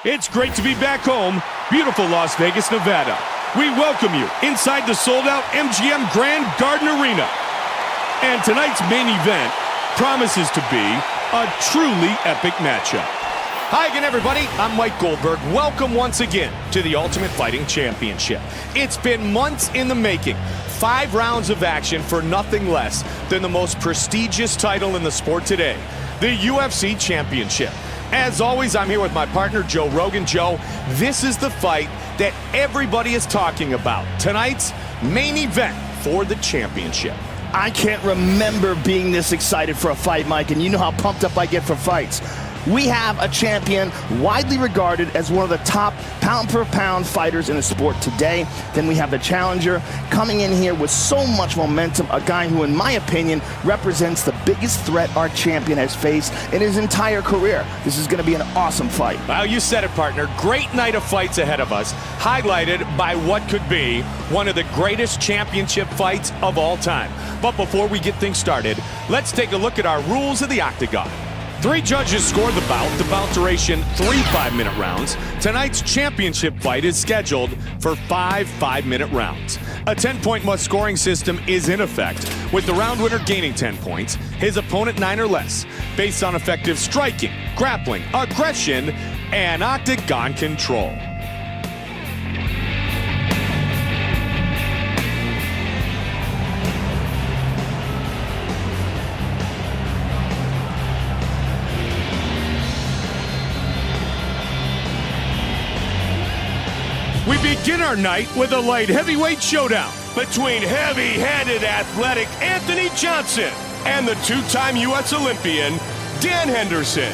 It's great to be back home, beautiful Las Vegas, Nevada. We welcome you inside the sold-out MGM Grand Garden Arena. And tonight's main event promises to be a truly epic matchup. Hi again, everybody. I'm Mike Goldberg. Welcome once again to the Ultimate Fighting Championship. It's been months in the making. 5 rounds of action for nothing less than the most prestigious title in the sport today, the UFC Championship. As always, I'm here with my partner, Joe Rogan. Joe, this is the fight that everybody is talking about. Tonight's main event for the championship. I can't remember being this excited for a fight, Mike, and you know how pumped up I get for fights. We have a champion widely regarded as one of the top pound-per-pound fighters in the sport today. Then we have the challenger coming in here with so much momentum, a guy who, in my opinion, represents the biggest threat our champion has faced in his entire career. This is going to be an awesome fight. Well, you said it, partner. Great night of fights ahead of us, highlighted by what could be one of the greatest championship fights of all time. But before we get things started, let's take a look at our rules of the Octagon. 3 judges scored the bout duration 3 5-minute rounds. Tonight's championship fight is scheduled for 5 5-minute rounds. A 10-point must scoring system is in effect, with the round winner gaining 10 points, his opponent 9 or less, based on effective striking, grappling, aggression, and octagon control. We begin our night with a light heavyweight showdown between heavy-handed athletic Anthony Johnson and the 2-time U.S. Olympian Dan Henderson.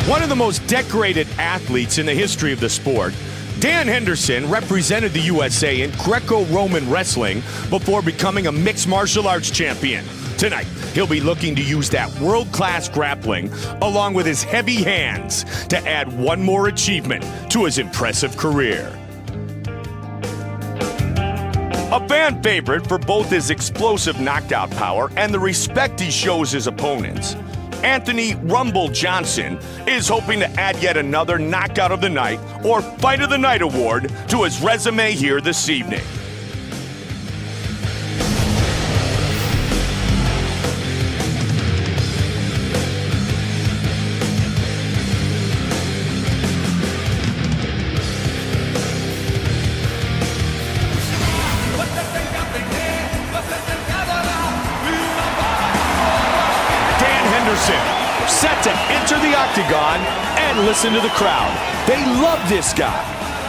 One of the most decorated athletes in the history of the sport, Dan Henderson represented the USA in Greco-Roman wrestling before becoming a mixed martial arts champion. Tonight, he'll be looking to use that world-class grappling along with his heavy hands to add one more achievement to his impressive career. A fan favorite for both his explosive knockout power and the respect he shows his opponents, Anthony "Rumble" Johnson is hoping to add yet another Knockout of the Night or Fight of the Night award to his resume here this evening. Set to enter the octagon and listen to the crowd. They love this guy.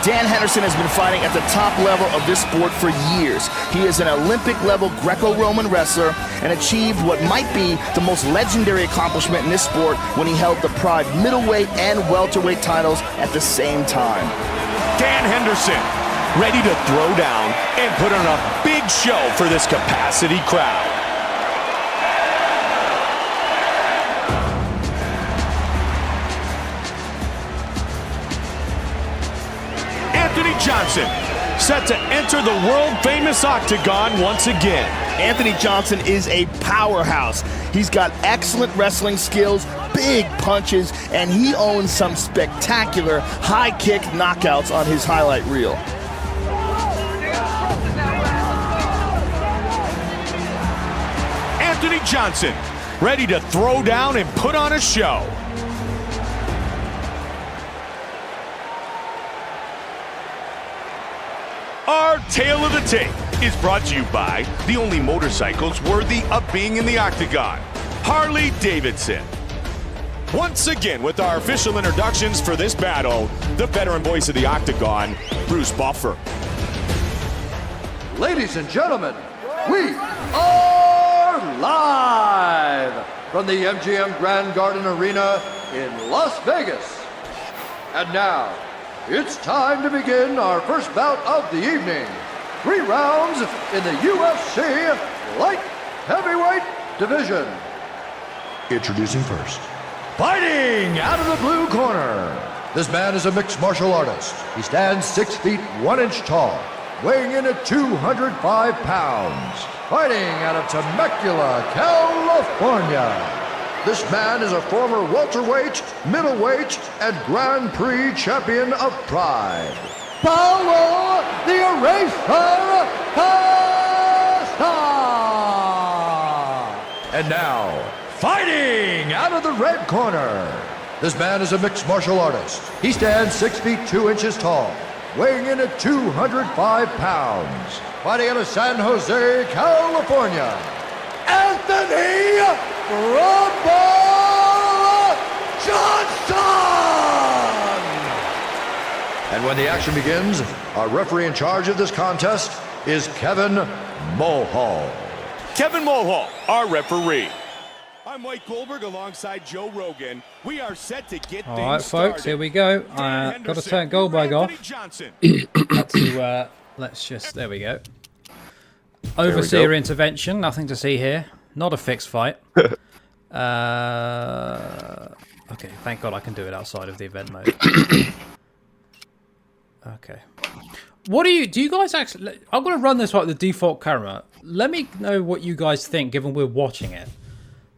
Dan Henderson has been fighting at the top level of this sport for years. He is an Olympic-level Greco-Roman wrestler and achieved what might be the most legendary accomplishment in this sport when he held the Pride middleweight and welterweight titles at the same time. Dan Henderson, ready to throw down and put on a big show for this capacity crowd. Johnson, set to enter the world-famous octagon once again. Anthony Johnson is a powerhouse. He's got excellent wrestling skills, big punches, and he owns some spectacular high-kick knockouts on his highlight reel. Anthony Johnson, ready to throw down and put on a show. Our Tale of the Tape is brought to you by the only motorcycles worthy of being in the octagon, Harley-Davidson. Once again, with our official introductions for this battle, the veteran voice of the octagon, Bruce Buffer. Ladies and gentlemen, we are live from the MGM Grand Garden Arena in Las Vegas. And now, it's time to begin our first bout of the evening. 3 rounds in the UFC Light Heavyweight Division. Introducing first. Fighting out of the blue corner. This man is a mixed martial artist. He stands 6 feet 1 inch tall, weighing in at 205 pounds. Fighting out of Temecula, California. This man is a former welterweight, middleweight, and Grand Prix champion of Pride. Paulo, the Eraser Costa! And now, fighting out of the red corner. This man is a mixed martial artist. He stands 6 feet 2 inches tall, weighing in at 205 pounds. Fighting out of San Jose, California, Anthony Rumble Johnson! And when the action begins, our referee in charge of this contest is Kevin Mulhall. Kevin Mulhall, our referee. I'm Mike Goldberg alongside Joe Rogan. We are set to get All things right, folks, started. here we go. Got to turn Goldberg off. Let's just, there we go. Overseer intervention, nothing to see here. Not a fixed fight. Okay, thank God I can do it outside of the event mode. Okay. What do you guys actually... I'm going to run this like the default camera. Let me know what you guys think, given we're watching it.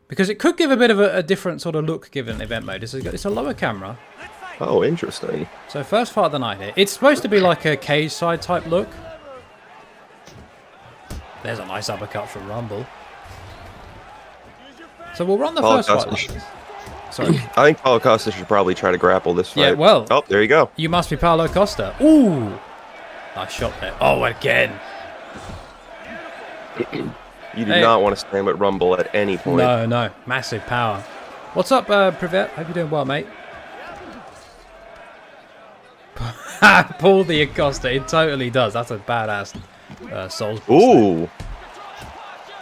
Because it could give a bit of a different sort of look, given event mode. It's a lower camera. Oh, interesting. So first fight of the night here. It's supposed to be like a cage side type look. There's a nice uppercut from Rumble. So we'll run the Paulo first fight. Costa Like Sorry. I think Paulo Costa should probably try to grapple this fight. Yeah, well. Oh, there you go. You must be Paulo Costa. Ooh. Nice shot there. Oh, again. You do not want to stand with Rumble at any point. No, no. Massive power. What's up, Privet? Hope you're doing well, mate. Pull the Acosta. It totally does. That's a badass Souls. Ooh.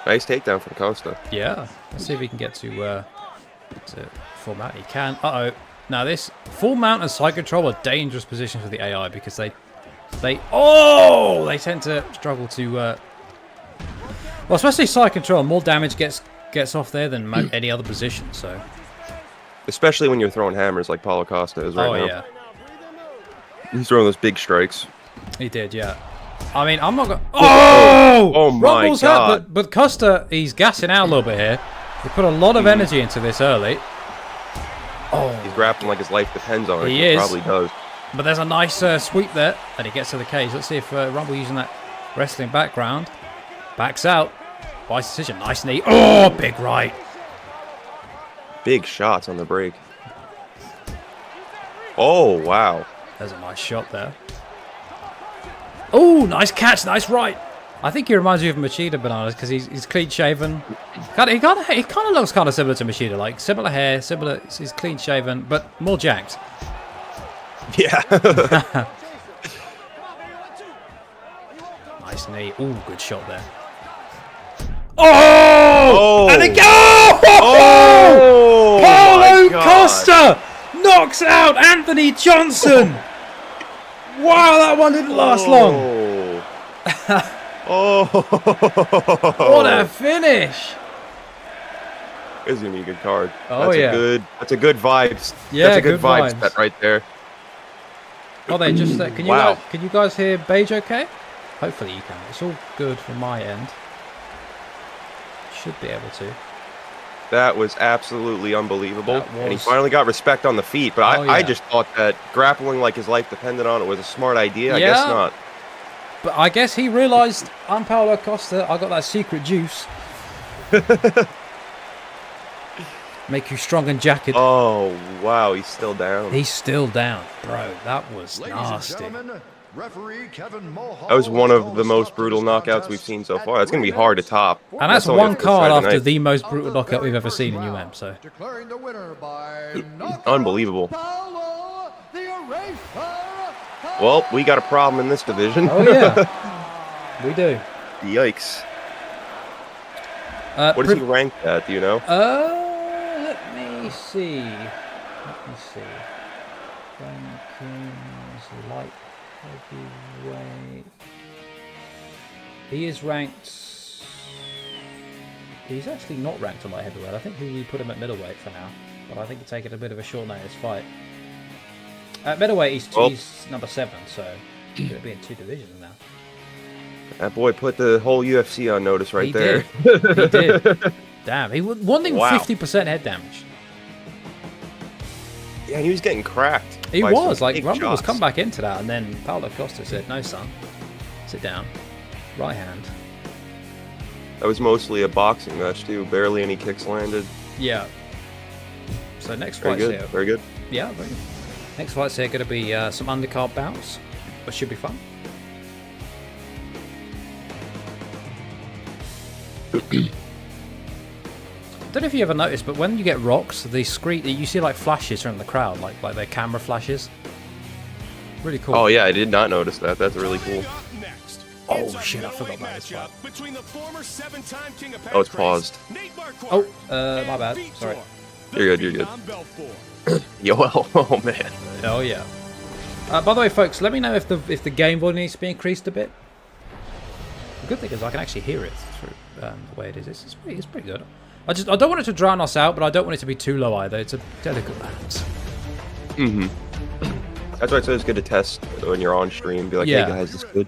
Nice takedown from Costa. Yeah. Let's see if he can get to full mount. He can. Uh-oh. Now, this full mount and side control are dangerous positions for the AI because they tend to struggle to... well, especially side control. More damage gets off there than any other position, so... Especially when you're throwing hammers like Paulo Costa is right now. Oh, yeah. He's throwing those big strikes. He did, yeah. I mean, I'm not going... Oh! Oh, my Rumble's God. Hurt, but Costa, he's gassing out a little bit here. He put a lot of energy into this early. Oh. He's grappling like his life depends on it. He is. Probably does. But there's a nice sweep there, and he gets to the cage. Let's see if Rumble using that wrestling background. Backs out. Wise decision. Nice knee. Oh, big right. Big shots on the break. Oh, wow. There's a nice shot there. Oh, nice catch. Nice right. I think he reminds you of Machida Bananas because he's clean shaven. He kind of looks kind of similar to Machida, like similar hair, similar. He's clean shaven, but more jacked. Yeah. Nice knee. Ooh, good shot there. Oh! And it goes! Oh! Paulo Costa knocks out Anthony Johnson. Wow, that one didn't last long. Oh! What a finish! This is gonna be a good card. Oh, yeah. That's a good vibes. Yeah, that's a good vibes. set right there. Oh, they just can you Wow. can you guys hear Beige okay? Hopefully you can. It's all good from my end. Should be able to. That was absolutely unbelievable. That And he was. finally got respect on the feet. But Oh, I yeah. just thought that grappling like his life depended on it was a smart idea. I Yeah. guess not. But I guess he realised I'm Paulo Costa. I got that secret juice. Make you strong and jacked. Oh, wow. He's still down. He's still down, bro. That was Ladies nasty. and gentlemen, referee Kevin Mulhall That was one has of called the a most stop to brutal this knockouts contest we've seen so at far. That's going to be 3 hard to top. And that's only one the first card Friday after night. the most brutal Of the knockout we've very ever first seen in round, UM. So declaring the winner by knockout, Unbelievable. Paulo the Eraser Well, we got a problem in this division. oh yeah, we do. Yikes. What is he ranked at? Do you know? Let me see. Rankings, light heavyweight. He is ranked. He's actually not ranked on light heavyweight. I think we put him at middleweight for now. But I think he's taking a bit of a short notice fight. At middleweight, he's number 7, so he's going to be in 2 divisions now. That boy put the whole UFC on notice right He there. did. He did. Damn, he was wanting 50% head damage. Yeah, he was getting cracked. He was, like, big Rumble was shots. come back into that, and then Paulo Costa said, no, son. Sit down. Right hand. That was mostly a boxing match, too. Barely any kicks landed. Yeah. So next Very fight's good. here. Very good. Yeah, very good. Next fight's here going to be some undercard bouts, which should be fun. Don't know if you ever noticed, but when you get rocks, the screen you see like flashes from the crowd, like their camera flashes. Really cool. Oh, yeah, I did not notice that. That's really cool. Oh shit, I forgot about this fight. Oh, it's paused. Oh, my bad. Sorry. You're good, you're good. Yoel, oh man. Oh yeah. By the way, folks, let me know if the game volume needs to be increased a bit. The good thing is I can actually hear it through the way it is. It's pretty good. I don't want it to drown us out, but I don't want it to be too low either. It's a delicate balance. Mm-hmm. That's why it's always good to test when you're on stream. Be like, Yeah. hey guys, this is good.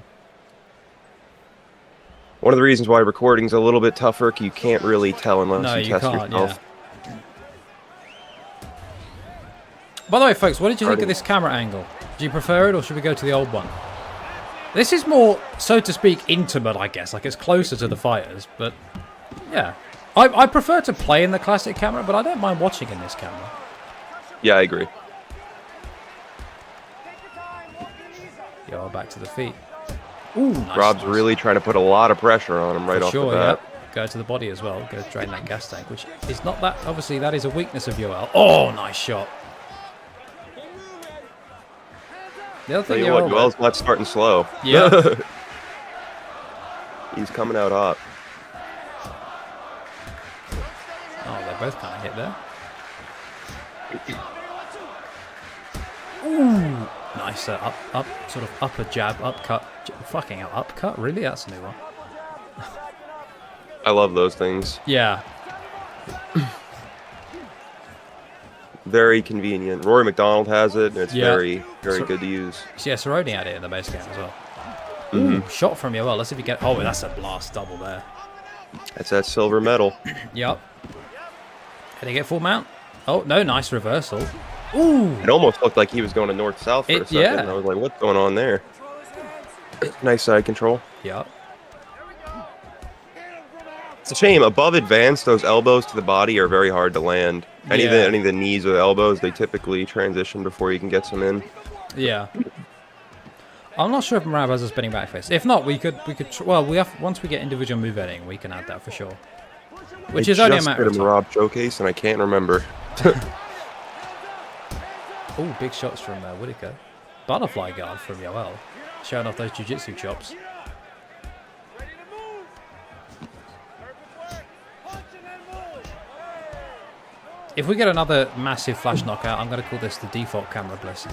One of the reasons why recording's a little bit tougher, you can't really tell unless you test can't, yourself. yeah. By the way, folks, what did you think of this camera angle? Do you prefer it, or should we go to the old one? This is more, so to speak, intimate, I guess. Like, it's closer to the fighters, but yeah. I prefer to play in the classic camera, but I don't mind watching in this camera. Yeah, I agree. Yo, back to the feet. Ooh, nice. Rob's really trying to put a lot of pressure on him right off the bat. Yep. Go to the body as well. Go drain that gas tank, which is not that. Obviously, that is a weakness of Yoel. Oh, nice shot. The other Tell thing, you what, Yoel's not starting slow. Yeah. He's coming out hot. Oh, they're both kind of hit there. Ooh, nice sort of upper jab, upcut. Fucking hell, upcut? Really? That's a new one. I love those things. Yeah. Very convenient. Rory McDonald has it, and it's Yeah. very good to use. Yeah, Cerrone had it in the base game as well. Ooh, shot from Yoel. Let's see if we get. Oh, that's a blast double there. That's that silver medal. Yep. Did he get full mount? Oh, no, nice reversal. Ooh. It almost looked like he was going to north-south for a second. Yeah. I was like, what's going on there? Nice side control. Yep. It's a shame. Above advanced, those elbows to the body are very hard to land. Any of the knees or elbows, they typically transition before you can get some in. Yeah. I'm not sure if Merab has a spinning back fist. If not, we could. Well, we have once we get individual move editing, we can add that for sure. Which is only a matter of time. Merab showcase, and I can't remember. Oh, big shots from Whittaker. Butterfly guard from Yoel, showing off those jiu-jitsu chops. If we get another massive flash knockout, I'm going to call this the default camera blessing.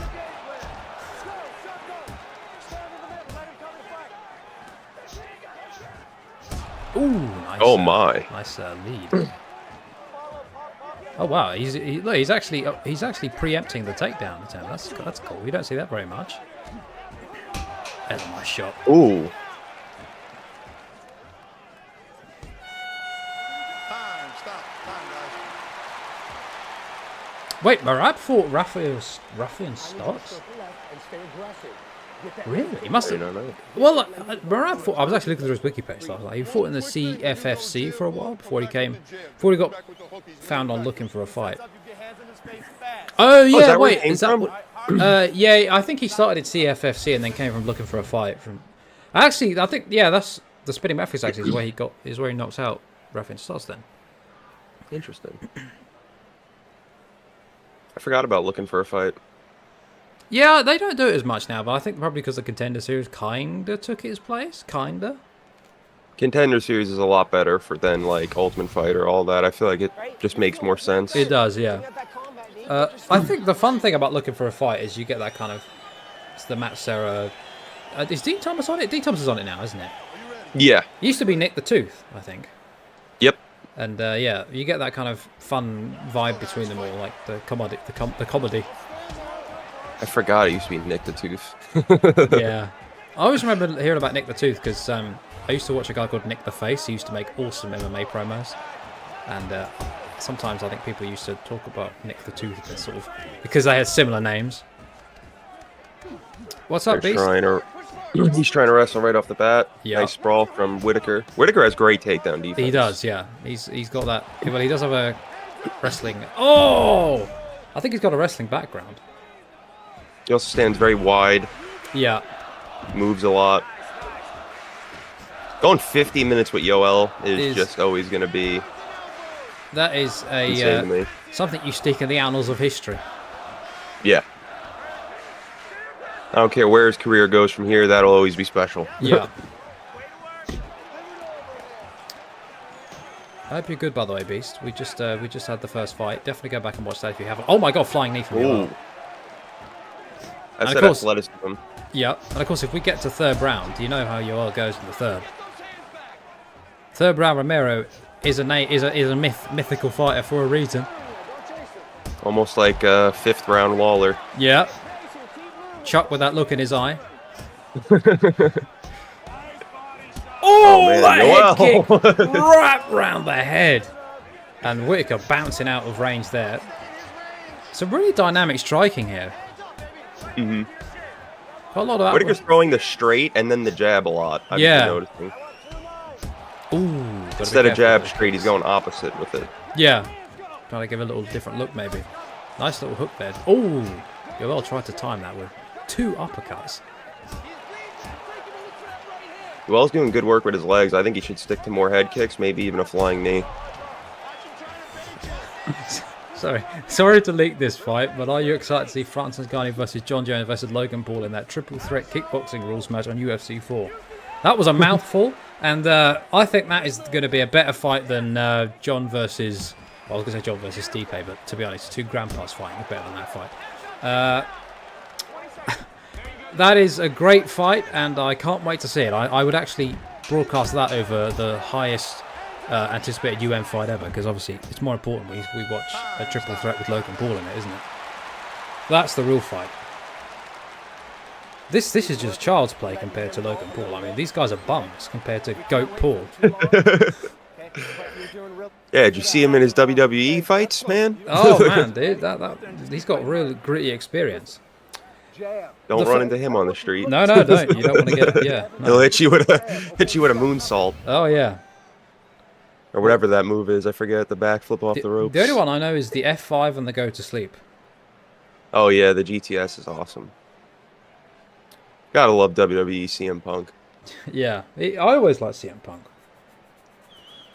Ooh, nice. Oh my! Nice lead. Oh wow, he's actually preempting the takedown attempt. That's cool. We don't see that very much. That's a nice shot. Ooh. Wait, Merab fought Ruffian Stocks? Really? He must have. Well, Merab fought. I was actually looking through his wiki page last night. He fought in the CFFC for a while before he got found on looking for a fight. Oh yeah, wait, is that what? Yeah, I think he started at CFFC and then came from looking for a fight. Actually, I think that's the spinning back fist. Actually, is where he knocks out Ruffian Stocks. Then. Interesting. I forgot about looking for a fight. Yeah, they don't do it as much now, but I think probably because the Contender Series kinda took his place. Kinda. Contender Series is a lot better than like Ultimate Fighter, all that. I feel like it just makes more sense. It does, yeah. I think the fun thing about looking for a fight is you get that kind of. It's the Matt Serra. Is Dean Thomas on it? Dean Thomas is on it now, isn't it? Yeah. It used to be Nick the Tooth, I think. Yep. And yeah, you get that kind of fun vibe between them all, like the comedy. The comedy. I forgot it used to be Nick the Tooth. Yeah. I always remember hearing about Nick the Tooth because I used to watch a guy called Nick the Face. He used to make awesome MMA promos. And sometimes I think people used to talk about Nick the Tooth as sort of because they had similar names. What's up, Beast? He's trying to wrestle right off the bat. Yeah. Nice sprawl from Whittaker. Whittaker has great takedown defense. He does, yeah. He's got that. Well, he does have a wrestling. Oh, I think he's got a wrestling background. He also stands very wide. Yeah. Moves a lot. Going 50 minutes with Yoel is just always going to be. That is insane to me. Something you stick in the annals of history. Yeah. I don't care where his career goes from here. That'll always be special. Yeah. I hope you're good, by the way, Beast. We just had the first fight. Definitely go back and watch that if you haven't. Oh my God, flying knee from Yoel. I said athleticism. Yeah, and of course, if we get to third round, you know how Yoel goes in the third. Third round, Romero is a mythical fighter for a reason. Almost like a fifth round Lawler. Yeah. Chuck with that look in his eye. Oh, man, that head kick Yoel. right round the head. And Whittaker bouncing out of range there. Some really dynamic striking here. Mm-hmm. Got a lot of that. Whittaker's throwing the straight and then the jab a lot. I've been noticing. Ooh. Instead of jab straight, he's going opposite with it. Yeah. Trying to give a little different look, maybe. Nice little hook there. Oh, Yoel tried to time that with 2 uppercuts. Yoel's doing good work with his legs. I think he should stick to more head kicks, maybe even a flying knee. Sorry to leak this fight, but are you excited to see Francis Ngannou versus John Jones versus Logan Paul in that triple threat kickboxing rules match on UFC 4? That was a mouthful, and I think that is going to be a better fight than John versus... Well, I was going to say John versus Stipe, but to be honest, 2 grandpas fighting is better than that fight. That is a great fight, and I can't wait to see it. I would actually broadcast that over the highest anticipated UN fight ever, because obviously it's more important we watch a triple threat with Logan Paul in it, isn't it? That's the real fight. This is just child's play compared to Logan Paul. I mean, these guys are bums compared to Goat Paul. Yeah, did you see him in his WWE fights, man? Oh man, dude, he's got real gritty experience. Don't run into him on the street. No, don't. You don't want to get. Yeah, no. He'll hit you with a moonsault. Oh yeah. Or whatever that move is, I forget. The backflip off the ropes. The only one I know is the F5 and the go to sleep. Oh yeah, the GTS is awesome. Gotta love WWE CM Punk. Yeah, I always like CM Punk.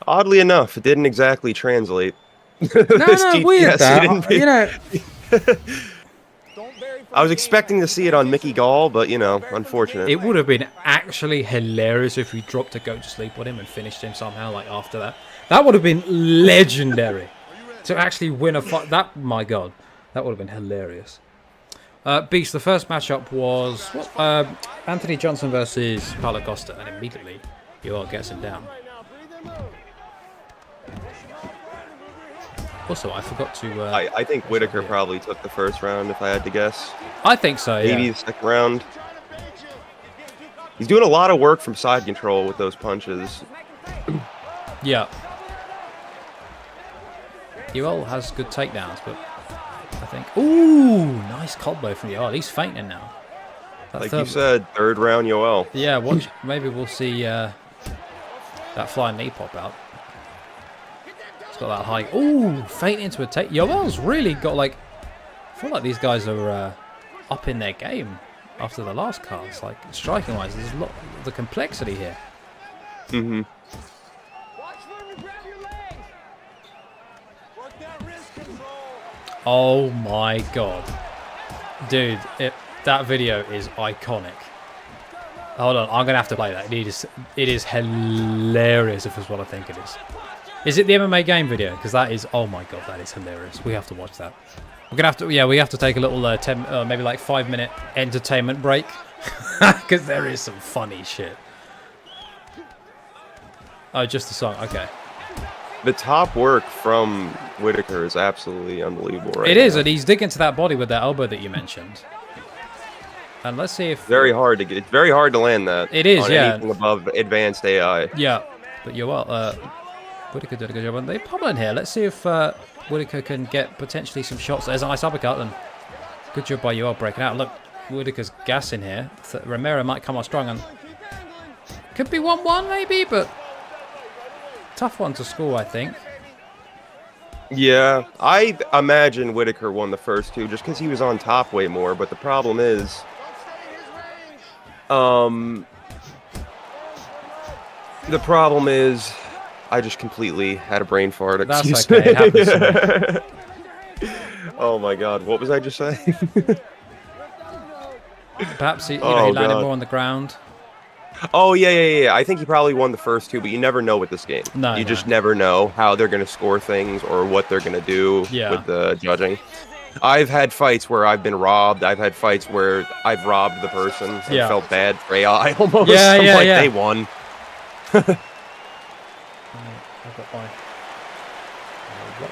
Oddly enough, it didn't exactly translate. No, weird that. You know. I was expecting to see it on Mickey Gall, but you know, unfortunate. It would have been actually hilarious if we dropped a go to sleep on him and finished him somehow, like after that. That would have been legendary. To actually win a fight. My God, that would have been hilarious. Beast, the first matchup was Anthony Johnson versus Paulo Costa, and immediately Yoel gets him down. Also, I forgot to... I think Whittaker probably took the first round, if I had to guess. I think so, yeah. Maybe the second round. He's doing a lot of work from side control with those punches. Yeah. Yoel has good takedowns, but I think... Ooh, nice combo from Yoel. He's fainting now. Like you said, third round Yoel. Yeah, watch. Maybe we'll see that flying knee pop out. Got that high. Ooh, faint into a take. Yoel's really got like. I feel like these guys are up in their game after the last cards. Like striking wise, there's a lot of the complexity here. Mm-hmm. Oh my God, dude, that video is iconic. Hold on, I'm gonna have to play that. It is hilarious if it's what I think it is. Is it the MMA game video? Because that is, oh my God, that is hilarious. We have to watch that. We're gonna have to, we have to take a little maybe like 5-minute entertainment break because there is some funny shit. Oh, just the song. Okay. The top work from Whittaker is absolutely unbelievable. Right? It is, and he's digging to that body with that elbow that you mentioned. And let's see if it's very hard to land that. It is, on anything above advanced AI. Yeah, but Yoel. Whittaker did a good job. And they're pummeling here. Let's see if Whittaker can get potentially some shots. There's a nice uppercut. And good job by Yoel breaking out. Look, Whittaker's gassing here. Romero might come on strong. And could be 1-1 maybe, but tough one to score, I think. Yeah, I imagine Whittaker won the first two just because he was on top way more. But the problem is, I just completely had a brain fart. That's Excuse okay. me. It happens to me. Oh my God, what was I just saying? Perhaps he landed more on the ground. Oh yeah. I think he probably won the first two, but you never know with this game. No, you just never know how they're going to score things or what they're going to do with the judging. I've had fights where I've been robbed. I've had fights where I've robbed the person and felt bad for AI almost. They won.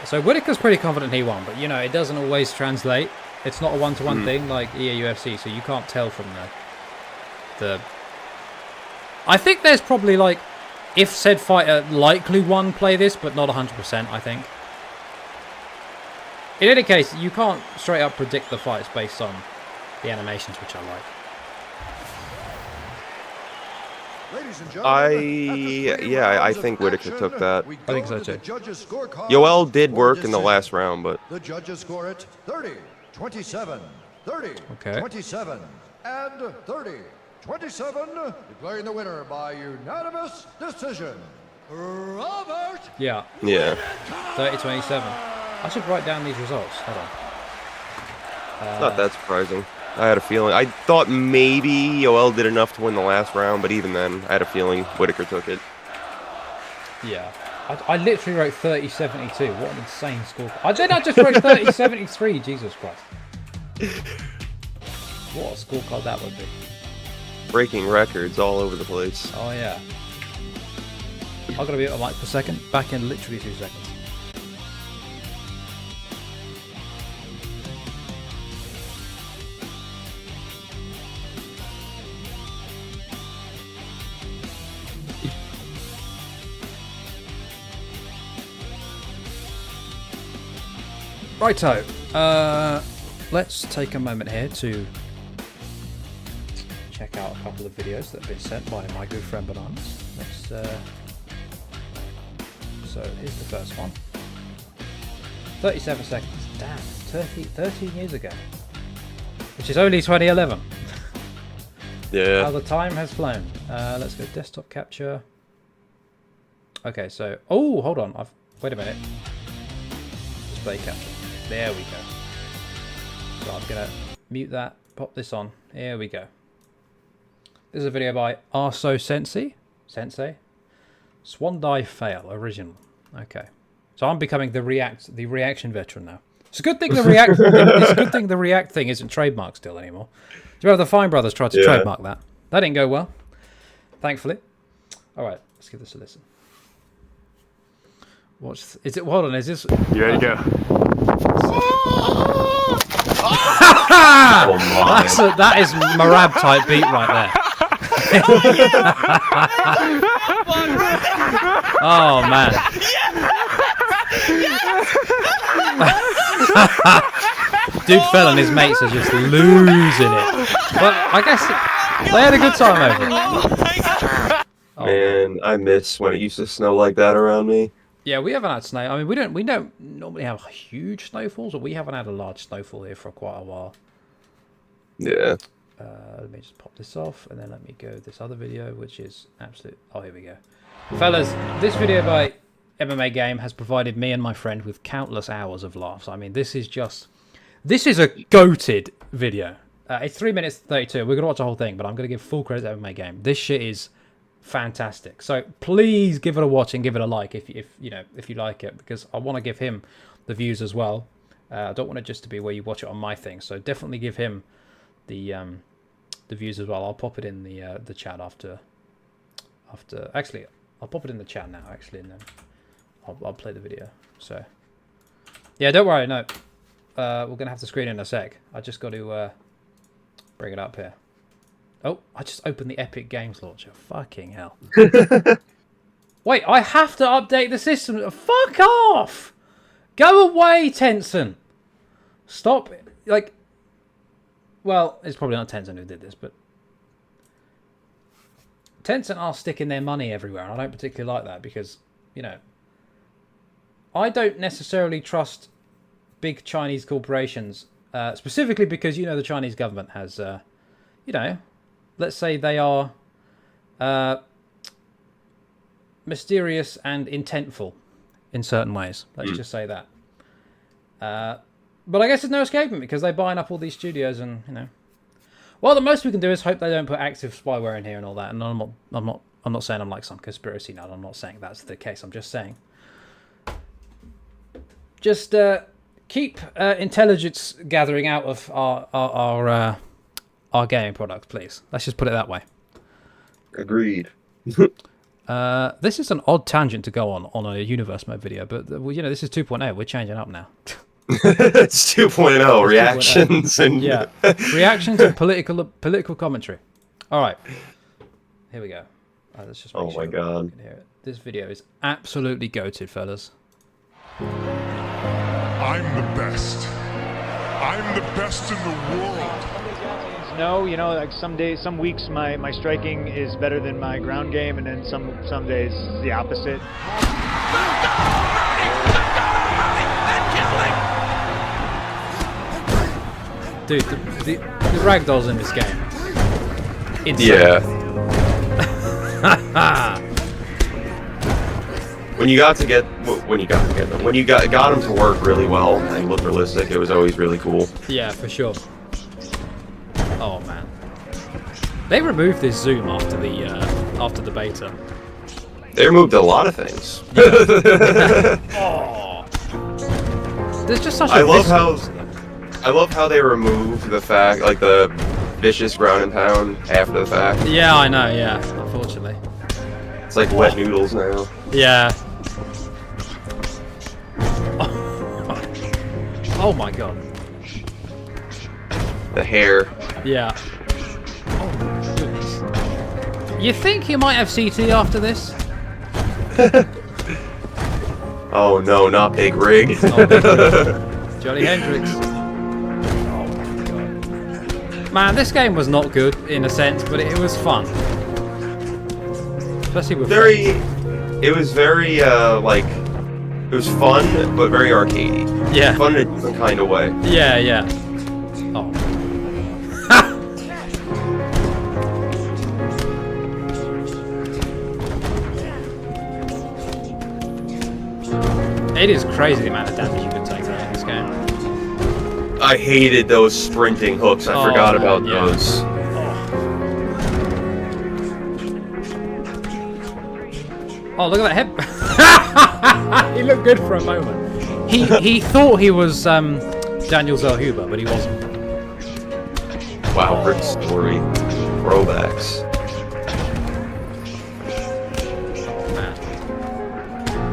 So Whittaker's pretty confident he won, but it doesn't always translate. It's not a one-to-one thing like EA UFC, so you can't tell from the. I think there's probably if said fighter likely won, play this, but not 100%. I think. In any case, you can't straight up predict the fights based on the animations, which I like. I think Whittaker took that. I think so too. Yoel did work in the last round, but the judges score it 30, 27, 30, 27, and 30, 27, declaring the winner by unanimous decision, Robert. Yeah. 30-27. I should write down these results. Hold on. It's not that surprising. I had a feeling. I thought maybe Yoel did enough to win the last round, but even then, I had a feeling Whittaker took it. Yeah. I literally wrote 30-72. What an insane score. I just wrote 30-73. Jesus Christ. What a scorecard that would be. Breaking records all over the place. Oh, yeah. I've got to be at the mic for a second. Back in literally 2 seconds. Righto, let's take a moment here to check out a couple of videos that have been sent by my good friend Bananas. So here's the first one. 37 seconds. Damn, 13 years ago. Which is only 2011. Yeah. How the time has flown. Let's go desktop capture. Okay, so... Oh, hold on. Wait a minute. Display capture. There we go. So I'm going to mute that, pop this on. Here we go. This is a video by Arso Sensei. Swan Dive Fail, original. Okay. So I'm becoming the reaction veteran now. It's a good thing the react thing isn't trademarked still anymore. Do you remember the Fine Brothers tried to trademark that? That didn't go well, thankfully. All right, let's give this a listen. Hold on, is this... You ready to go? That is Merab type beat right there. Oh man. Dude fell and his mates are just losing it. But I guess they had a good time over it. Man, I miss when it used to snow like that around me. Yeah, we haven't had snow. I mean, we don't normally have huge snowfalls, but we haven't had a large snowfall here for quite a while. Yeah. Let me just pop this off, and then let me go this other video, which is absolute... Oh, here we go. Fellas, this video by MMA Game has provided me and my friend with countless hours of laughs. I mean, this is a goated video. It's 3 minutes 32. We're going to watch the whole thing, but I'm going to give full credit to MMA Game. This shit is fantastic. So please give it a watch and give it a like if you like it, because I want to give him the views as well. I don't want it just to be where you watch it on my thing. So definitely give him the views as well. I'll pop it in the chat after. Actually, I'll pop it in the chat now. Actually, and then I'll play the video. So yeah, don't worry. No, we're gonna have to screen in a sec. I just got to bring it up here. Oh, I just opened the Epic Games launcher. Fucking hell. Wait, I have to update the system. Fuck off! Go away, Tencent. Stop. Like, well, it's probably not Tencent who did this, but Tencent are sticking their money everywhere, and I don't particularly like that because, you know, I don't necessarily trust big Chinese corporations, specifically because, you know, the Chinese government has, you know, let's say they are mysterious and intentful in certain ways. Let's just say that. But I guess there's no escaping because they're buying up all these studios, and you know, well, the most we can do is hope they don't put active spyware in here and all that. And I'm not saying I'm like some conspiracy nut. I'm not saying that's the case. I'm just saying, just keep intelligence gathering out of our gaming products, please. Let's just put it that way. Agreed. This is an odd tangent to go on a universe mode video, but you know, this is 2.0. We're changing up now. It's 2.0 reactions 2.0. and yeah, reactions and political commentary. All right, here we go. Let's just make sure my god, you can hear it. This video is absolutely goated, fellas. I'm the best. I'm the best in the world. No, you know, like some weeks my striking is better than my ground game, and then some days the opposite. Dude, the ragdolls in this game. Insane. yeah. When you got them to work really well and look realistic, it was always really cool. Yeah, for sure. Oh man, they removed this zoom after the beta. They removed a lot of things. Oh, there's just such. I love how they removed the fact, like the vicious ground and pound after the fact. Yeah, I know. Yeah, unfortunately. It's like wet noodles now. Yeah. Oh my god. The hair. Yeah. Oh goodness. You think you might have CT after this? Oh no, not Big Rig. Oh, Big Rig. Johnny Hendricks. Oh my god. Man, this game was not good in a sense, but it was fun. Especially with it was very like, it was fun but very arcadey. Yeah. Fun in a different kind of way. Yeah, yeah. Oh. It is crazy the amount of damage you can take in this game. I hated those sprinting hooks. I forgot about those. Oh, look at that head. He looked good for a moment. He thought he was Daniel Zellhuber, but he wasn't. Wow, great story. Throwbacks.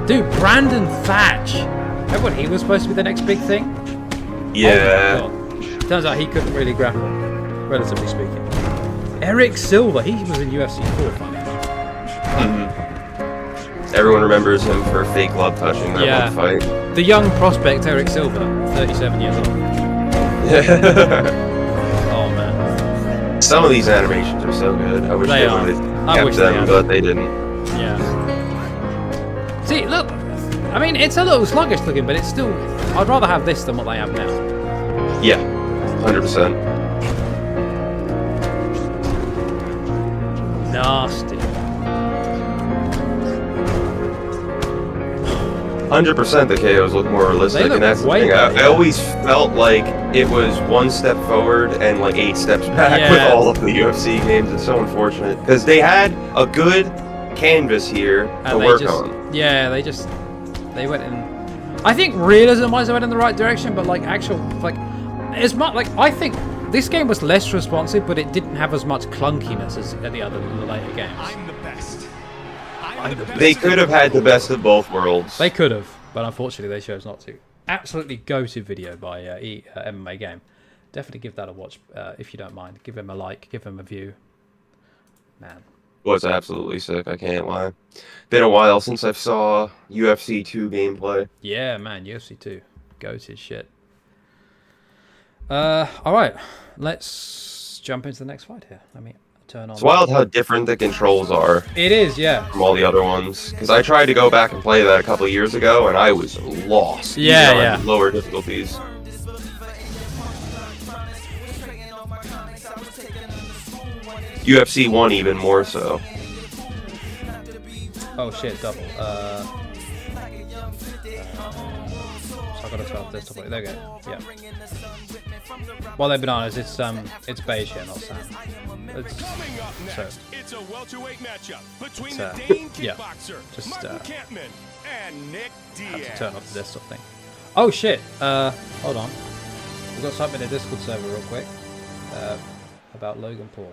Dude, Brandon Thatch. Remember when he was supposed to be the next big thing? Yeah. Oh, turns out he couldn't really grapple, relatively speaking. Eric Silva, he was in UFC 4, funny enough. Everyone remembers him for fake glove touching that one fight. The young prospect Eric Silva, 37 years old. Oh man. Some of these animations are so good. I wish they would have kept them, but they didn't. Yeah. See, look, I mean, it's a little sluggish looking, but it's still, I'd rather have this than what they have now. Yeah, 100%. Nasty. 100% the KOs look more realistic, and that's the thing. I always felt like it was one step forward and like 8 steps back with all of the UFC games. It's so unfortunate, because they had a good canvas here to work on. Yeah, they went in. I think realism-wise they went in the right direction, but like actual, like, as much, like, I think this game was less responsive, but it didn't have as much clunkiness as the later games. I'm the best. They could have had the best of both worlds. They could have, but unfortunately they chose not to. Absolutely go-to video by MMA Game. Definitely give that a watch if you don't mind. Give him a like, give him a view. Man, Was absolutely sick. I can't lie. Been a while since I saw UFC 2 gameplay. Yeah, man, UFC 2. Goated shit. Alright, let's jump into the next fight here. Let me turn on... It's wild how different the controls are. It is, yeah. From all the other ones. Because I tried to go back and play that a couple of years ago, and I was lost. Yeah, even yeah. on lower difficulties. UFC 1 even more so. Oh shit, double. So I gotta start this. There we go. Yeah. Well, they're bananas. It's Beige here, not Sam. It's a welterweight matchup between the yeah. Just and Nick Diaz. Have to turn off the desktop thing. Oh shit. Hold on. We've got something in the Discord server real quick. About Logan Paul.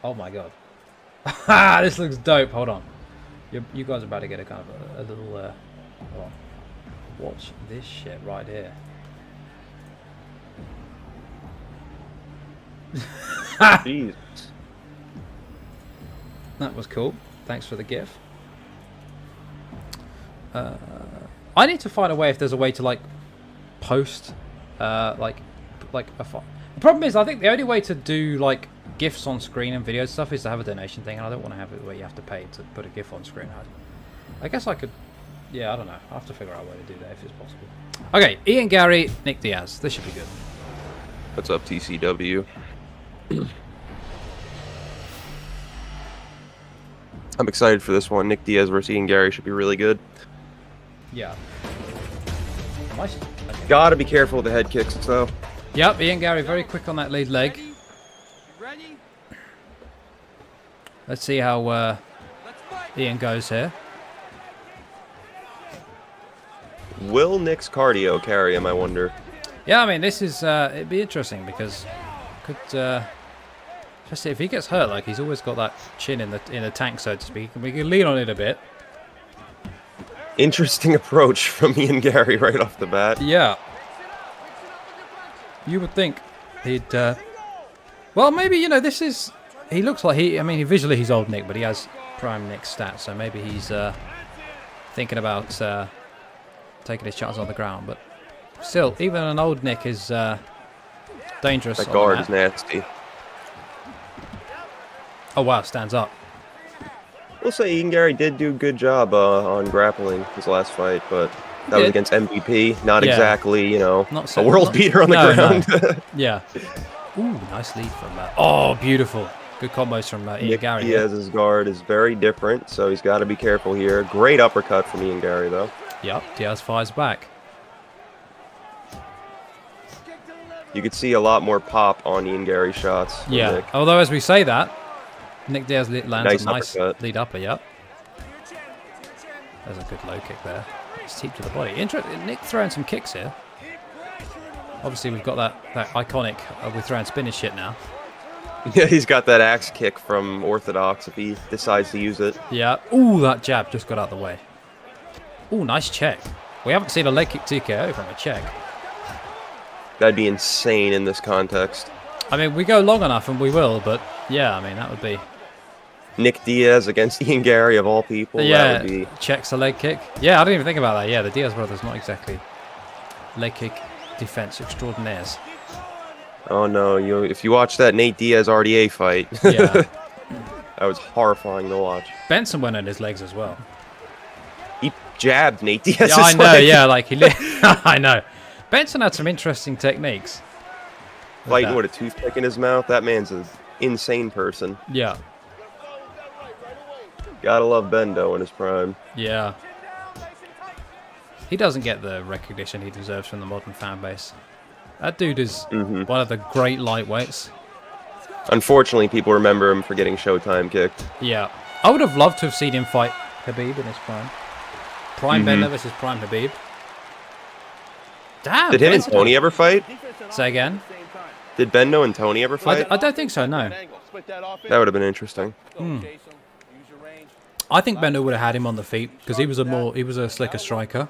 Oh my god. This looks dope. Hold on. You guys are about to get a kind of a little hold on. Watch this shit right here. Jeez. That was cool. Thanks for the gif. I need to find a way if there's a way to like post like a file. The problem is I think the only way to do like GIFs on screen and video stuff is to have a donation thing, and I don't want to have it where you have to pay to put a GIF on screen. I guess I could, yeah, I don't know. I'll have to figure out a way to do that if it's possible. Okay, Ian Garry, Nick Diaz. This should be good. What's up, TCW? I'm excited for this one. Nick Diaz versus Ian Garry should be really good. Yeah. Okay. Gotta be careful with the head kicks, though. Yep, Ian Garry very quick on that lead leg. Let's see how Ian goes here. Will Nick's cardio carry him, I wonder? Yeah, I mean, this is, it'd be interesting because could, especially if he gets hurt, like he's always got that chin in the tank, so to speak, and we can lean on it a bit. Interesting approach from Ian Garry right off the bat. Yeah. You would think he'd, well, maybe, you know, this is, he looks like I mean, visually he's old Nick, but he has prime Nick stats, so maybe he's thinking about taking his chances on the ground, but still, even an old Nick is dangerous. That guard is nasty. Oh wow, stands up. We'll say Ian Garry did do a good job on grappling his last fight, but that was against MVP, not exactly, you know, not a world beater on the ground. No. Yeah. Ooh, nice lead from that. Oh, beautiful. Good combos from Ian Garry. Diaz's guard is very different, so he's got to be careful here. Great uppercut from Ian Garry, though. Yep, Diaz fires back. You could see a lot more pop on Ian Garry's shots. Yeah, Nick. although as we say that, Nick Diaz lands a nice uppercut. lead upper, yep. There's a good low kick there. It's deep to the body. Nick throwing some kicks here. Obviously, we've got that iconic, we're throwing spinning shit now. Yeah, he's got that axe kick from Orthodox if he decides to use it. Yeah. Ooh, that jab just got out of the way. Ooh, nice check. We haven't seen a leg kick TKO from a check. That'd be insane in this context. I mean, we go long enough and we will, but yeah, I mean, that would be... Nick Diaz against Ian Garry, of all people. Yeah, that would be... checks a leg kick. Yeah, I didn't even think about that. Yeah, the Diaz brothers, not exactly leg kick defense extraordinaires. Oh no, if you watch that Nate Diaz RDA fight, yeah. That was horrifying to watch. Benson went on his legs as well. He jabbed Nate Diaz's I know, leg. yeah, like he I know. Benson had some interesting techniques. Fighting with a toothpick in his mouth, that man's an insane person. Yeah. Gotta love Bendo in his prime. Yeah. He doesn't get the recognition he deserves from the modern fan base. That dude is one of the great lightweights. Unfortunately, people remember him for getting Showtime kicked. Yeah. I would have loved to have seen him fight Khabib in his prime. Prime Bender versus Prime Khabib. Damn. Did him and Tony ever fight? Say again? Did Bendo and Tony ever fight? I don't think so, no. That would have been interesting. I think Bender would have had him on the feet because he was a slicker striker.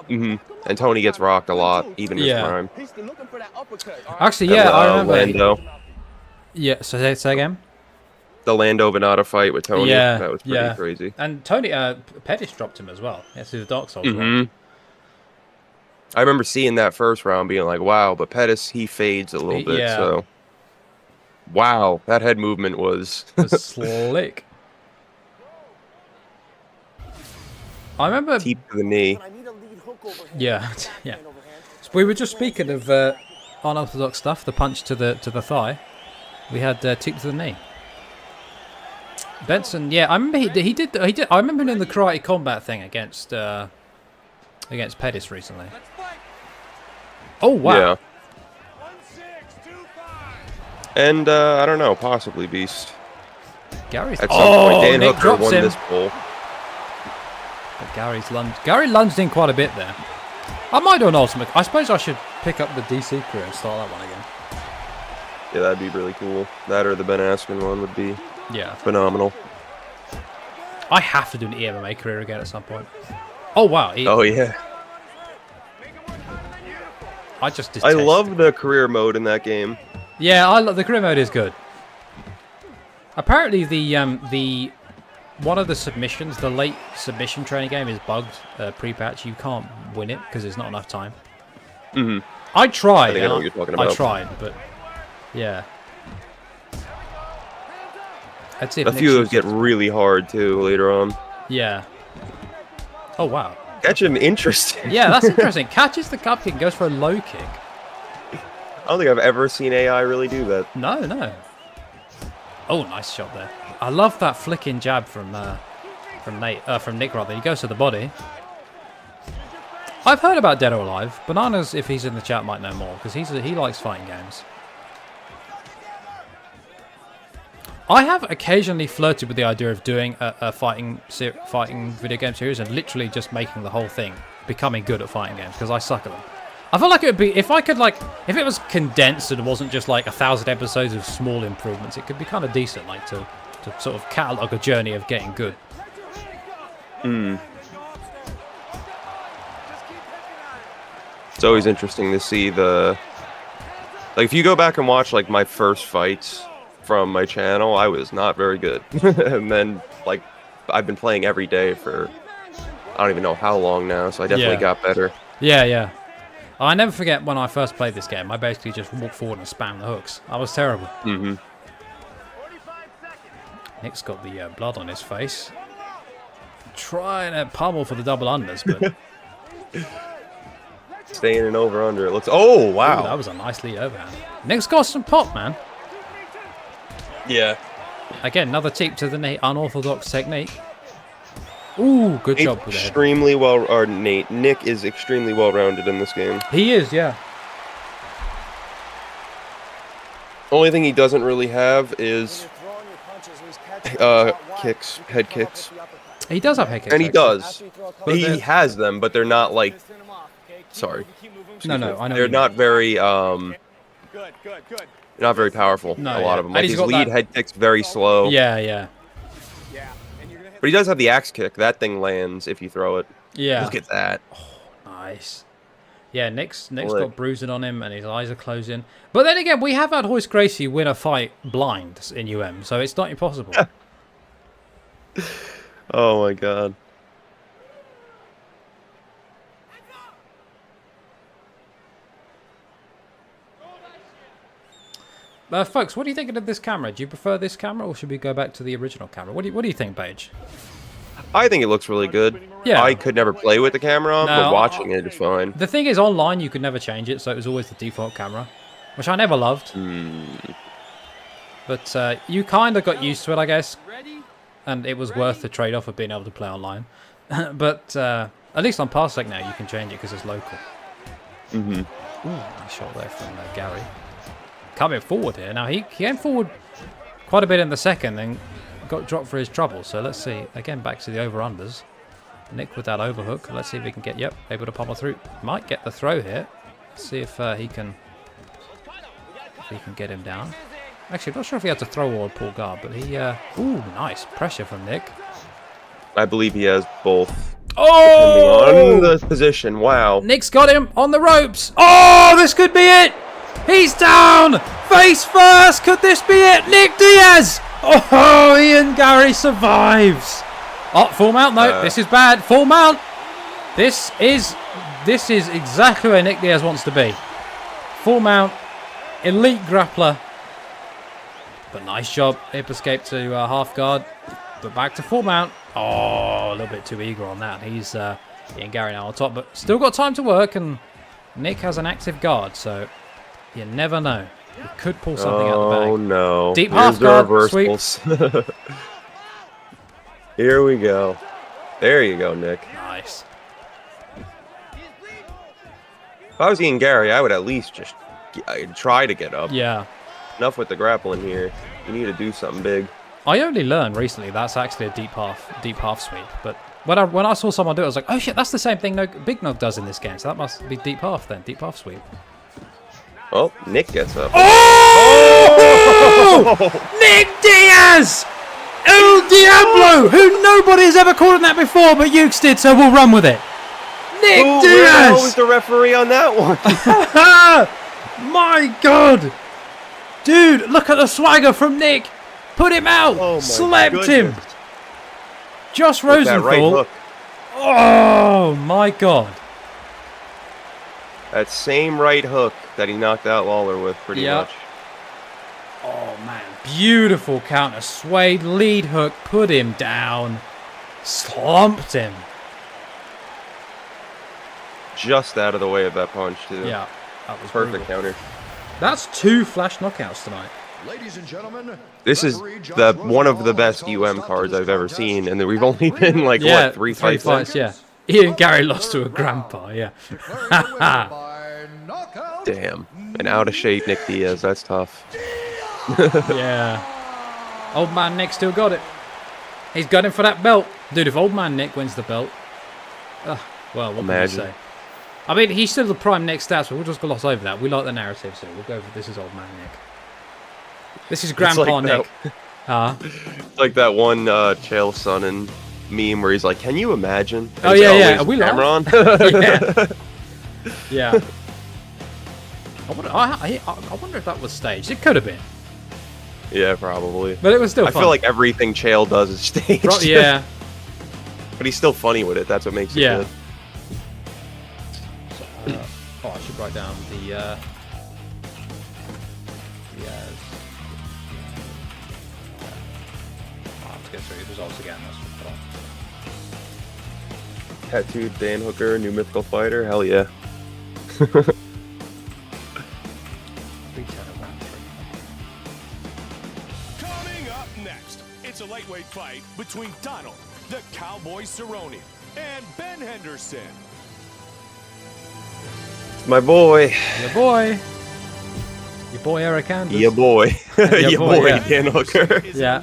And Tony gets rocked a lot, even in his prime. Actually, yeah, I remember. Lando. Yeah, so say again. the Lando Venata fight with Tony. Yeah, that was pretty crazy. And Tony Pettis dropped him as well. That's through the Dark Souls. One. I remember seeing that first round, being like, "Wow!" But Pettis, he fades a little bit. Yeah. So, wow, that head movement was slick. I remember deep to the knee. Yeah, yeah. So we were just speaking of unorthodox stuff. The punch to the thigh. We had teep to the knee. Benson, yeah, I remember he did. I remember him in the karate combat thing against Pettis recently. Oh wow! Yeah. And I don't know, possibly Beast. Gary's at some point. Dan Nick Hooker drops won him. this poll. But Garry lunged in quite a bit there. I might do an ultimate. I suppose I should pick up the DC career and start that one again. Yeah, that'd be really cool. That or the Ben Askren one would be phenomenal. I have to do an EMMA career again at some point. Oh wow! Oh yeah. I just I love the career mode in that game. Yeah, I love the career mode is good. Apparently the one of the submissions, the late submission training game is bugged pre-patch. You can't win it because there's not enough time. I tried. I think I know what you're talking about. I tried, but yeah. Let's see if a few of those get really hard too later on. Yeah. Oh wow. Catch him interesting. Yeah, that's interesting. Catches the cup kick and goes for a low kick. I don't think I've ever seen AI really do that. No. Oh, nice shot there. I love that flicking jab from Nick rather. He goes to the body. I've heard about Dead or Alive. Bananas, if he's in the chat, might know more because he likes fighting games. I have occasionally flirted with the idea of doing a fighting video game series and literally just making the whole thing becoming good at fighting games because I suck at them. I feel like it would be if it was condensed and it wasn't just like 1,000 episodes of small improvements, it could be kind of decent, like to sort of catalog a journey of getting good. It's always interesting to see if you go back and watch like my first fights from my channel, I was not very good. And then like I've been playing every day for I don't even know how long now, so I definitely got better. Yeah. I never forget when I first played this game, I basically just walked forward and spammed the hooks. I was terrible. Nick's got the blood on his face. Trying to pummel for the double unders, but staying in over under. It looks. Oh wow, ooh, that was a nice lead overhand. Nick's got some pop, man. Yeah. Again, another teep to the knee, unorthodox technique. Ooh, good job with that. Extremely well, or Nick is extremely well-rounded in this game. He is, yeah. Only thing he doesn't really have is kicks, head kicks. He does have head kicks. And he does. He has them, but they're not like. Sorry. No, I know. They're not very not very powerful. No, a lot of them. Like his lead head kick's very slow. Yeah. But he does have the axe kick. That thing lands if you throw it. Yeah. Look at that. Oh, nice. Yeah, Nick's got bruising on him and his eyes are closing. But then again, we have had Royce Gracie win a fight blind in UM, so it's not impossible. Oh my god. Folks, what are you thinking of this camera? Do you prefer this camera or should we go back to the original camera? What do you think, Beige? I think it looks really good. Yeah. I could never play with the camera on, but watching it is fine. The thing is, online you could never change it, so it was always the default camera, which I never loved. But you kind of got used to it, I guess, and it was worth the trade-off of being able to play online. But at least on Parsec now you can change it because it's local. Ooh, nice shot there from Garry. Coming forward here. Now, he came forward quite a bit in the second and got dropped for his trouble. So let's see. Again, back to the over-unders. Nick with that overhook. Let's see if he can get, able to pummel through. Might get the throw here. See if he can get him down. Actually, I'm not sure if he had to throw or pull guard, but he... ooh, nice pressure from Nick. I believe he has both. Oh! On the position. Wow. Nick's got him on the ropes. Oh, this could be it. He's down! Face first! Could this be it? Nick Diaz! Oh, Ian Garry survives. Oh, full mount. No, this is bad. Full mount. This is exactly where Nick Diaz wants to be. Full mount, elite grappler. But nice job. Hip escape to half guard. But back to full mount. Oh, a little bit too eager on that. He's Ian Garry now on top, but still got time to work. And Nick has an active guard, so you never know. He could pull something out of the bag. Oh no! Deep half guard sweep. Here we go. There you go, Nick. Nice. If I was Ian Garry, I would at least just try to get up. Yeah. Enough with the grappling here. You need to do something big. I only learned recently that's actually a deep half sweep. But when I saw someone do it, I was like, oh shit, that's the same thing Big Nog does in this game. So that must be deep half then, deep half sweep. Well, Nick gets up. Oh! Nick Diaz! El Diablo! Who nobody has ever called him that before, but Ukes did, so we'll run with it. Nick Diaz! Where the hell was the referee on that one? My God! Dude, look at the swagger from Nick. Put him out. Oh, Slept him. Josh Rosenthal. Right, oh my God. That same right hook that he knocked out Lawler with pretty much. Oh man, beautiful counter. Swayed, lead hook, put him down. Slumped him. Just out of the way of that punch too. Yeah, that was perfect brutal. counter. That's 2 flash knockouts tonight. Ladies and gentlemen, this is one of the best cards I've ever seen, and we've only been like what, three fights? Yeah. Ian Garry lost to a grandpa. Yeah. Damn, an out of shape Nick Diaz. That's tough. Yeah. Old man Nick still got it. He's gunning for that belt, dude. If old man Nick wins the belt, well, what can you say? I mean, he's still the prime Nick stats, but we'll just gloss over that. We like the narrative, so we'll go for this is old man Nick. This is Grandpa Nick. It's like that one Chael Sonnen meme where he's like, "Can you imagine?" And oh yeah. Are we Cameron? Yeah. I wonder if that was staged. It could have been. Yeah, probably. But it was still I fun. feel like everything Chael does is staged. Yeah. But he's still funny with it. That's what makes it good. So, I should write down the I'll have to go through the results again. That's Tattooed Dan Hooker, new mythical fighter. Hell yeah. Coming up next, it's a lightweight fight between Donald, the Cowboy Cerrone, and Ben Henderson. My boy. Your boy. Your boy Eric Anders. Your boy. Your boy Dan Hooker. Yeah.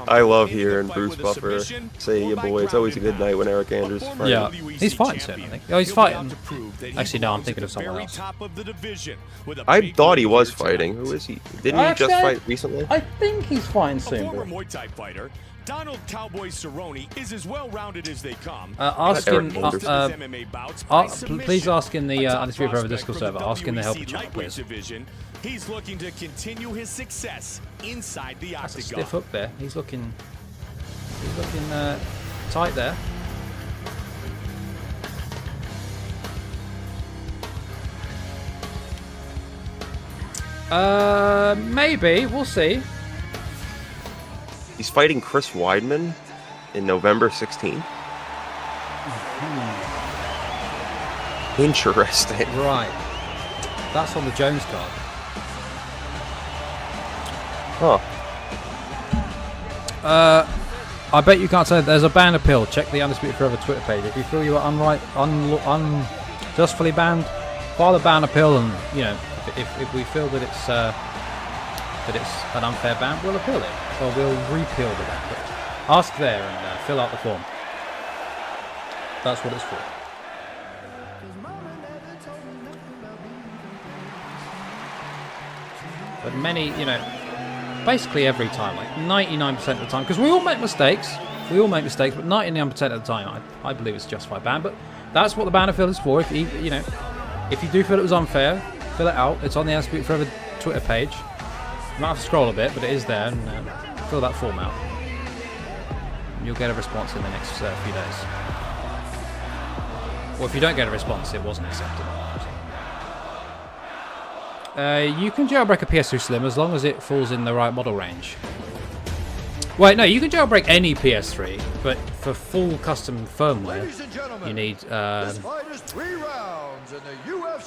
I love hearing Bruce Buffer say your boy. It's always a good night when Eric Anders is fighting. Yeah. He's fighting soon, I think. Oh, he's fighting. Actually, no, I'm thinking of someone else. I thought he was fighting. Who is he? Didn't he just fight recently? I think he's fighting soon. Former Muay Thai fighter, Donald Cowboy Cerrone is as well-rounded as they come. Please ask in the Undisputed Forever Discord server. Ask in the help chat, please. He's looking to continue his success inside the octagon. That's a stiff hook there. He's looking tight there. Maybe. We'll see. He's fighting Chris Weidman in November 16th. Interesting. Right. That's on the Jones card. Huh. I bet you can't say there's a ban appeal. Check the Undisputed Forever Twitter page. If you feel you are unjustly banned, file the ban appeal, and if we feel that it's an unfair ban, we'll appeal it, or we'll repeal the ban. But ask there and fill out the form. That's what it's for. But many, basically every time, like 99% of the time, because we all make mistakes, but 99% of the time, I believe it's justified ban. But that's what the ban appeal is for. If you do feel it was unfair, fill it out. It's on the Undisputed Forever Twitter page. might have to scroll a bit, but it is there, and fill that form out. You'll get a response in the next few days. Well, if you don't get a response, it wasn't accepted. You can jailbreak a PS2 Slim as long as it falls in the right model range. Wait, no, you can jailbreak any PS3, but for full custom firmware, you need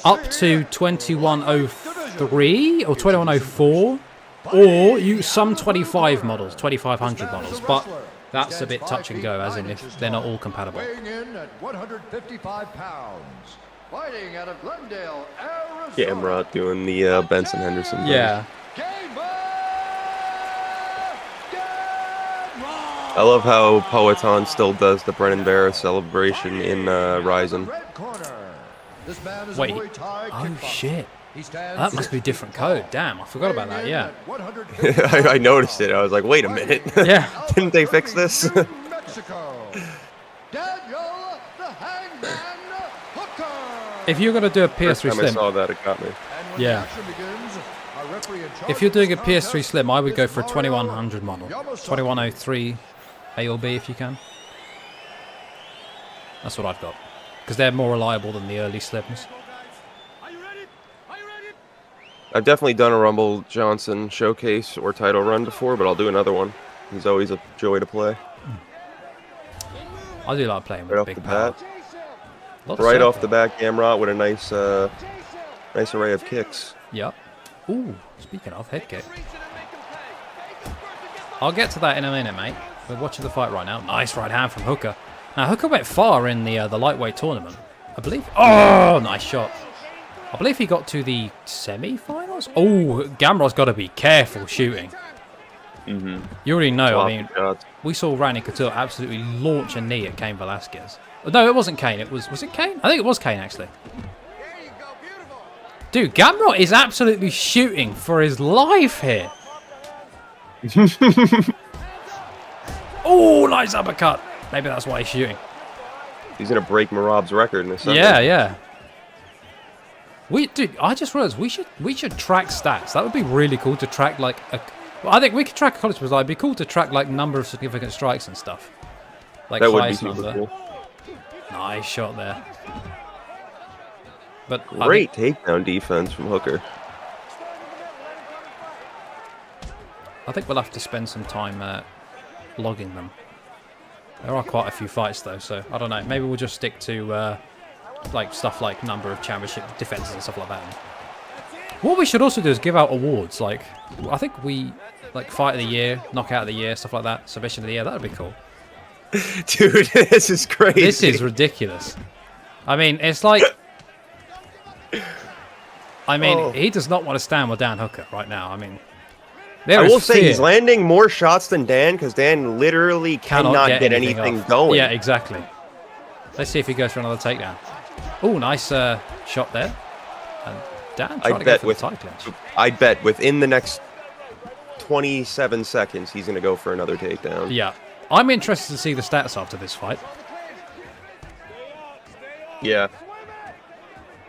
up to 2103 or 2104, or some 25 models, 2500 models, but that's a bit touch and go, as in if they're not all compatible. Gamrot doing the Benson Henderson thing. Yeah. I love how Poetan still does the Brennan Barra celebration in RIZIN. Wait, oh shit. That must be a different code. Damn, I forgot about that, yeah. I noticed it. I was like, wait a minute. Yeah. Didn't they fix this? If you're going to do a PS3 Slim... I saw that, it got me. Yeah. If you're doing a PS3 Slim, I would go for a 2100 model. 2103 A or B if you can. That's what I've got. Because they're more reliable than the early Slims. I've definitely done a Rumble Johnson showcase or title run before, but I'll do another one. He's always a joy to play. I do like playing with big power. Right off the bat, Gamrot with a nice array of kicks. Yep. Ooh, speaking of head kick. I'll get to that in a minute, mate. We're watching the fight right now. Nice right hand from Hooker. Now, Hooker went far in the lightweight tournament, I believe. Oh, nice shot. I believe he got to the semi-finals. Oh, Gamrot's got to be careful shooting. Mm-hmm. You already know. I mean, we saw Randy Couture absolutely launch a knee at Cain Velasquez. No, it wasn't Cain. Was it Cain? I think it was Cain, actually. Dude, Gamrot is absolutely shooting for his life here. Oh, nice uppercut. Maybe that's why he's shooting. He's going to break Merab's record in a second. Yeah, yeah. Dude, I just realized we should track stats. That would be really cool to track, like, well, I think we could track a college result. It'd be cool to track, like, number of significant strikes and stuff. Like, that would be highest super number. cool. Nice shot there. But great takedown defense from Hooker. I think we'll have to spend some time logging them. There are quite a few fights, though, so I don't know. Maybe we'll just stick to like stuff like number of championship defenses and stuff like that. What we should also do is give out awards. Like, I think we like fight of the year, knockout of the year, stuff like that. Submission of the year. That would be cool. Dude, this is crazy. This is ridiculous. I mean, it's like... I mean, he does not want to stand with Dan Hooker right now. I mean... I will say he's landing more shots than Dan, because Dan literally cannot get anything going. Yeah, exactly. Let's see if he goes for another takedown. Oh, nice shot there. And Dan trying to go for the tie clinch. I bet within the next 27 seconds, he's going to go for another takedown. Yeah. I'm interested to see the stats after this fight. Yeah.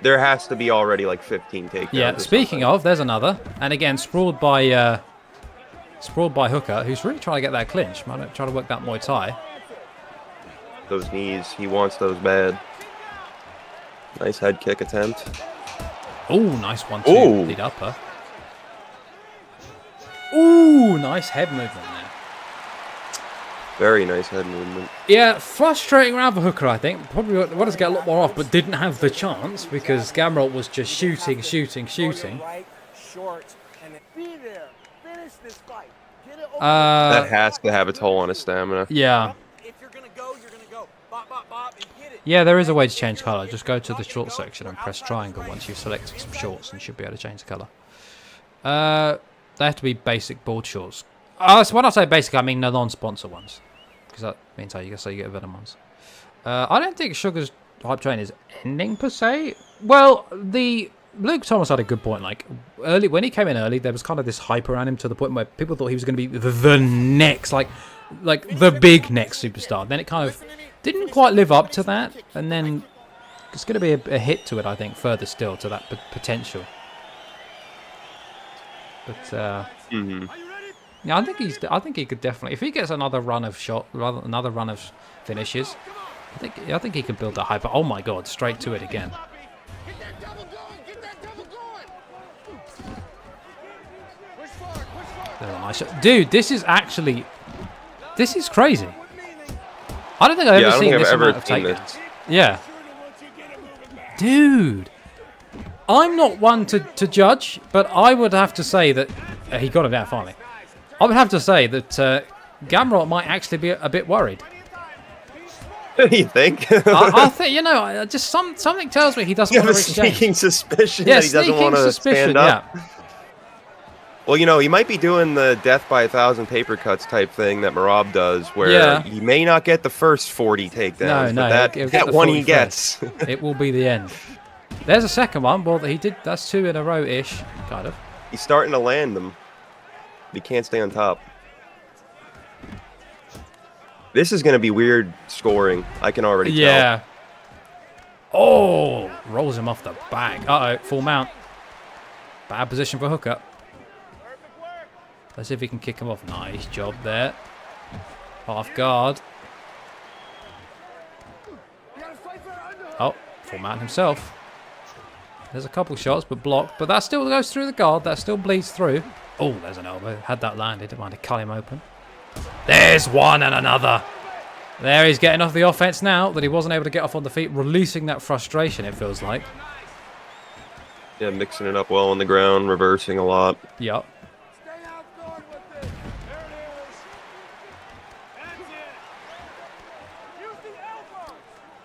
There has to be already like 15 takedowns. Yeah, speaking of, there's another. And again, sprawled by Hooker, who's really trying to get that clinch. Might try to work that Muay Thai. Those knees, he wants those bad. Nice head kick attempt. Oh, nice 1-2 lead upper. Ooh, nice head movement there. Very nice head movement. Yeah, frustrating round for Hooker, I think. Probably wanted to get a lot more off, but didn't have the chance because Gamrot was just shooting. That has to have a toll on his stamina. Yeah. Yeah, there is a way to change colour. Just go to the short section and press triangle once you've selected some shorts and you should be able to change the colour. They have to be basic board shorts. So when I say basic, I mean the non-sponsor ones. Because that means you get Venom ones. I don't think Sugar's hype train is ending per se. Well, Luke Thomas had a good point. Like early when he came in early, there was kind of this hype around him to the point where people thought he was going to be the next, like the big next superstar. Then it kind of didn't quite live up to that, and then it's going to be a hit to it. I think further still to that potential. But Mm-hmm. Yeah, I think he could definitely, if he gets another run of another run of finishes, I think he can build that hype. But oh my God, straight to it again. There's a nice shot. Dude, this is crazy. I don't think I've ever seen this amount of takedowns. Yeah. Dude. I'm not one to judge, but I would have to say that he got him down finally. I would have to say that Gamrot might actually be a bit worried. You think? I think, you know, just something tells me he doesn't want to reach down. Sneaking suspicion that he doesn't want to stand up. Yeah. Well, you know, he might be doing the death by 1,000 paper cuts type thing that Merab does, where he may not get the first 40 takedowns, but that one he gets. It will be the end. There's a second one. Well, he did. That's 2 in a row-ish, kind of. He's starting to land them. He can't stay on top. This is going to be weird scoring. I can already tell. Yeah. Oh, rolls him off the back. Uh-oh, full mount. Bad position for hooker. Let's see if he can kick him off. Nice job there. Half guard. Oh, full mount himself. There's a couple shots, but blocked. But that still goes through the guard. That still bleeds through. Oh, there's an elbow. Had that landed, it might have cut him open. There's one and another. There, he's getting off the offense now that he wasn't able to get off on the feet, releasing that frustration, it feels like. Yeah, mixing it up well on the ground, reversing a lot. Yup.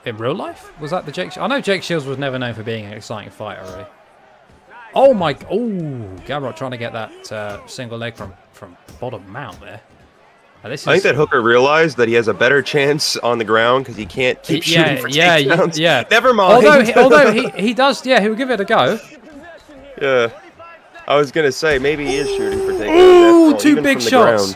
In real life? Was that the Jake? I know Jake Shields was never known for being an exciting fighter, really. Oh my! Oh, Gamrot trying to get that single leg from bottom mount there. I think that hooker realized that he has a better chance on the ground because he can't keep shooting for takedowns. Yeah. Never mind. Although he does, yeah, he will give it a go. Yeah. I was gonna say maybe he is shooting for takedowns. Ooh, 2 big shots.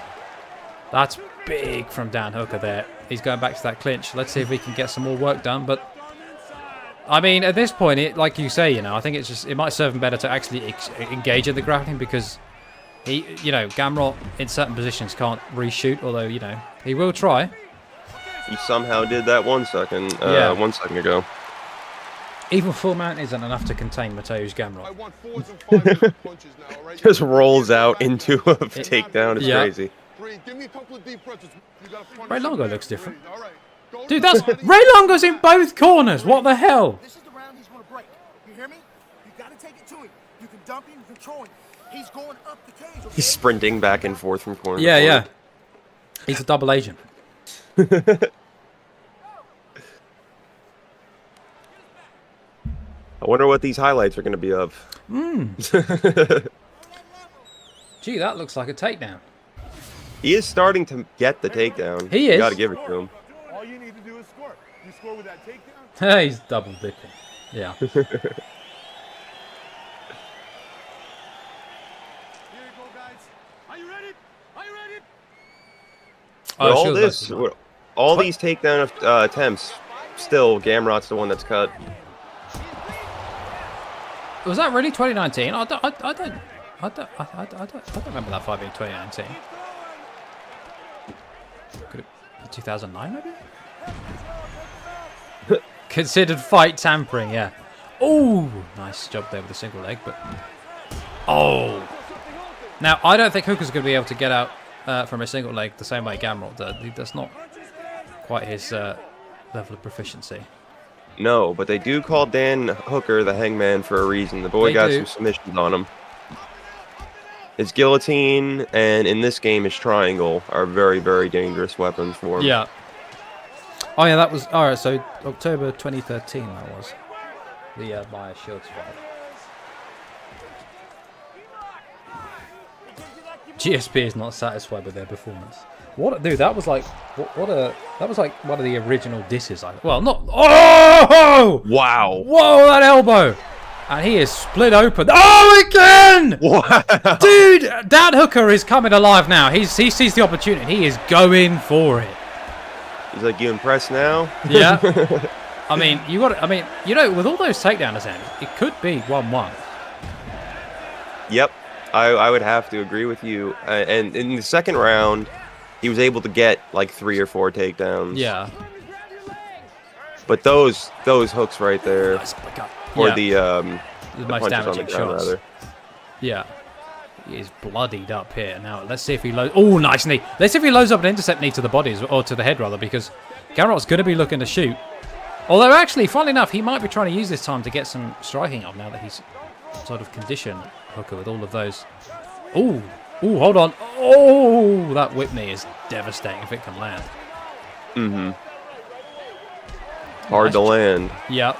That's big from Dan Hooker there. He's going back to that clinch. Let's see if we can get some more work done. But I mean, at this point, like you say, you know, I think it might serve him better to actually engage in the grappling because he, you know, Gamrot in certain positions can't reshoot. Although, you know, he will try. He somehow did that 1 second. 1 second ago. Even full mount isn't enough to contain Mateusz Gamrot. Just rolls out into a takedown. It's crazy. Ray Longo looks different. Dude, that's Ray Longo's in both corners. What the hell? This is the round he's going to break. You hear me? You got to take it to him. You can dump him, control him. He's going up the cage. Okay? He's sprinting back and forth from corner to corner. Yeah. He's a double agent. I wonder what these highlights are going to be of. Gee, that looks like a takedown. He is starting to get the takedown. He is. You got to give it to him. All you need to do is score. You score with that takedown. He's double dipping. Yeah. Here you go, guys. Are you ready? Are you ready? All these takedown attempts, still Gamrot's the one that's cut. Was that really 2019? I don't remember that fight being 2019. Could it be 2009 maybe? Considered fight tampering, yeah. Oh, nice job there with a single leg, but now I don't think Hooker's going to be able to get out from a single leg the same way Gamrot did. That's not quite his level of proficiency. No, but they do call Dan Hooker the hangman for a reason. The boy got some submissions on him. His guillotine and, in this game, his triangle are very, very dangerous weapons for him. Yeah. Oh, yeah, that was... All right, so October 2013 that was. The Maya Shields fight. GSP is not satisfied with their performance. What, dude? That was like that was like one of the original disses. Well, not. Oh! Wow! Whoa! That elbow, and he is split open. Oh, again! Wow! Dude, Dan Hooker is coming alive now. He sees the opportunity. He is going for it. He's like, you impressed now? Yeah. I mean, you got. I mean, you know, with all those takedown attempts, it could be 1-1. Yep. I would have to agree with you. And in the second round, he was able to get like 3 or 4 takedowns. Yeah. But those hooks right there, or the most punches damaging on the ground, shots. rather. Yeah. He is bloodied up here. Now, let's see if he loads... Oh, nice knee. Let's see if he loads up an intercept knee to the body, or to the head, rather, because Gamrot's going to be looking to shoot. Although, actually, funnily enough, he might be trying to use this time to get some striking up now that he's sort of conditioned Hooker with all of those. Oh, hold on. Oh, that whip knee is devastating if it can land. Mm-hmm. Hard to land. Yep.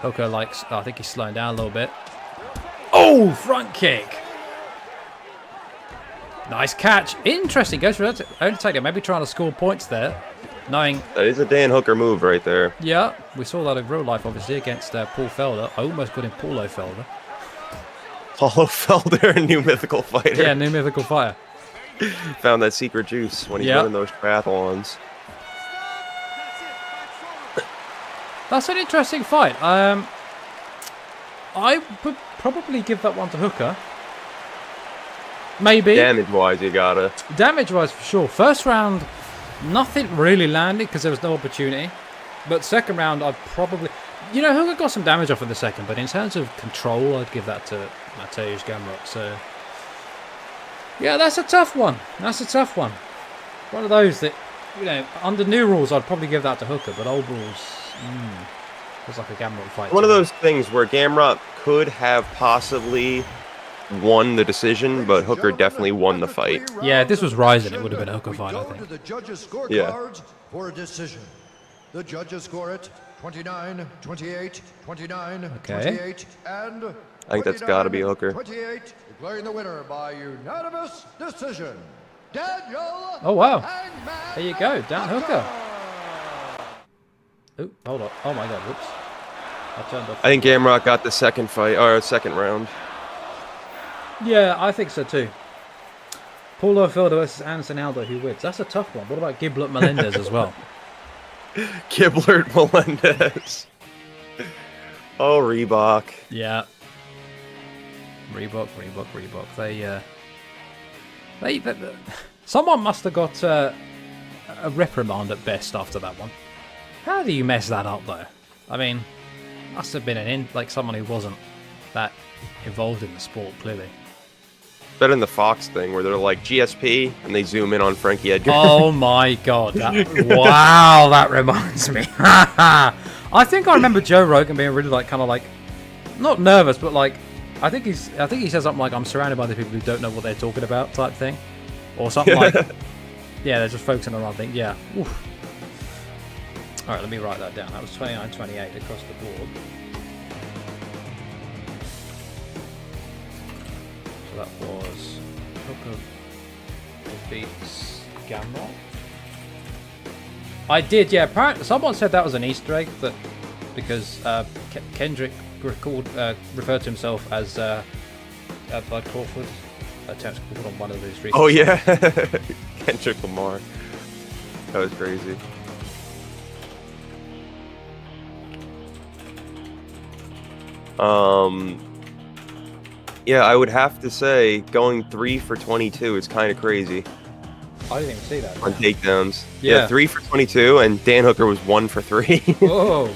Hooker likes... I think he's slowing down a little bit. Oh, front kick. Nice catch. Interesting. Goes for Undertaker. Maybe trying to score points there. Knowing... That is a Dan Hooker move right there. Yeah. We saw that in real life, obviously, against Paul Felder. I almost got him Paulo Felder. Paulo Felder, a new mythical fighter. Yeah, new mythical fighter. Found that secret juice when he's running those triathlons. That's an interesting fight. I would probably give that one to Hooker. Maybe. Damage-wise, you gotta. Damage-wise, for sure. First round, nothing really landed because there was no opportunity. But second round, I'd probably... You know, Hooker got some damage off in the second, but in terms of control, I'd give that to Mateusz Gamrot. So, yeah, that's a tough one. That's a tough one. One of those that, you know, under new rules, I'd probably give that to Hooker, but old rules... It's like a Gamrot fight. One of those things where Gamrot could have possibly won the decision, but Hooker definitely won the fight. Yeah, if this was RIZIN, it would have been a Hooker fight, I think. The judges' scorecards for a decision. The judges score it 29, 28, 29, 28, and I think that's got to be Hooker. 28, declaring the winner by unanimous decision. Daniel. Oh wow! There you go, Dan Hooker. Oh, hold on. Oh my God, whoops. I think Gamrot got the second fight, or second round. Yeah, I think so too. Paulo Felder versus Anderson Aldo, who wins? That's a tough one. What about Giblert Melendez as well? Giblert Melendez. Oh, Reebok. Yeah. Reebok. They someone must have got a reprimand at best after that one. How do you mess that up, though? I mean, must have been someone who wasn't that involved in the sport, clearly. Better than the Fox thing, where they're like GSP, and they zoom in on Frankie Edgar. Oh my God! Wow, that reminds me. I think I remember Joe Rogan being really not nervous, but I think he said something like, "I'm surrounded by the people who don't know what they're talking about," type thing, or something like. Yeah, they're just focusing on one thing. Yeah. Oof. All right, let me write that down. That was 29-28 across the board. So that was Hooker beats Gamrot. I did, yeah. Apparently, someone said that was an Easter egg because Kendrick referred to himself as Bud Crawford. Terrence Crawford on one of those recent. Oh yeah, Kendrick Lamar. That was crazy. Yeah, I would have to say going 3 for 22 is kind of crazy. I didn't even see that. On takedowns. Yeah, 3 for 22, and Dan Hooker was 1 for 3. Whoa.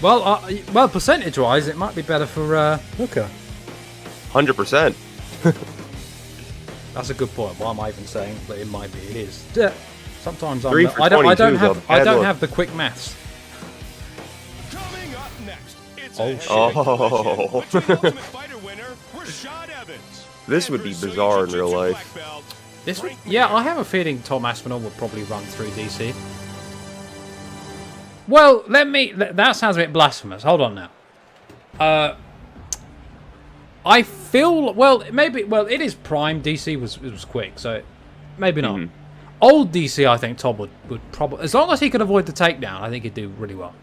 Well, percentage-wise, it might be better for Hooker. 100%. That's a good point. Why am I even saying that it might be? It is. Sometimes I don't have the quick maths. Coming up next, it's This would be bizarre in real life. I have a feeling Tom Aspinall would probably run through DC. Well, that sounds a bit blasphemous. Hold on now. I feel it is prime. DC was quick, so maybe not. Old DC, I think Tom would probably, as long as he could avoid the takedown, I think he'd do really well.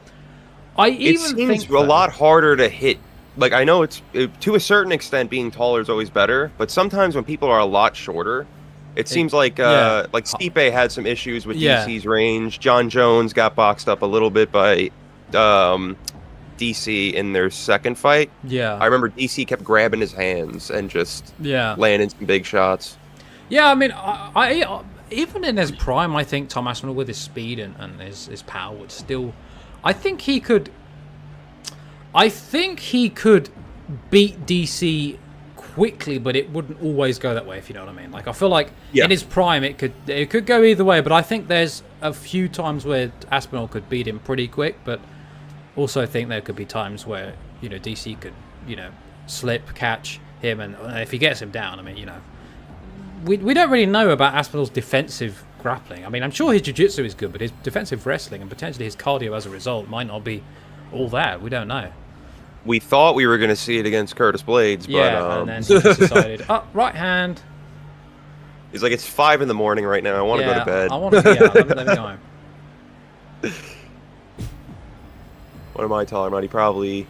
It seems a lot harder to hit. Like, I know to a certain extent being taller is always better, but sometimes when people are a lot shorter, it seems like Stipe had some issues with DC's range. John Jones got boxed up a little bit by DC in their second fight. Yeah. I remember DC kept grabbing his hands and just landing some big shots. Yeah, I mean, I even in his prime, I think Tom Aspinall with his speed and his power would still... I think he could beat DC quickly, but it wouldn't always go that way, if you know what I mean. Like, I feel like in his prime, it could go either way, but I think there's a few times where Aspinall could beat him pretty quick, but also think there could be times where, you know, DC could, you know, slip, catch him, and if he gets him down, I mean, you know, we don't really know about Aspinall's defensive grappling. I mean, I'm sure his jiu-jitsu is good, but his defensive wrestling and potentially his cardio as a result might not be all that. We don't know. We thought we were going to see it against Curtis Blades, but... Yeah, and then he just decided, right hand. He's like, it's 5 in the morning right now. I want to go to bed. I want to let me go home. What am I talking about? He probably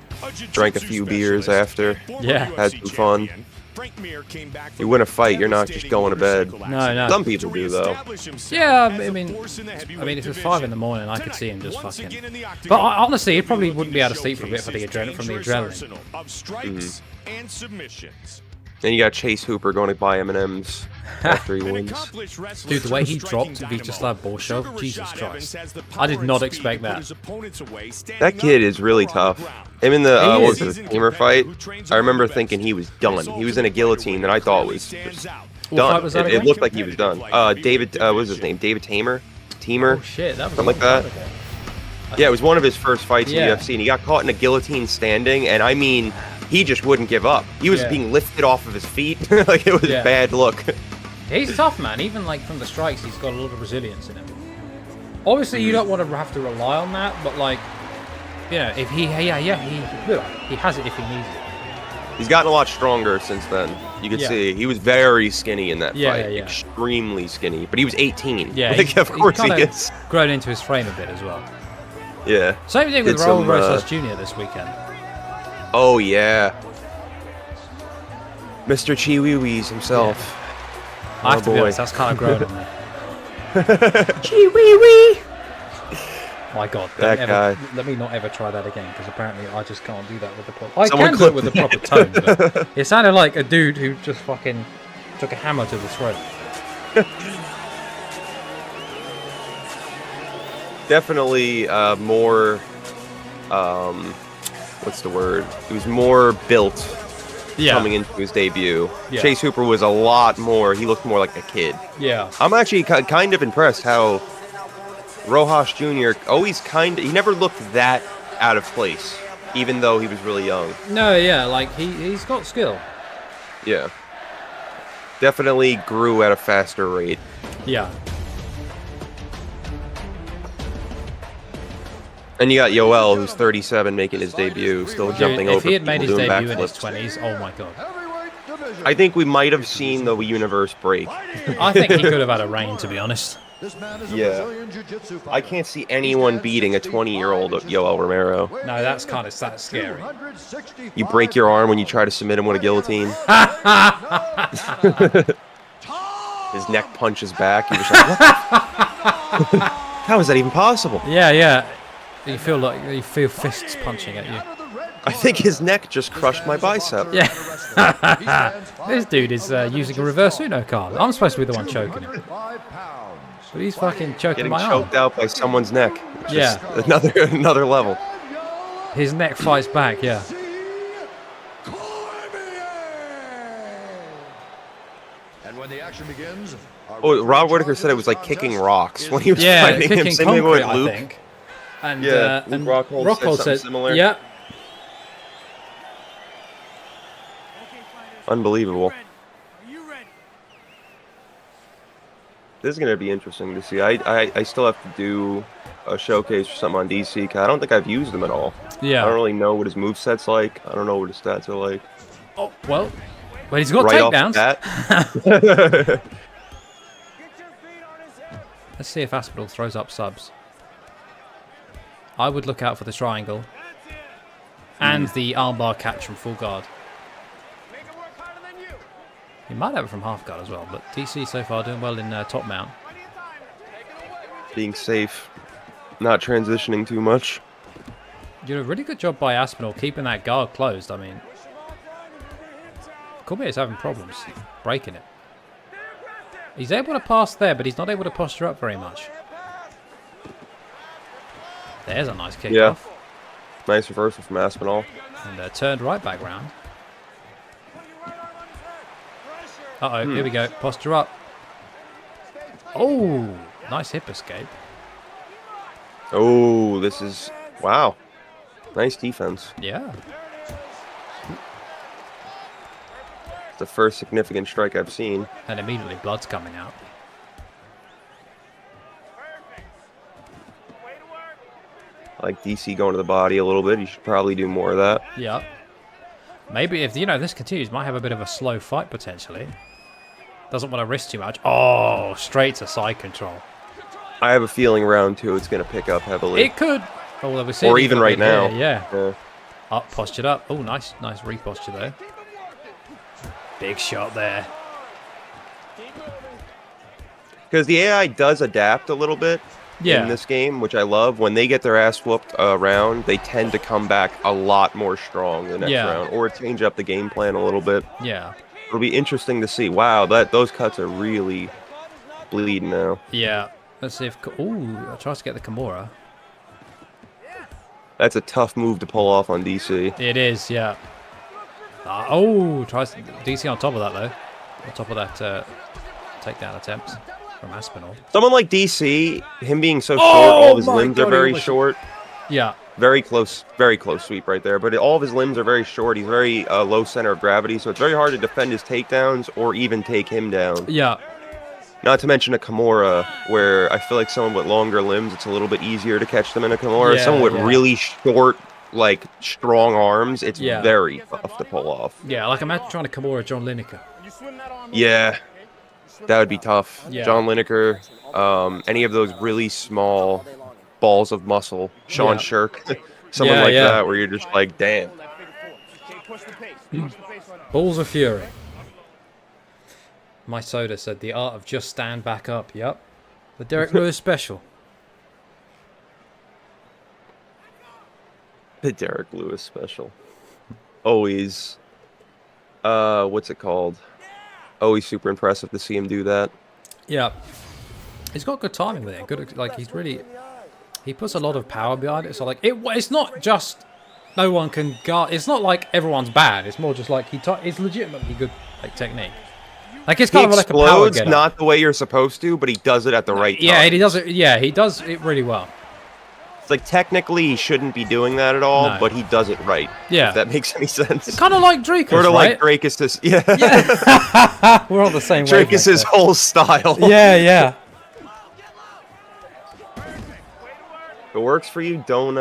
drank a few beers after. Yeah. Had some fun. You win a fight, you're not just going to bed. No. Some people do, though. Yeah, I mean, if it was 5 in the morning, I could see him just fucking... But honestly, he probably wouldn't be able to sleep for a bit from the adrenaline. Then you got Chase Hooper going to buy M&M's after he wins. Dude, the way he dropped Vyacheslav Borshov, Jesus Christ. I did not expect that. That kid is really tough. Him in the Tamer fight, I remember thinking he was done. He was in a guillotine that I thought was done. It looked like he was done. David, what was his name? David Tamer? Oh shit, that was something like that. Yeah, it was one of his first fights in UFC, and he got caught in a guillotine standing, and I mean... He just wouldn't give up. He was being lifted off of his feet. Like, it was a bad look. He's tough, man. Even, like, from the strikes, he's got a lot of resilience in him. Obviously, you don't want to have to rely on that, but, like, you know, if he has it if he needs it. He's gotten a lot stronger since then. You can see he was very skinny in that fight. Extremely skinny. But he was 18. Yeah, like, of course he is. Grown into his frame a bit as well. Yeah. Same thing with Raul Rosas Jr. this weekend. Oh, yeah. Mr. Chiwiwis himself. I have to be honest, that's kind of grown on me. Chiwiwi! My God. That guy. Let me not ever try that again, because apparently I just can't do that with the proper... I can do it with the proper tone, but it sounded like a dude who just fucking took a hammer to the throat. Definitely more... what's the word? He was more built coming into his debut. Yeah. Chase Hooper was a lot more. He looked more like a kid. Yeah. I'm actually kind of impressed how Rojas Jr. always he never looked that out of place, even though he was really young. No, yeah, like he's got skill. Yeah. Definitely grew at a faster rate. Yeah. And you got Yoel, who's 37, making his debut, still jumping over. If he had made his debut in his 20s, oh my God. I think we might have seen the universe break. I think he could have had a reign, to be honest. Yeah. I can't see anyone beating a 20-year-old Yoel Romero. No, that's scary. You break your arm when you try to submit him with a guillotine. His neck punches back. You're just like, what? How is that even possible? Yeah. You feel fists punching at you. I think his neck just crushed my bicep. Yeah. This dude is using a reverse Uno card. I'm supposed to be the one choking him. But he's fucking choking my arm. Getting choked out by someone's neck. Just another level. His neck fights back, yeah. And when the action begins... Oh, Rob Whittaker said it was like kicking rocks when he was fighting him. Kicking concrete, I think. And, and Rockhold said similar. Yeah. Unbelievable. This is going to be interesting to see. I still have to do a showcase or something on DC, because I don't think I've used him at all. Yeah. I don't really know what his moveset's like. I don't know what his stats are like. Oh, well he's got takedowns. Let's see if Aspinall throws up subs. I would look out for the triangle and the armbar catch from full guard. He might have it from half guard as well, but DC so far doing well in top mount. Being safe, not transitioning too much. a really good job by Aspinall keeping that guard closed. I mean, Cormier is having problems breaking it. He's able to pass there, but he's not able to posture up very much. There's a nice kick off. Nice reversal from Aspinall. And turned right back round. Uh-oh, here we go. Posture up. Oh, nice hip escape. Oh, this is... Wow. Nice defense. Yeah. It's the first significant strike I've seen. And immediately blood's coming out. I like DC going to the body a little bit. You should probably do more of that. Yeah. Maybe if, this continues, might have a bit of a slow fight potentially. Doesn't want to risk too much. Oh, straight to side control. I have a feeling round 2 it's going to pick up heavily. It could. Oh, well, or even right now. Yeah. Up, postured up. Oh, nice reposture there. Big shot there. Because the AI does adapt a little bit in this game, which I love. When they get their ass whooped around, they tend to come back a lot more strong the next round, or change up the game plan a little bit. Yeah. It'll be interesting to see. Wow, those cuts are really bleeding now. Yeah. Let's see if... Ooh, tries to get the Kimura. That's a tough move to pull off on DC. It is, yeah. Oh, tries DC on top of that, though. On top of that takedown attempt from Aspinall. Someone like DC, him being so short, all of his limbs are very short. Yeah. Very close sweep right there. But all of his limbs are very short. He's very low center of gravity, so it's very hard to defend his takedowns or even take him down. Yeah. Not to mention a Kimura, where I feel like someone with longer limbs, it's a little bit easier to catch them in a Kimura. Yeah, someone with really short, like, strong arms, it's very tough to pull off. Yeah, like imagine trying to Kimura John Lineker. Yeah, that would be tough. Yeah. John Lineker, any of those really small balls of muscle, Sean Shirk, someone like that, where you're just like, damn. Balls of fury. My soda said the art of just stand back up. Yep. The Derek Lewis special. The Derek Lewis special. Always. What's it called? Always super impressive to see him do that. Yeah. He's got good timing with it. Good, like he's really... He puts a lot of power behind it. So like, it's not just no one can guard. It's not like everyone's bad. It's more just like it's legitimately good like technique. Like it's kind of like a power getter. Not the way you're supposed to, but he does it at the right time. Yeah, he does it. Yeah, he does it really well. It's like technically he shouldn't be doing that at all, but he does it right. Yeah, if that makes any sense. It's kind of like Drakus, sort of right? like Drakus. Yeah. We're on the same way. Drakus' whole style. Yeah. If it works for you, don't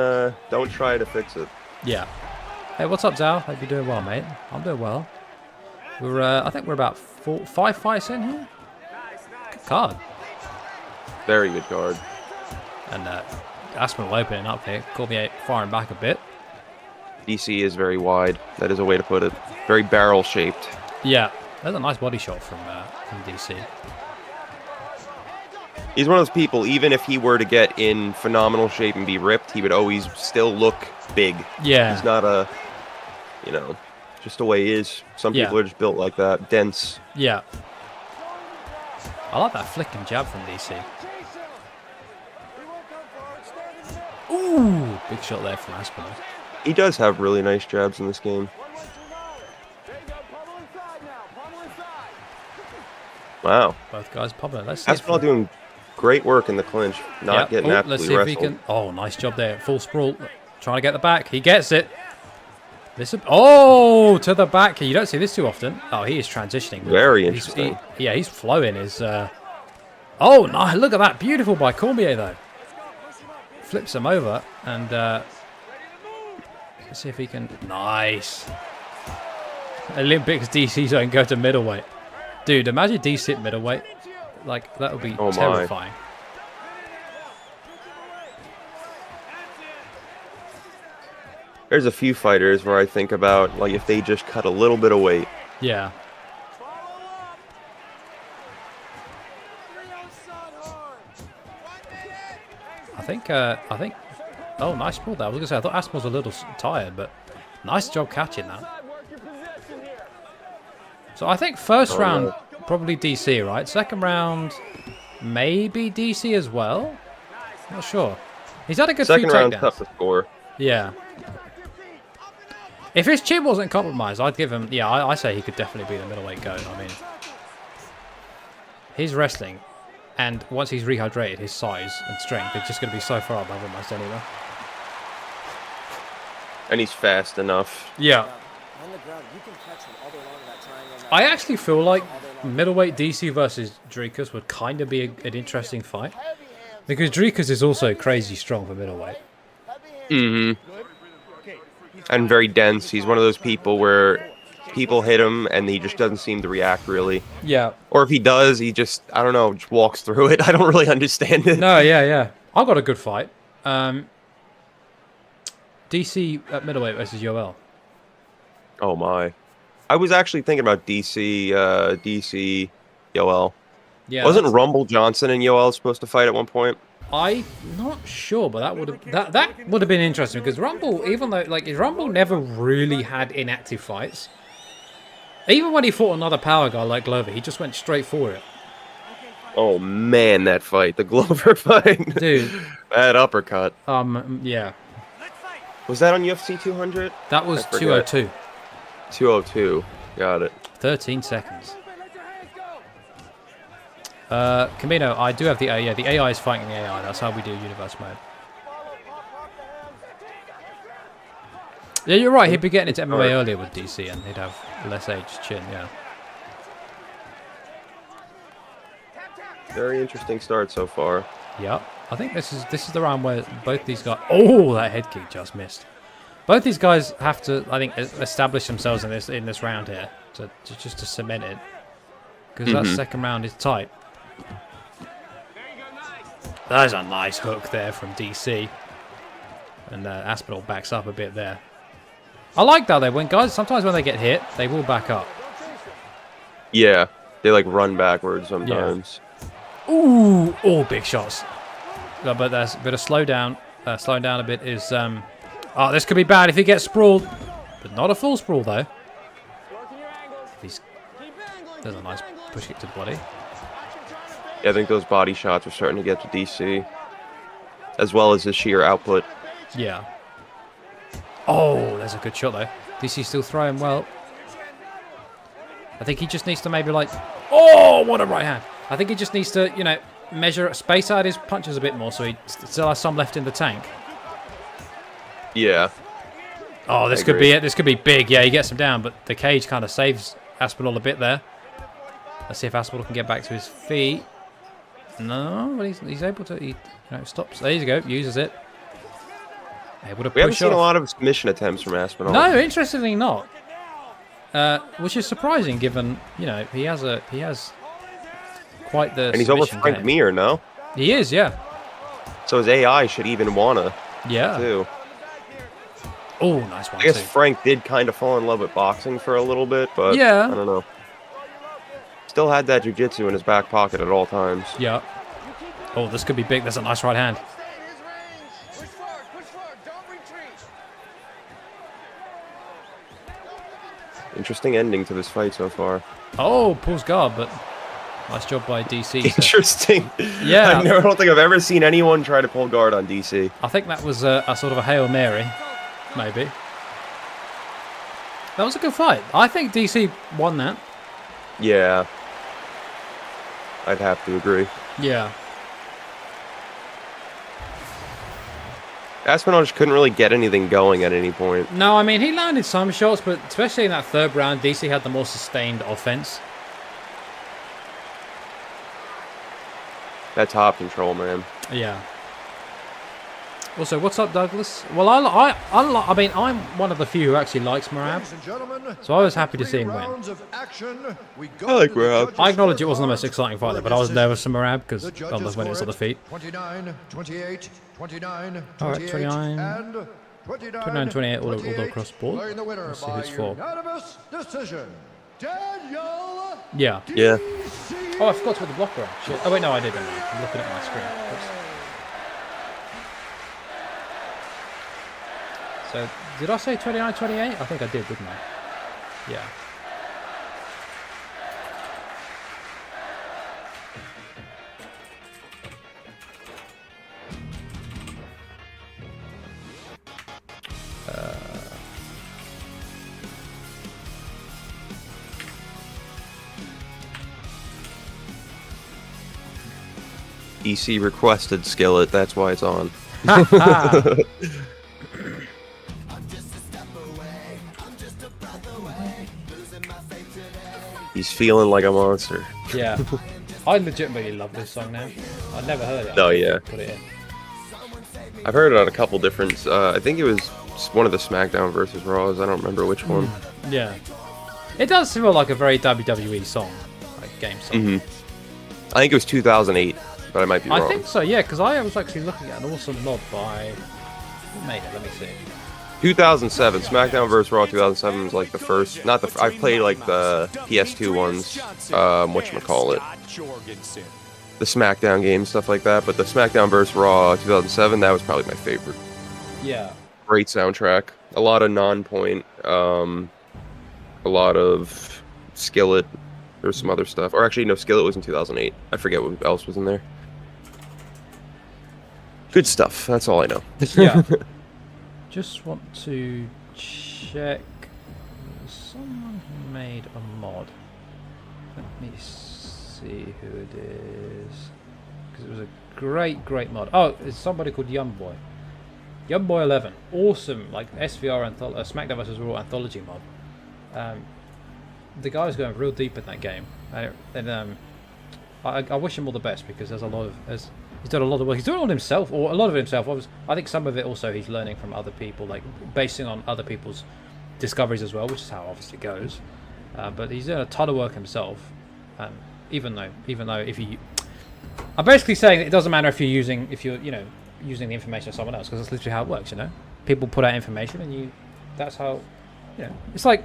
try to fix it. Yeah. Hey, what's up, Zal? Hope you're doing well, mate. I'm doing well. I think we're about 5 fights in here. Good card. Very good card. And Aspinall opening up here. Cormier firing back a bit. DC is very wide. That is a way to put it. Very barrel shaped. Yeah. That's a nice body shot from DC. He's one of those people, even if he were to get in phenomenal shape and be ripped, he would always still look big. Yeah. He's not a, just the way he is. Some people are just built like that, dense. Yeah. I like that flicking jab from DC. Ooh, big shot there from Aspinall. He does have really nice jabs in this game. Wow. Both guys popping. Let's see. Aspinall doing great work in the clinch, not getting absolutely let's see if he can. Oh, nice job there. Full sprawl. Trying to get the back. He gets it. To the back. You don't see this too often. Oh, he is transitioning. Very interesting. He's flowing. Oh, no, look at that. Beautiful by Cormier, though. Flips him over. And let's see if he can. Nice. Olympics DC zone go to middleweight. Dude, imagine DC at middleweight. Like, that would be terrifying. There's a few fighters where I think about, like, if they just cut a little bit of weight. Yeah. I think Oh, nice sprawl there. I was going to say, I thought Aspinall was a little tired, but nice job catching that. So I think first round, probably DC, right? Second round, maybe DC as well? Not sure. He's had a good few takedowns. Second round, tough to score. Yeah. If his chin wasn't compromised, I'd give him... Yeah, I say he could definitely be the middleweight goat. I mean, his wrestling, and once he's rehydrated, his size and strength, it's just going to be so far above almost anyone. And he's fast enough. Yeah. I actually feel like middleweight DC versus Dricus would kind of be an interesting fight. Because Dricus is also crazy strong for middleweight. And very dense. He's one of those people where people hit him and he just doesn't seem to react really. Yeah. Or if he does, he just, I don't know, just walks through it. I don't really understand it. No, yeah. I got a good fight. DC at middleweight versus Yoel. Oh my. I was actually thinking about DC Yoel. Yeah. Wasn't Rumble Johnson and Yoel supposed to fight at one point? I'm not sure, but that would have been interesting because Rumble, even though Rumble never really had inactive fights. Even when he fought another power guy like Glover, he just went straight for it. Oh man, that fight, the Glover fight, dude, that uppercut. Yeah. Was that on UFC 200? That was 202. 202. Got it. 13 seconds. Camino, I do have the AI. Yeah, the AI is fighting the AI. That's how we do universe mode. Yeah, you're right. He'd be getting into MMA earlier with DC, and he'd have less aged chin. Yeah. Very interesting start so far. Yeah, I think this is the round where both these guys. Oh, that head kick just missed. Both these guys have to, I think, establish themselves in this round here just to cement it, because that second round is tight. There's a nice hook there from DC, and Aspinall backs up a bit there. I like that though. When guys sometimes when they get hit, they will back up. Yeah, they like run backwards sometimes. Yeah. Ooh, all big shots. But there's a bit of slow down. Slowing down a bit is. Oh, this could be bad if he gets sprawled, but not a full sprawl though. There's a nice push kick to the body. Yeah, I think those body shots are starting to get to DC, as well as his sheer output. Yeah. Oh, there's a good shot though. DC's still throwing well. I think he just needs to maybe like... Oh, what a right hand. I think he just needs to, measure, space out his punches a bit more so he still has some left in the tank. Yeah. Oh, this could be it. This could be big. Yeah, he gets him down, but the cage kind of saves Aspinall a bit there. Let's see if Aspinall can get back to his feet. No, but he's able to. He stops. There you go. Uses it. Able to push off. We haven't seen a lot of submission attempts from Aspinall. No, interestingly not. Which is surprising, given he has quite the. And he's over Frank Mir, no? He is, yeah. So his AI should even wanna. Yeah. Too. Oh, nice one. I guess Frank did kind of fall in love with boxing for a little bit, but yeah. I don't know. Still had that jiu-jitsu in his back pocket at all times. Yeah. Oh, this could be big. That's a nice right hand. Interesting ending to this fight so far. Oh, pulls guard, but nice job by DC. Interesting. Yeah. I don't think I've ever seen anyone try to pull guard on DC. I think that was a sort of a Hail Mary, maybe. That was a good fight. I think DC won that. Yeah. I'd have to agree. Yeah. Aspinall just couldn't really get anything going at any point. No, I mean, he landed some shots, but especially in that third round, DC had the more sustained offense. That top control, man. Yeah. Also, what's up, Douglas? Well, I mean, I'm one of the few who actually likes Merab, so I was happy to see him win. I like Merab. I acknowledge it wasn't the most exciting fight, but I was nervous for Merab because God knows when it was on the feet. 29, 28, 29, all right, 29, 29, 28, all across the board. Let's see who's for. Yeah. Yeah. Oh, I forgot to put the blocker on. Shit. Oh wait, no, I didn't. I'm looking at my screen. Oops. So, did I say 29-28? I think I did, didn't I? Yeah. EC requested Skillet, that's why it's on. He's feeling like a monster. Yeah. I legitimately love this song now. I've never heard it. Oh, yeah. Put it in. I've heard it on a couple different... I think it was one of the SmackDown versus Raws. I don't remember which one. Yeah. It does feel like a very WWE song. Like, game song. Mm-hmm. I think it was 2008. But I might be wrong. I think so, yeah, because I was actually looking at an awesome mod by... Who made it? Let me see. 2007. SmackDown vs. Raw 2007 was like the first... Not the... I played like the PS2 ones. Whatchamacallit. The SmackDown games, stuff like that. But the SmackDown vs. Raw 2007, that was probably my favorite. Yeah. Great soundtrack. A lot of non-point. A lot of Skillet. There's some other stuff. Or actually, no, Skillet was in 2008. I forget what else was in there. Good stuff. That's all I know. Yeah. Just want to check. Someone made a mod. Let me see who it is. Because it was a great mod. Oh, it's somebody called Youngboy. Youngboy 11. Awesome. Like SVR SmackDown vs. Raw anthology mod. The guy's going real deep in that game. And I wish him all the best because there's a lot of... He's done a lot of work. He's doing it all himself, or a lot of it himself. I think some of it also he's learning from other people, like basing on other people's discoveries as well, which is how obviously it goes. But he's doing a ton of work himself. Even though if you, I'm basically saying that it doesn't matter if you're using the information of someone else, because that's literally how it works. People put out information, and that's how, it's like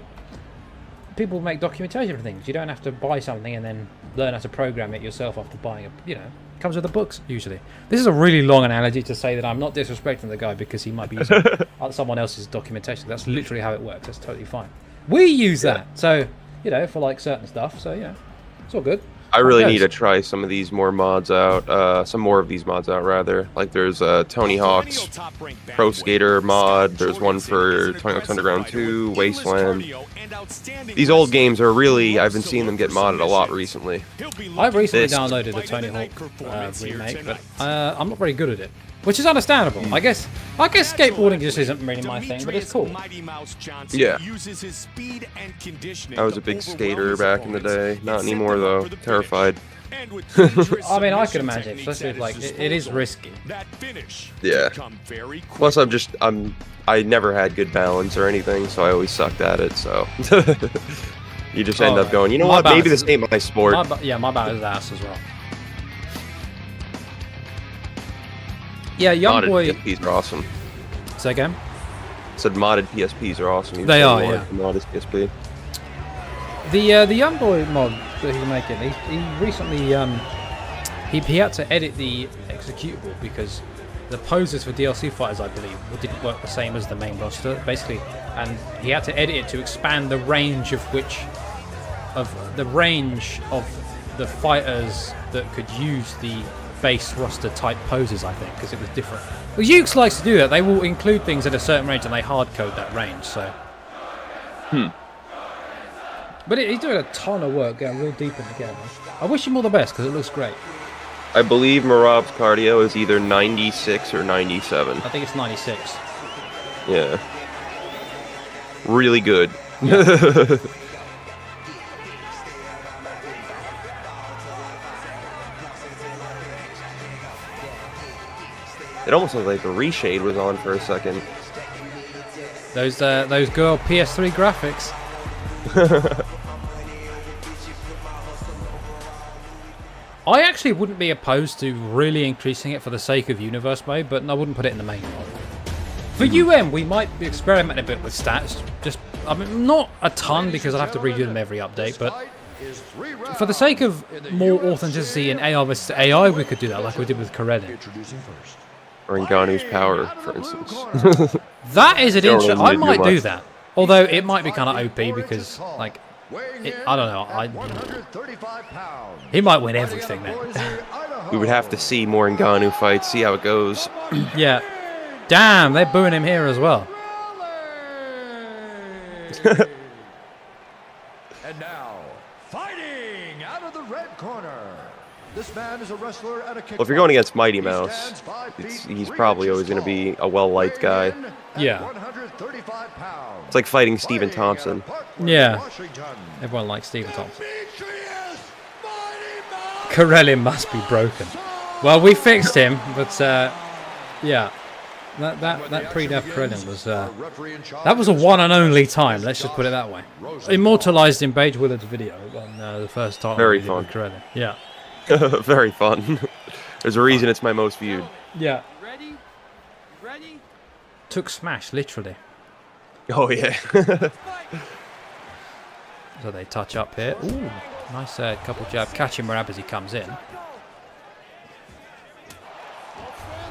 people make documentation for things. You don't have to buy something and then learn how to program it yourself after buying it. Comes with the books usually. This is a really long analogy to say that I'm not disrespecting the guy because he might be using someone else's documentation. That's literally how it works. That's totally fine. We use that, so for like certain stuff. So it's all good. I really need to try some of these more mods out. Some more of these mods out, rather. Like there's Tony Hawk's Pro Skater mod. There's one for Tony Hawk's Underground 2, Wasteland. These old games are really... I've been seeing them get modded a lot recently. I've recently downloaded the Tony Hawk remake, but I'm not very good at it. Which is understandable. I guess skateboarding just isn't really my thing, but it's cool. Yeah. I was a big skater back in the day. Not anymore though. Terrified. I mean, I can imagine, especially if, like, it is risky. Yeah. Plus, I never had good balance or anything, so I always sucked at it. So you just end up going, you know what? Maybe this ain't my sport. My balance is ass as well. Yeah, Youngboy. PSPs are awesome. Say again? Said modded PSPs are awesome. They are, yeah. Modded PSP. The Youngboy mod that he's making, he recently he had to edit the executable because the poses for DLC fighters, I believe, didn't work the same as the main roster, basically, and he had to edit it to expand the range of the fighters that could use the base roster type poses, I think, because it was different. Well, Ukes likes to do that. They will include things at a certain range and they hard code that range, so. But he's doing a ton of work, going real deep in the game. I wish him all the best because it looks great. I believe Merab's cardio is either 96 or 97. I think it's 96. Yeah. Really good. Yeah. It almost looked like the reshade was on for a second. Those girl PS3 graphics. I actually wouldn't be opposed to really increasing it for the sake of universe mode, but I wouldn't put it in the main mod. For we might experiment a bit with stats. I mean, not a ton because I'd have to redo them every update, but for the sake of more authenticity in AR versus AI, we could do that like we did with Karenin. Or in Ngannou's power, for instance. That is an interesting. I Really might do that. Although it might be kind of OP because, like, I don't know. He might win everything then. We would have to see more Ngannou fights, see how it goes. Yeah. Damn, they're booing him here as well. And now, fighting out of the red corner. This man is a wrestler and a kickboxer. Well, if you're going against Mighty Mouse, he's probably always going to be a well-liked guy. Yeah. It's like fighting Stephen Thompson. Yeah. Everyone likes Stephen Thompson. Karelin must be broken. Well, we fixed him, but yeah. That pre-death Karelin was that was a one and only time. Let's just put it that way. Immortalized in Beige Willard's video on the first time. Very fun. Karelin. Yeah. Very fun. There's a reason it's my most viewed. Yeah. Ready? Took smash literally. Oh yeah. So they touch up here. Ooh, nice couple jab, catching Merab as he comes in.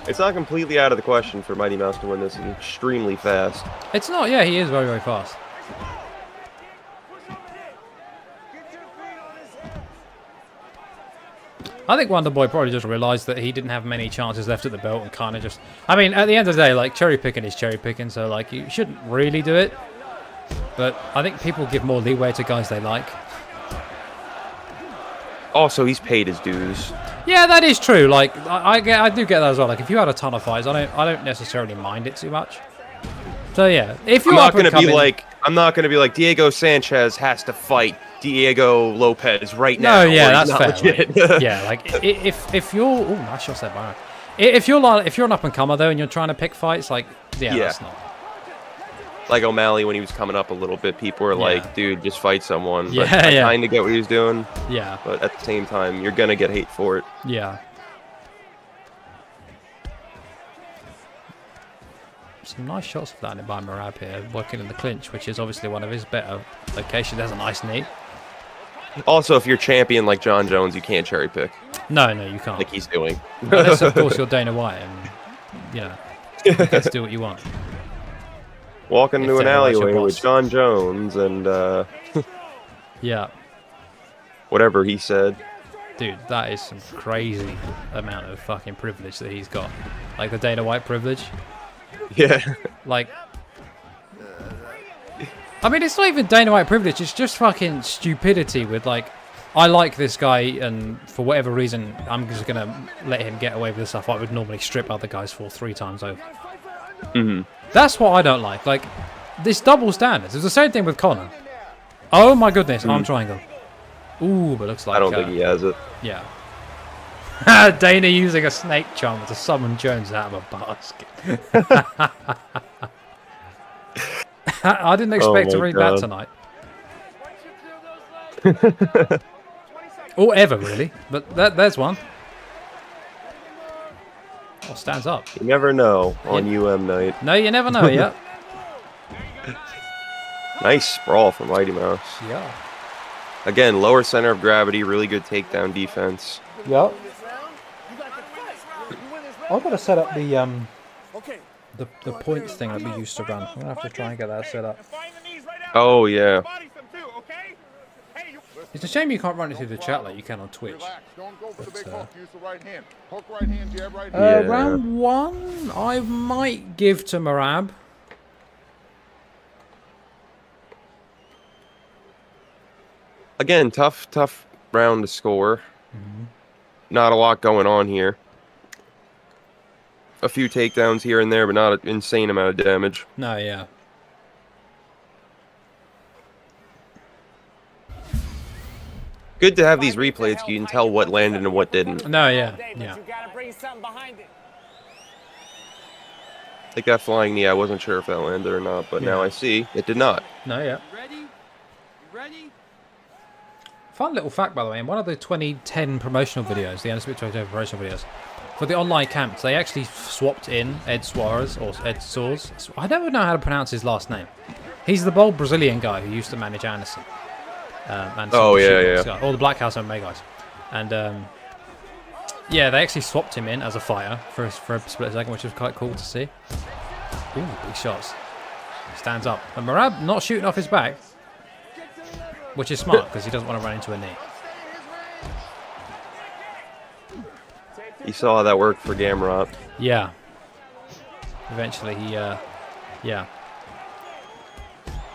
It's not completely out of the question for Mighty Mouse to win this. He's extremely fast. It's not. Yeah, he is very, very fast. I think Wonderboy probably just realised that he didn't have many chances left at the belt and kind of just... I mean, at the end of the day, like, cherry picking is cherry picking, so, like, you shouldn't really do it. But I think people give more leeway to guys they like. Also, he's paid his dues. Yeah, that is true. Like, I do get that as well. Like, if you had a ton of fights, I don't necessarily mind it too much. So yeah, if you're I'm not gonna be like Diego Sanchez has to fight Diego Lopez right now. No, yeah, that's fair. Like, yeah, like if you're nice shot there, Byron. If you're an up and comer though, and you're trying to pick fights, like that's not. Like O'Malley when he was coming up a little bit, people were like, "Dude, just fight someone." But Yeah, I kind of get what he was doing. Yeah. But at the same time, you're gonna get hate for it. Yeah. Some nice shots landed by Merab here, working in the clinch, which is obviously one of his better locations. There's a nice knee. Also, if you're champion like John Jones, you can't cherry pick. No, you can't. Like he's doing. Unless, of course, you're Dana White and, you get to do what you want. Walk into an alleyway with John Jones and, yeah. Whatever he said. Dude, that is some crazy amount of fucking privilege that he's got. Like the Dana White privilege. Yeah. Like, I mean, it's not even Dana White privilege. It's just fucking stupidity with, like, I like this guy, and for whatever reason, I'm just going to let him get away with the stuff I would normally strip other guys for 3 times over. Mm-hmm. That's what I don't like. Like, this double standards. It's the same thing with Conor. Oh, my goodness. Arm triangle. Ooh, but looks like... I don't think he has it. Yeah. Dana using a snake charmer to summon Jones out of a basket. I didn't expect to read that tonight. Or ever, really. But there's one. Oh, stands up. You never know on UM night. No, you never know, yeah. Nice sprawl from Mighty Mouse. Yeah. Again, lower center of gravity, really good takedown defense. Yep. I've got to set up the points thing that we used to run. I'm gonna have to try and get that set up. Oh yeah. It's a shame you can't run it through the chat like you can on Twitch. But, round 1, I might give to Merab. Again, tough round to score. Mm-hmm. Not a lot going on here. A few takedowns here and there, but not an insane amount of damage. No, yeah. Good to have these replays so you can tell what landed and what didn't. No, yeah. Like that flying knee, I wasn't sure if that landed or not, but now I see it did not. No, yeah. Ready? Fun little fact, by the way, in one of the 2010 promotional videos, the Undisputed 2010 promotional videos, for the online camps, they actually swapped in Ed Suarez, or Ed Soares. I never know how to pronounce his last name. He's the bold Brazilian guy who used to manage Anderson. And oh, yeah. Guy, all the Black House MMA guys. And, yeah, they actually swapped him in as a fighter for a split second, which was quite cool to see. Ooh, big shots. Stands up. And Merab not shooting off his back, which is smart because he doesn't want to run into a knee. You saw how that worked for Gamrot. Yeah. Eventually, he, yeah.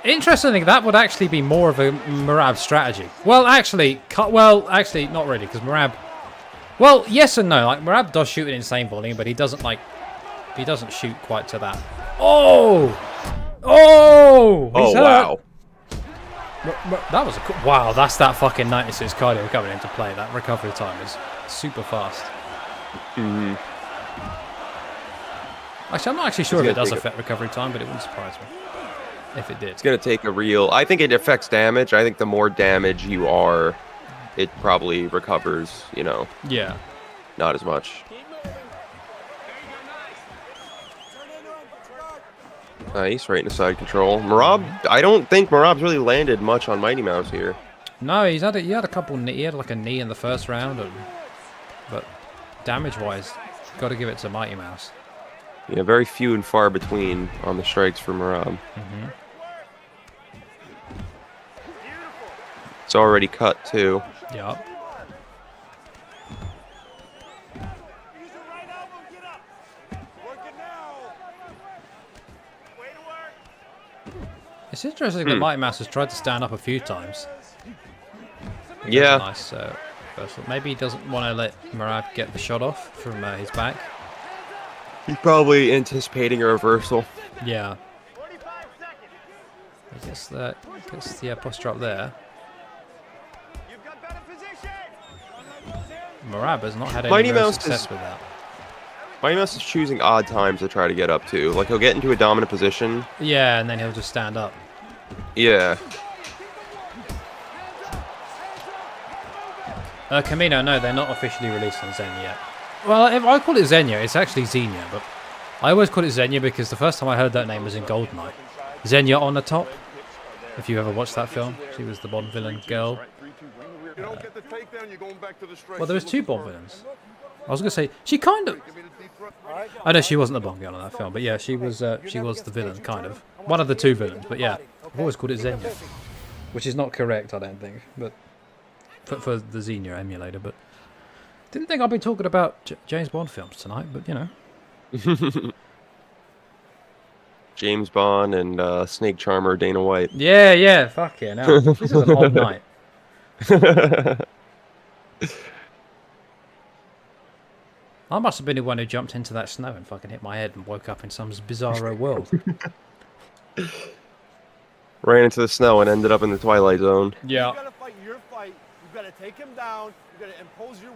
Interestingly, that would actually be more of a Merab strategy. Well, actually, not really, because Merab... Well, yes and no. Like, Merab does shoot an insane volume, but he doesn't, like... He doesn't shoot quite to that. Oh! Oh! He's hurt. Wow. That was a cool... Wow, that's that fucking 96 cardio coming into play. That recovery time is super fast. Mm-hmm. Actually, I'm not actually sure if it does affect recovery time, but it wouldn't surprise me if it did. It's going to take a real... I think it affects damage. I think the more damage you are, it probably recovers, you know. Yeah. Not as much. Nice, right into side control. Merab, I don't think Merab's really landed much on Mighty Mouse here. No, he had a couple... He had like a knee in the first round, but damage-wise, got to give it to Mighty Mouse. Yeah, very few and far between on the strikes for Merab. Mm-hmm. It's already cut, too. Yeah. It's interesting that Mighty Mouse has tried to stand up a few times. Yeah. Nice. Maybe he doesn't want to let Merab get the shot off from his back. He's probably anticipating a reversal. Yeah. I guess that gets the posture up there. Merab has not had any real success with that. Mighty Mouse is choosing odd times to try to get up to. Like, he'll get into a dominant position. Yeah, and then he'll just stand up. Yeah. Camino, no, they're not officially released on Zen yet. Well, if I call it Xenia, it's actually Xenia, but I always call it Xenia because the first time I heard that name was in Goldeneye. Xenia on the top, if you ever watched that film. She was the Bond villain girl. Well, there was two Bond villains. I was going to say, she kind of... I know she wasn't the Bond girl in that film, but yeah, she was the villain, kind of. One of the two villains, but yeah. I've always called it Xenia, which is not correct, I don't think, but for the Xenia emulator, but didn't think I'd be talking about James Bond films tonight, but you know. James Bond and Snake Charmer Dana White. Yeah, fuck yeah, no. This is an odd night. I must have been the one who jumped into that snow and fucking hit my head and woke up in some bizarro world. Ran into the snow and ended up in the Twilight Zone. Yeah.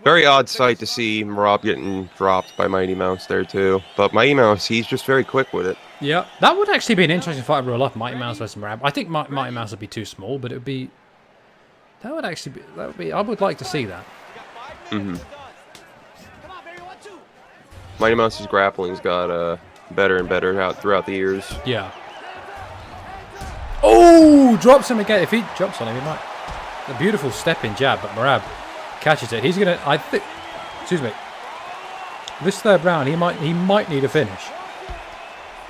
Very odd sight to see Merab getting dropped by Mighty Mouse there too. But Mighty Mouse, he's just very quick with it. Yeah, that would actually be an interesting fight in real life, Mighty Mouse versus Merab. I think Mighty Mouse would be too small, but it would be... That would be... I would like to see that. Mm-hmm. Mighty Mouse's grappling's got better and better throughout the years. Yeah. Oh, drops him again. If he jumps on him, he might. A beautiful stepping jab, but Merab catches it. He's gonna. I think. Excuse me. This third round, he might need a finish.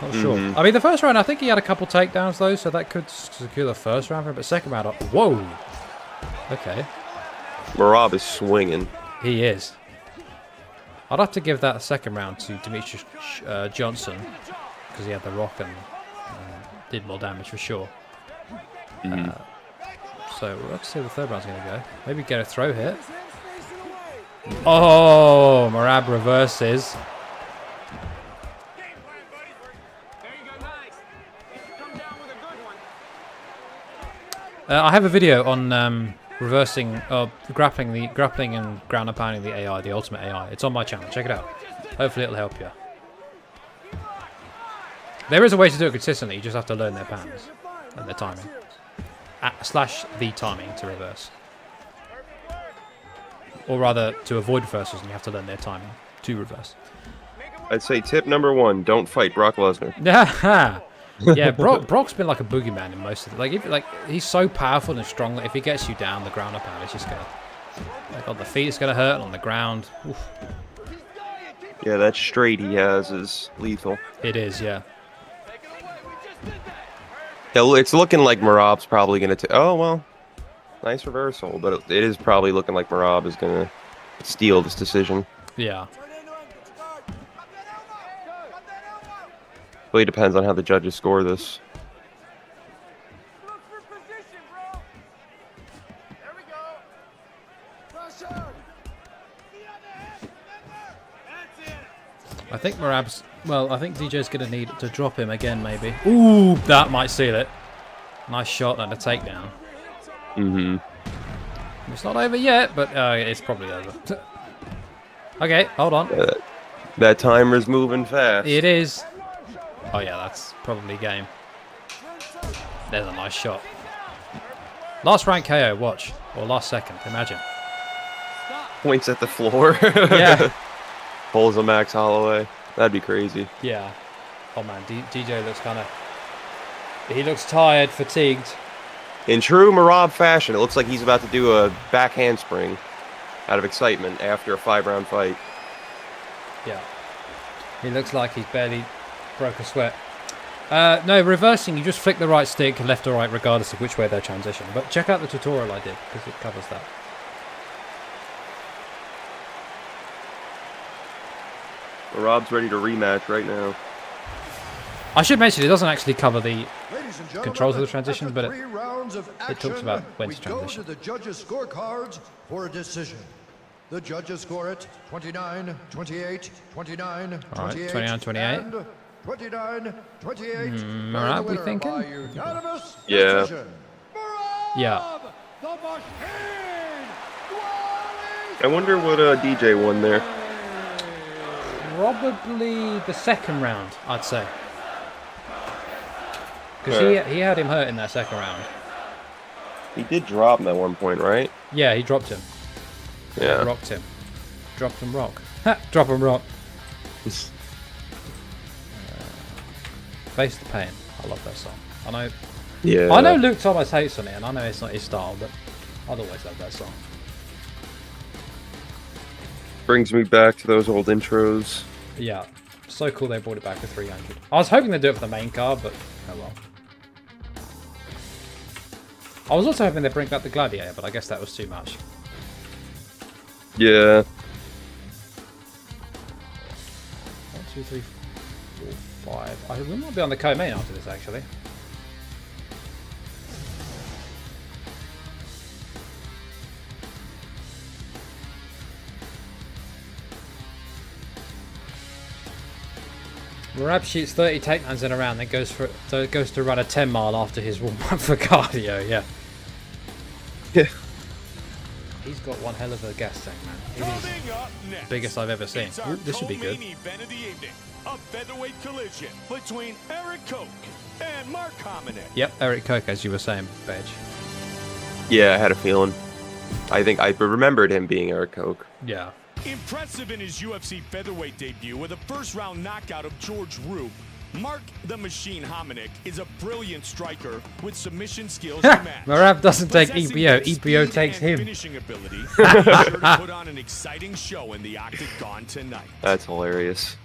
Not sure. I mean, the first round, I think he had a couple takedowns though, so that could secure the first round for him. But second round, whoa. Okay. Merab is swinging. He is. I'd have to give that second round to Demetrious Johnson because he had the rock and did more damage for sure. So let's see how the third round's going to go. Maybe get a throw hit. Oh, Merab reverses. I have a video on reversing, grappling and ground and pounding the AI, the ultimate AI. It's on my channel. Check it out. Hopefully it'll help you. There is a way to do it consistently. You just have to learn their patterns and their timing. / the timing to reverse. Or rather, to avoid reversals, and you have to learn their timing to reverse. I'd say tip number 1, don't fight Brock Lesnar. Yeah, Brock's been like a boogeyman in most of it. Like he's so powerful and strong that if he gets you down, the ground and pound is just gonna... Like on the feet it's gonna hurt, and on the ground... Oof. Yeah, that straight he has is lethal. It is, yeah. It's looking like Merab's probably going to... Oh, well. Nice reversal, but it is probably looking like Merab is going to steal this decision. Yeah. Really depends on how the judges score this. I think Merab's... Well, I think DJ's going to need to drop him again, maybe. Ooh, that might seal it. Nice shot and a takedown. Mm-hmm. It's not over yet, but it's probably over. Okay, hold on. That timer's moving fast. It is. Oh, yeah, that's probably game. There's a nice shot. Last rank KO, watch. Or last second, imagine. Points at the floor. Yeah. Pulls a Max Holloway. That'd be crazy. Yeah. Oh, man, DJ looks kind of... He looks tired, fatigued. In true Merab fashion, it looks like he's about to do a back handspring out of excitement after a 5-round fight. Yeah. He looks like he's barely broke a sweat. No, reversing, you just flick the right stick left or right regardless of which way they're transitioning. But check out the tutorial I did because it covers that. Merab's ready to rematch right now. I should mention it doesn't actually cover the controls of the transitions, but it talks about when to transition. Go to the judges' scorecards for a decision. The judges score it 29, 28, 29, 28, 29, 28. and 29, 28. Merab, we thinking? Yeah. Yeah. I wonder what DJ won there. Probably the second round, I'd say. Because he had him hurt in that second round. He did drop him at one point, right? Yeah, he dropped him. Yeah. Rocked him. Dropped him rock. Ha! Drop him rock. Face the Pain. I love that song. I know. Yeah. I know Luke Thomas hates on it, and I know it's not his style, but I'd always love that song. Brings me back to those old intros. Yeah. So cool they brought it back to 300. I was hoping they'd do it for the main card, but oh well. I was also hoping they'd bring back the Gladiator, but I guess that was too much. Yeah. 1, 2, 3, 4, 5. We might be on the co-main after this, actually. Merab shoots 30 takedowns in a round, then goes to run a 10 mile after his warm-up for cardio. Yeah. Yeah. He's got one hell of a gas tank, man. It is the biggest I've ever seen. Ooh, this should be good. A featherweight collision between Eric Koch and Mark Hominick. Yep, Eric Koch, as you were saying, Beige. Yeah, I had a feeling. I think I remembered him being Eric Koch. Yeah. Impressive in his UFC featherweight debut with a first-round knockout of George Roop, Mark the Machine Hominick is a brilliant striker with submission skills to match. Merab doesn't take EPO. EPO takes him. Finishing ability, sure to put on an exciting show in the octagon tonight. That's hilarious.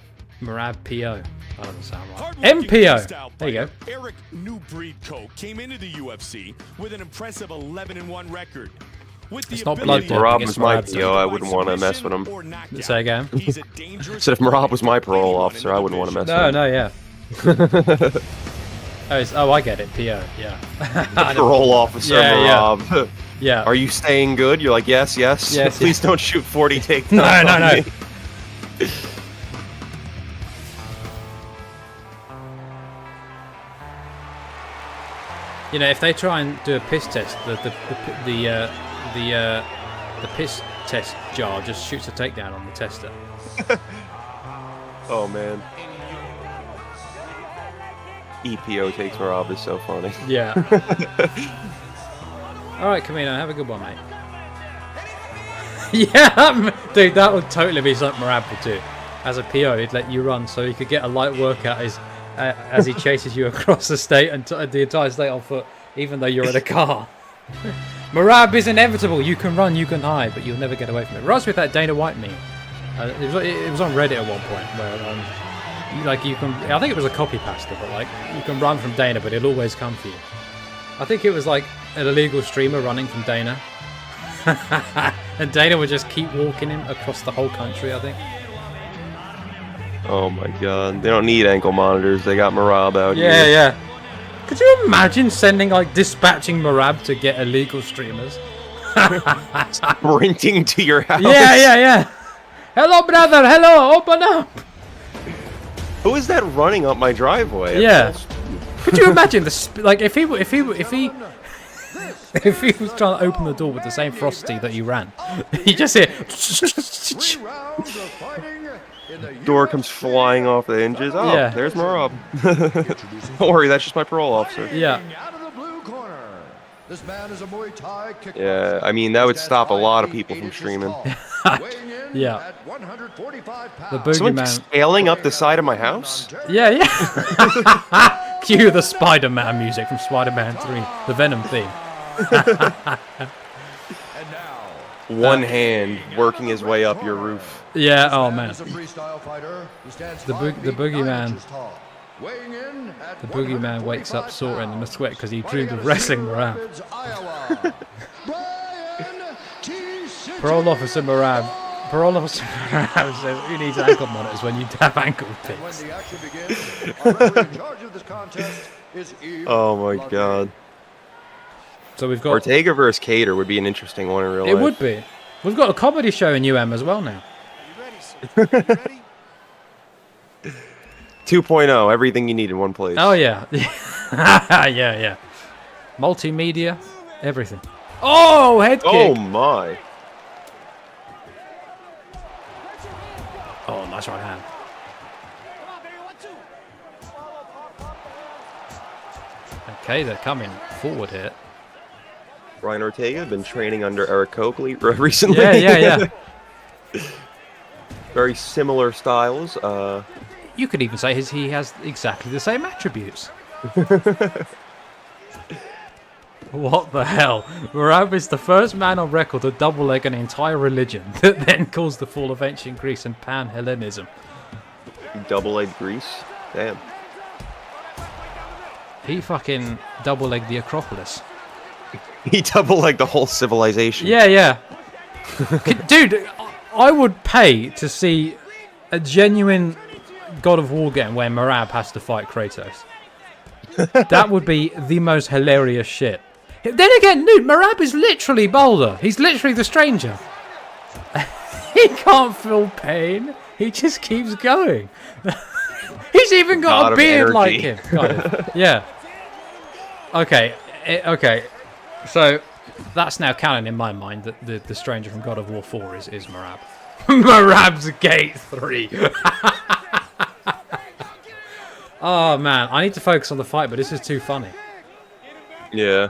Merab PO. That doesn't sound right. MPO. There you go. Eric New Breed Koch came into the UFC with an impressive 11-1 record. It's not blood. If Merab was my PO, I wouldn't want to mess with him. Say again. So if Merab was my parole officer, I wouldn't want to mess with him. No, yeah. Oh, I get it. PO, yeah. Parole officer, Merab. Yeah. Yeah. Are you staying good? You're like, yes. Please don't shoot 40 takedowns. No. You know, if they try and do a piss test, the piss test jar just shoots a takedown on the tester. Oh man. EPO takes Merab is so funny. Yeah. Alright, Camino, have a good one, mate. Yeah, dude, that would totally be something Merab would do. As a PO, he'd let you run so he could get a light workout as he chases you across the state and the entire state on foot, even though you're in a car. Merab is inevitable. You can run, you can hide, but you'll never get away from it. Reminds me of that Dana White meme. It was on Reddit at one point where Like you can, I think it was a copy pasta, but like you can run from Dana, but it'll always come for you. I think it was like an illegal streamer running from Dana, and Dana would just keep walking him across the whole country. I think. Oh my god, they don't need ankle monitors. They got Merab out here. Yeah, yeah. Could you imagine sending like dispatching Merab to get illegal streamers? Sprinting to your house. Yeah, yeah, yeah. Hello, brother. Hello, open up. Who is that running up my driveway? Yeah. Could you imagine like if he was trying to open the door with the same ferocity that you ran, you just hear. Door comes flying off the hinges. Oh, yeah. There's Merab. Don't worry, that's just my parole officer. Yeah. Yeah, I mean, that would stop a lot of people from streaming. Yeah. The boogeyman scaling up the side of my house? Yeah, yeah. Cue the Spider-Man music from Spider-Man 3, the Venom theme. One hand working his way up your roof. Yeah, oh man. The boogeyman. The boogeyman wakes up sore in the sweat because he dreamed of wrestling Merab. Parole officer Merab. Parole officer Merab says who needs ankle monitors when you have ankle picks? Oh my god. So we've got Ortega versus Kattar would be an interesting one in real life. It would be. We've got a comedy show in UM as well now. 2.0, everything you need in one place. Oh yeah. Yeah, yeah. Multimedia, everything. Oh, head kick. Oh my. Oh, nice right hand. Okay, they're coming forward here. Ryan Ortega been training under Eric Coakley recently. Yeah, yeah, yeah. Very similar styles. You could even say he has exactly the same attributes. What the hell? Merab is the first man on record to double leg an entire religion that then caused the fall of ancient Greece and pan-Hellenism. Double leg Greece? Damn. He fucking double legged the Acropolis. He double legged the whole civilization. Yeah, yeah. Dude, I would pay to see a genuine God of War game where Merab has to fight Kratos. That would be the most hilarious shit. Then again, dude, Merab is literally Boulder. He's literally the stranger. He can't feel pain. He just keeps going. He's even got a beard like him. Yeah. Okay. Okay. So that's now canon in my mind that the stranger from God of War 4 is Merab. Merab's Gate 3. Oh man, I need to focus on the fight, but this is too funny. Yeah.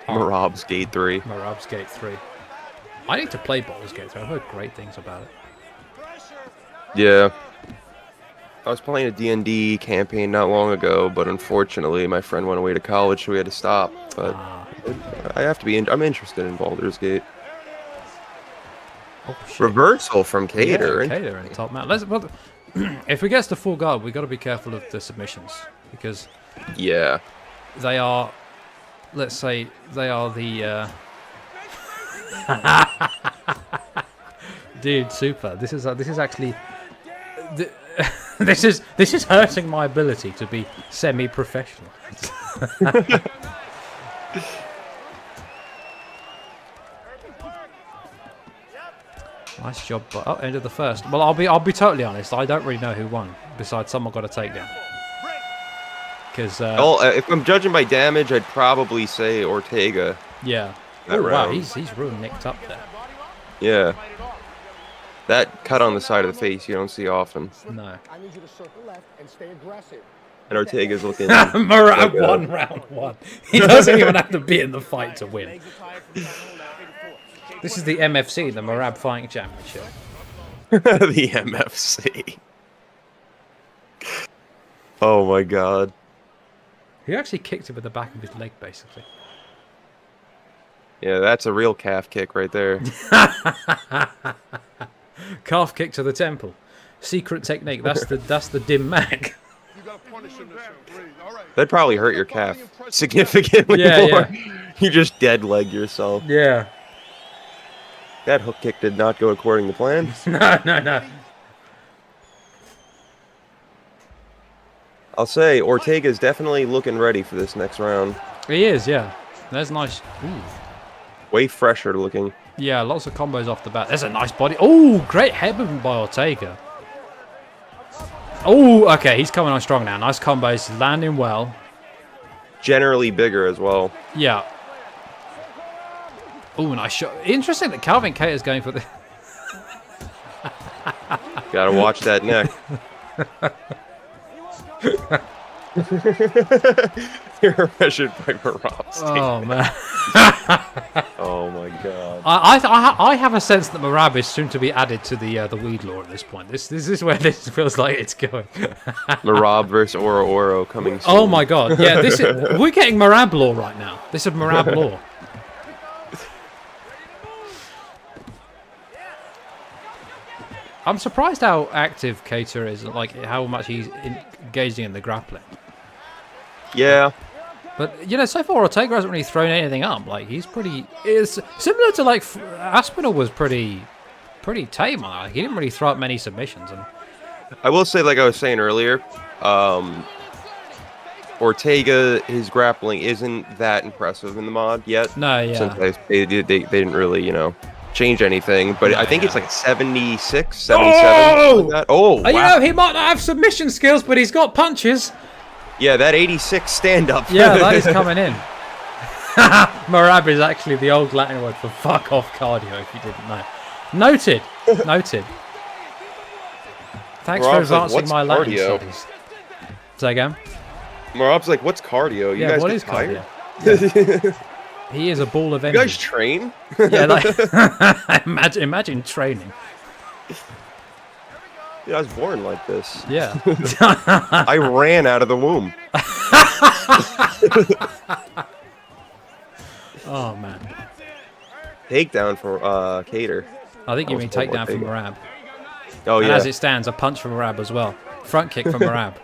Merab's Gate 3. Merab's Gate 3. I need to play Baldur's Gate 3. I've heard great things about it. Yeah. I was playing a D&D campaign not long ago, but unfortunately my friend went away to college, so we had to stop. But I have to be. I'm interested in Baldur's Gate. Oh, shit. Reversal from Kattar. Yeah, Kattar in top man. If we get to full guard, we got to be careful of the submissions because they are. Let's say they are the. Dude, super. This is actually. This is hurting my ability to be semi-professional. Nice job, but end of the first. Well, I'll be totally honest. I don't really know who won. Besides, someone got a takedown. Because if I'm judging by damage, I'd probably say Ortega. Yeah. Oh wow, he's really nicked up there. Yeah. That cut on the side of the face you don't see often. No. I need you to circle left and stay aggressive. And Ortega's looking. Merab won round 1. He doesn't even have to be in the fight to win. This is the MFC, the Merab Fighting Championship. The MFC. Oh my god. He actually kicked him with the back of his leg, basically. Yeah, that's a real calf kick right there. Calf kick to the temple. secret technique. That's the dim mag. That'd probably hurt your calf significantly more. You just dead leg yourself. Yeah. That hook kick did not go according to plan. No. I'll say Ortega's definitely looking ready for this next round. He is, yeah. That's nice. Ooh. Way fresher looking. Yeah, lots of combos off the bat. There's a nice body. Oh, great head movement by Ortega. Oh, okay, he's coming on strong now. Nice combos, landing well. Generally bigger as well. Yeah. Oh, nice shot. Interesting that Calvin Kattar's going for the... Gotta watch that neck. You're measured by Merab. Oh, man. Oh, my God. I have a sense that Merab is soon to be added to the weed law at this point. This is where this feels like it's going. Merab versus Oro coming soon. Oh, my God. Yeah, we're getting Merab law right now. This is Merab law. I'm surprised how active Kattar is, like how much he's engaging in the grappling. Yeah. But, so far Ortega hasn't really thrown anything up. Like, he's pretty... It's similar to, like, Aspinall was pretty tame on that. Like, he didn't really throw up many submissions. And I will say, like I was saying earlier, Ortega, his grappling isn't that impressive in the mod yet. No, yeah. Since they didn't really, change anything, but I think it's like 76, 77. Like that. Oh, wow. He might not have submission skills, but he's got punches. Yeah, that 86 stand-up. Yeah, that is coming in. Merab is actually the old Latin word for fuck off cardio, if you didn't know. Noted. Thanks for advancing my Latin studies. Say again? Merab's like, what's cardio? You guys what get is tired? Cardio? Yeah. He is a ball of energy. You guys train? Yeah, like imagine training. Yeah, I was born like this. Yeah. I ran out of the womb. Oh, man. Takedown for Kattar. I think you mean takedown from Merab. Oh, and yeah. as it stands, a punch from Merab as well. Front kick from Merab.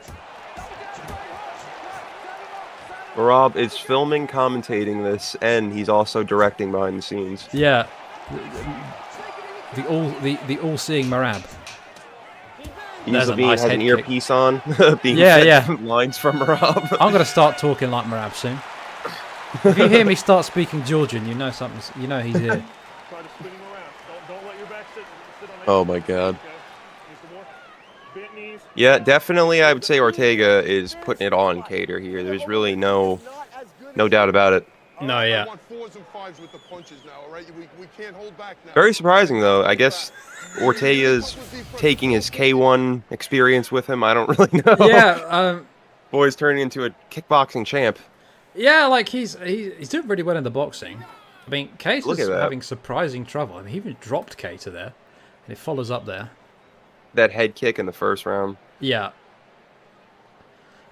Merab is filming, commentating this, and he's also directing behind the scenes. Yeah. The all-seeing Merab. He has an earpiece on, being lines from Merab. I'm going to start talking like Merab soon. If you hear me start speaking Georgian, you know something. You know he's here. Oh my God. Yeah, definitely. I would say Ortega is putting it on Kattar here. There's really no doubt about it. No, yeah. Very surprising, though. I guess Ortega's taking his K1 experience with him. I don't really know. Yeah. Boy's turning into a kickboxing champ. Yeah, like he's doing really well in the boxing. I mean, Kattar's having surprising trouble. I mean, he even dropped Kattar there, and it follows up there. That head kick in the first round. Yeah.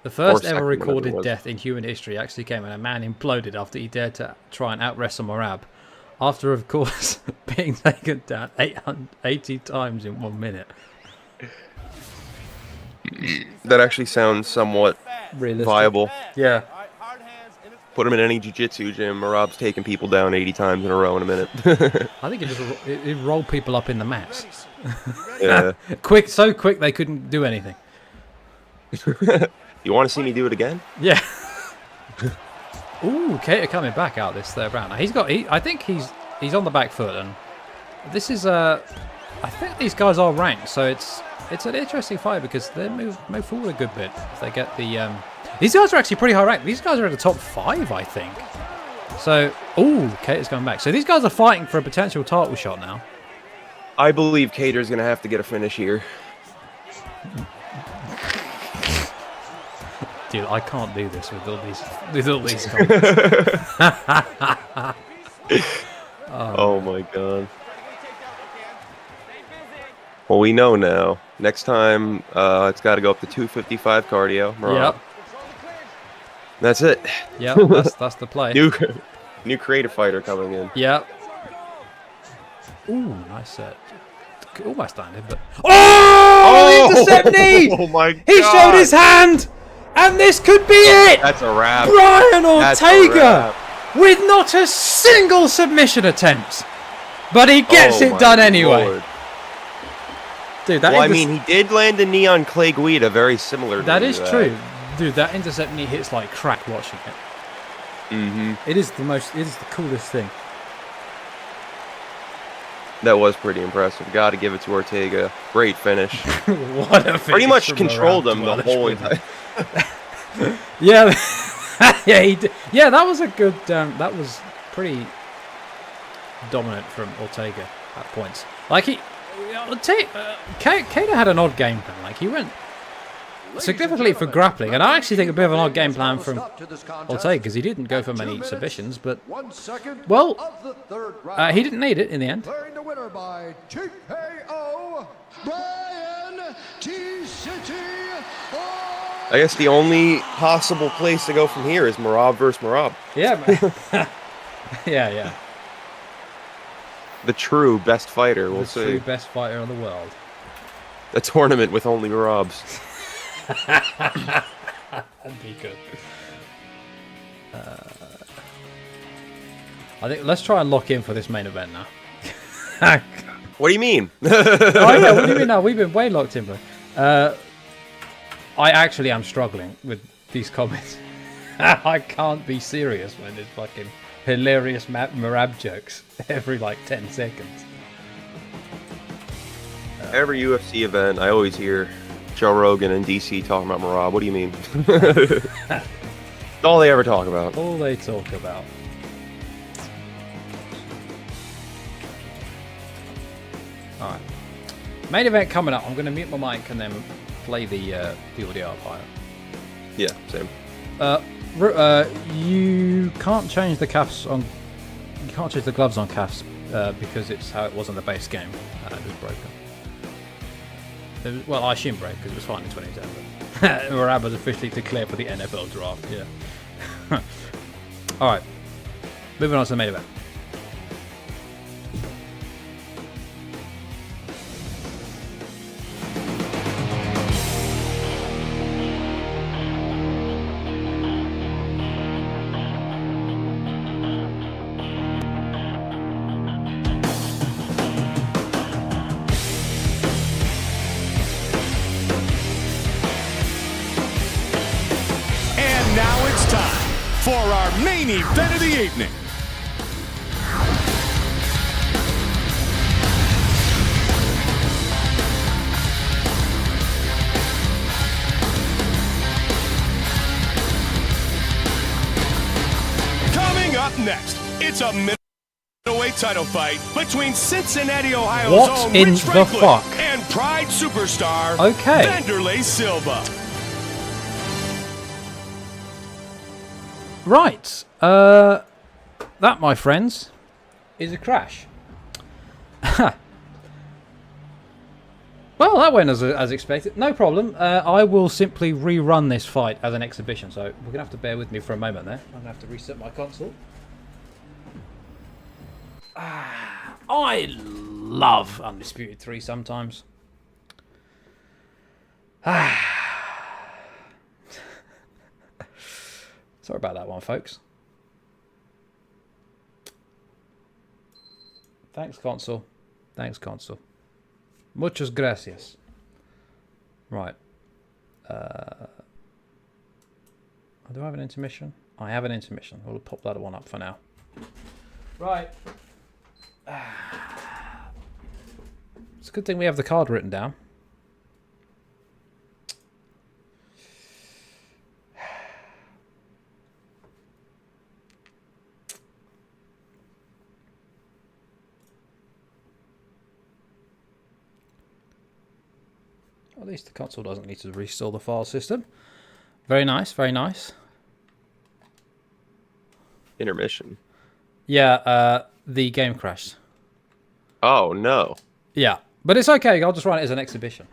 The first ever recorded death in human history actually came when a man imploded after he dared to try and out-wrestle Merab. After, of course, being taken down 880 times in 1 minute. That actually sounds somewhat viable. Yeah. Put him in any jiu-jitsu gym. Merab's taking people down 80 times in a row in a minute. I think it rolled people up in the mats. Yeah. So quick they couldn't do anything. You want to see me do it again? Yeah. Ooh, Kattar coming back out this third round. I think he's on the back foot, and this is I think these guys are ranked, so it's an interesting fight because they move forward a good bit if they get the. These guys are actually pretty high ranked. These guys are in the top 5, I think. So, Kattar's going back. So these guys are fighting for a potential title shot now. I believe Kattar's going to have to get a finish here. Dude, I can't do this with all these comments. Oh my God. Well, we know now. Next time, it's got to go up to 255 cardio. Merab. Yep. That's it. Yep, that's the play. New creative fighter coming in. Yep. Ooh, nice set. almost landed, but intercept knee! Oh my God! He showed his hand, and this could be it. That's a wrap. Brian Ortega with not a single submission attempt, but he gets it done anyway. Lord. Dude, I mean, he did land a knee on Clay Guida, very similar. That is true, dude. That intercept knee hits like crack watching it. It is the coolest thing. That was pretty impressive. Got to give it to Ortega. Great finish. What a finish! Pretty much controlled him the whole entire. Yeah, yeah, he did. Yeah, that was a good. That was pretty dominant from Ortega at points. Like Kattar had an odd game plan. Like he went significantly for grappling, and I actually think a bit of an odd game plan from Ortega because he didn't go for many submissions, but well, he didn't need it in the end. I guess the only possible place to go from here is Merab versus Merab. Yeah, yeah. The true best fighter, we'll see. The true best fighter in the world. A tournament with only Merabs. That'd be good. I think let's try and lock in for this main event now. What do you mean? Oh yeah, what do you mean now? We've been way locked in, bro. I actually am struggling with these comments. I can't be serious when there's fucking hilarious Merab jokes every like 10 seconds. Every UFC event, I always hear Joe Rogan and DC talking about Merab. What do you mean? That's all they ever talk about. All they talk about. Alright. Main event coming up. I'm going to mute my mic and then play the audio archive. Yeah, same. You can't change the calves on. You can't change the gloves on calves because it's how it was on the base game. It was broken. Well, I assume broke because it was fine in 2010. But Merab was officially declared for the NFL draft. Yeah. All right. Moving on to the main event. For our main event of the evening. Coming up next, it's a middleweight title fight between Cincinnati, Ohio's own Rich Franklin and Pride superstar Wanderlei Silva. Right, that, my friends, is a crash. Well, that went as expected. No problem. I will simply rerun this fight as an exhibition, so we're going to have to bear with me for a moment there. I'm going to have to reset my console. I love Undisputed 3 sometimes. Sorry about that one, folks. Thanks, console. Thanks, console. Muchas gracias. Right. Do I have an intermission? I have an intermission. We'll pop that one up for now. Right. It's a good thing we have the card written down. At least the console doesn't need to restore the file system. Very nice, very nice. Intermission. Yeah, the game crashed. Oh, no. Yeah, but it's okay. I'll just run it as an exhibition.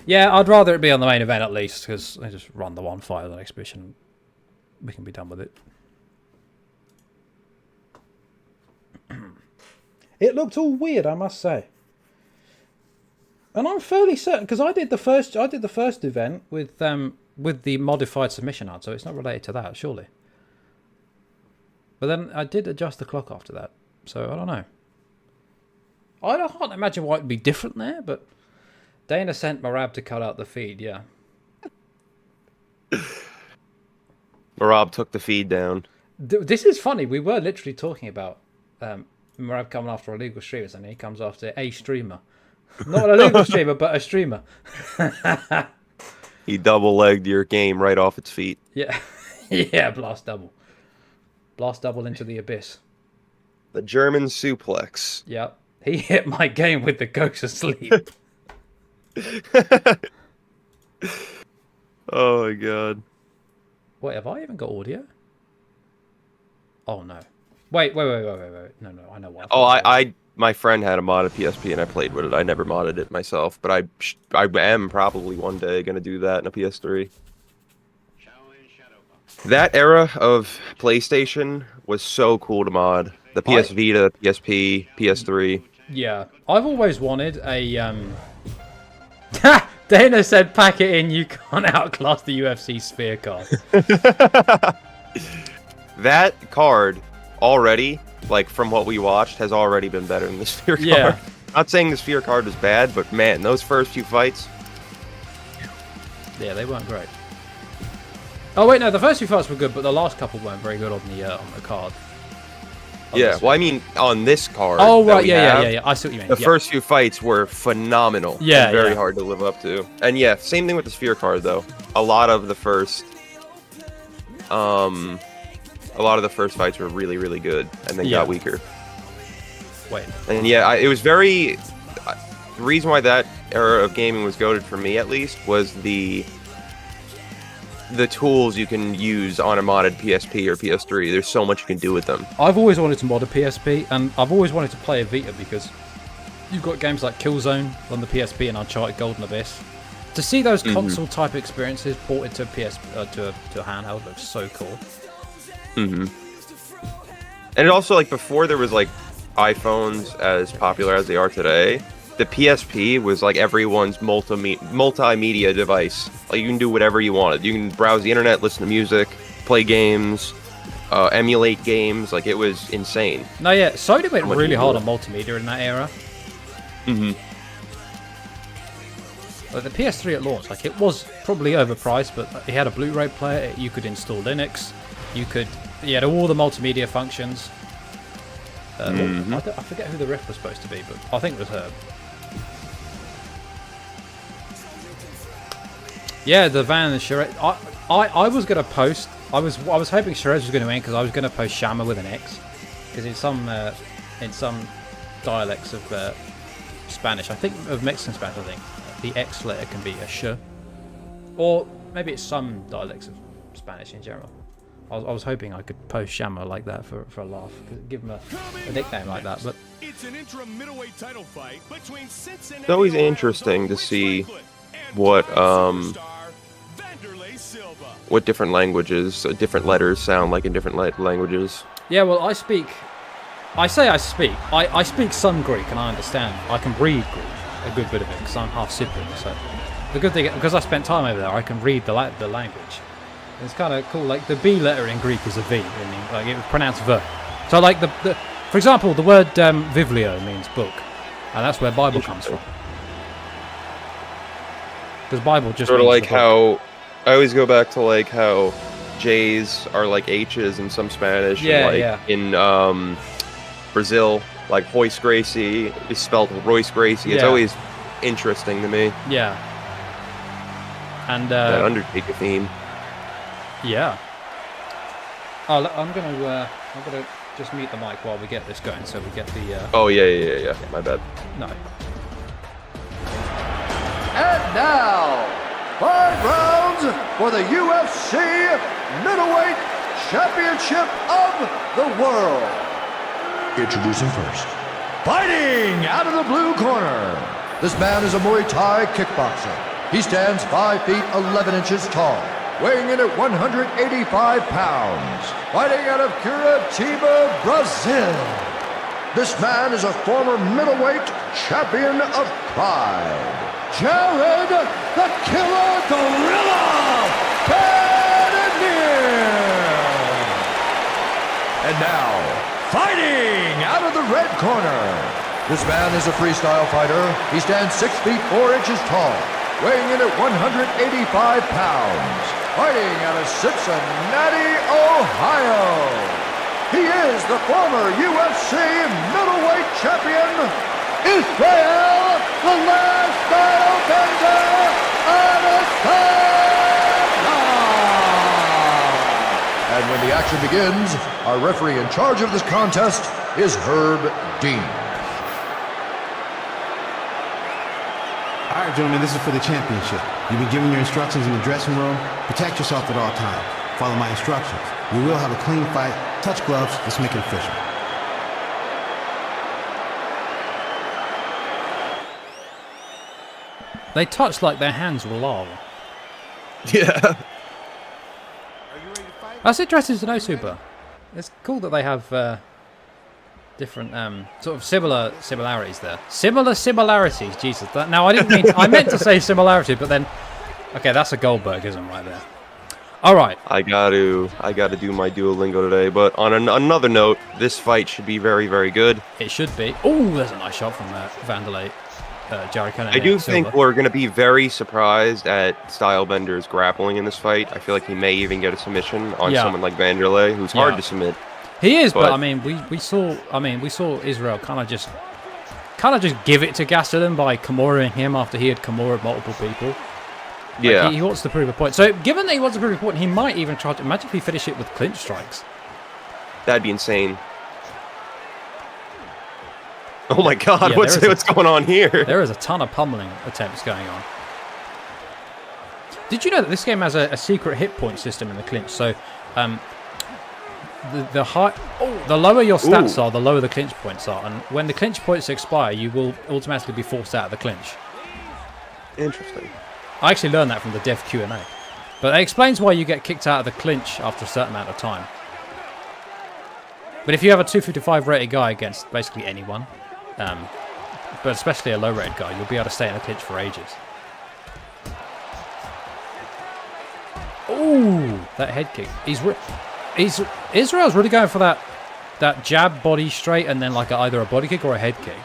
Yeah, I'd rather it be on the main event at least, because I just run the one fight as an exhibition. We can be done with it. It looked all weird, I must say. And I'm fairly certain because I did the first event with the modified submission art, so it's not related to that, surely. But then I did adjust the clock after that, so I don't know. I can't imagine why it'd be different there, but Dana sent Merab to cut out the feed, yeah. Merab took the feed down. This is funny. We were literally talking about Merab coming after illegal streamers, and he comes after a streamer. Not an illegal streamer, but a streamer. He double-legged your game right off its feet. Yeah. Yeah, blast double. Blast double into the abyss. The German suplex. Yeah. He hit my game with the ghost asleep. Oh my god. Wait, have I even got audio? Oh no. Wait. No, I know why. Oh, my friend had a modded PSP and I played with it. I never modded it myself, but I am probably one day going to do that in a PS3. That era of PlayStation was so cool to mod. The PS Vita, PSP, PS3. Yeah. I've always wanted a... Dana said, pack it in, you can't outclass the UFC Sphere card. That card already, like from what we watched, has already been better than the Sphere card. Not saying the Sphere card was bad, but man, those first few fights... Yeah, they weren't great. Oh wait, no, the first few fights were good, but the last couple weren't very good on the card. Yeah, well, I mean, on this card. Oh, right, yeah. I see what you mean. The first few fights were phenomenal. Yeah, and very hard to live up to. And yeah, same thing with the Sphere card, though. A lot of the first fights were really, really good, and then got weaker. Wait. And yeah, it was very. The reason why that era of gaming was goated for me, at least, was the tools you can use on a modded PSP or PS3. There's so much you can do with them. I've always wanted to mod a PSP, and I've always wanted to play a Vita because you've got games like Killzone on the PSP and Uncharted Golden Abyss. To see those console type experiences ported to to a handheld looks so cool. And it also, like, before there was like iPhones as popular as they are today, the PSP was like everyone's multimedia device. Like, you can do whatever you wanted. You can browse the internet, listen to music, play games, emulate games. Like, it was insane. No, yeah, Sony went really hard on multimedia in that era. Like, the PS3 at launch, like, it was probably overpriced, but it had a Blu-ray player. You could install Linux. You had all the multimedia functions. I forget who the ref was supposed to be, but I think it was Herb. Yeah, the Van and Shiraz. I was gonna post. I was hoping Shiraz was gonna win because I was gonna post Shama with an X, because in some dialects of Spanish, I think of Mexican Spanish, I think the X letter can be a sh, or maybe it's some dialects of Spanish in general. I was hoping I could post Shama like that for a laugh, give him a nickname like that. But it's an interim middleweight title fight between Cincinnati. It's always interesting to see what different languages, different letters sound like in different languages. Yeah, well, I speak some Greek and I understand. I can read Greek, a good bit of it, because I'm half Cypriot. So the good thing, because I spent time over there, I can read the language. It's kind of cool. Like, the B letter in Greek is a V, like it was pronounced V. So, like, for example, the word Viblio means book, and that's where Bible comes from. Because Bible just sort of means like how I always go back to like how J's are like H's in some Spanish. In Brazil, like Royce Gracie is spelled Royce Gracie. It's always interesting to me. Yeah. And that Undertaker theme. Yeah. Oh, I'm gonna just mute the mic while we get this going, so we get the. Oh yeah. My bad. No. And now, 5 rounds for the UFC Middleweight Championship of the World. Introducing first. Fighting out of the blue corner. This man is a Muay Thai kickboxer. He stands 5 feet 11 inches tall, weighing in at 185 pounds. Fighting out of Curitiba, Brazil. This man is a former middleweight champion of Pride, Jared the Killer Gorilla Cannonier. And now, fighting out of the red corner. This man is a freestyle fighter. He stands 6 feet 4 inches tall, weighing in at 185 pounds, fighting out of Cincinnati, Ohio. He is the former UFC middleweight champion, Israel, the last style bender, Adesanya. And when the action begins, our referee in charge of this contest is Herb Dean. All right, gentlemen, this is for the championship. You've been given your instructions in the dressing room. Protect yourself at all times. Follow my instructions. We will have a clean fight. Touch gloves. Let's make it official. They touched like their hands were lava. Yeah. That's interesting to know, Super. It's cool that they have different sort of similarities there. Similarities, Jesus. Now I didn't mean I meant to say similarity, but then okay, that's a Goldbergism right there. All right. I got to do my Duolingo today, but on another note, this fight should be very, very good. It should be. Oh, there's a nice shot from Wanderlei. Jerry I do think we're going to be very surprised at Stylebender's grappling in this fight. I feel like he may even get a submission on someone like Wanderlei, who's hard to submit. He is, but I mean, we saw Israel kind of just give it to Gastelum by Kimura-ing him after he had Kimura multiple people. Yeah, he wants to prove a point. So, given that he wants to prove a point, he might even try to. Imagine if he finished it with clinch strikes. That'd be insane. Oh my God! What's going on here? There is a ton of pummeling attempts going on. Did you know that this game has a secret hit point system in the clinch? So, the lower your stats are, the lower the clinch points are, and when the clinch points expire, you will automatically be forced out of the clinch. Interesting. I actually learned that from the Dev Q&A. But it explains why you get kicked out of the clinch after a certain amount of time. But if you have a 255 rated guy against basically anyone, but especially a low rated guy, you'll be able to stay in the clinch for ages. Ooh, that head kick. Israel's really going for that jab body straight and then like either a body kick or a head kick.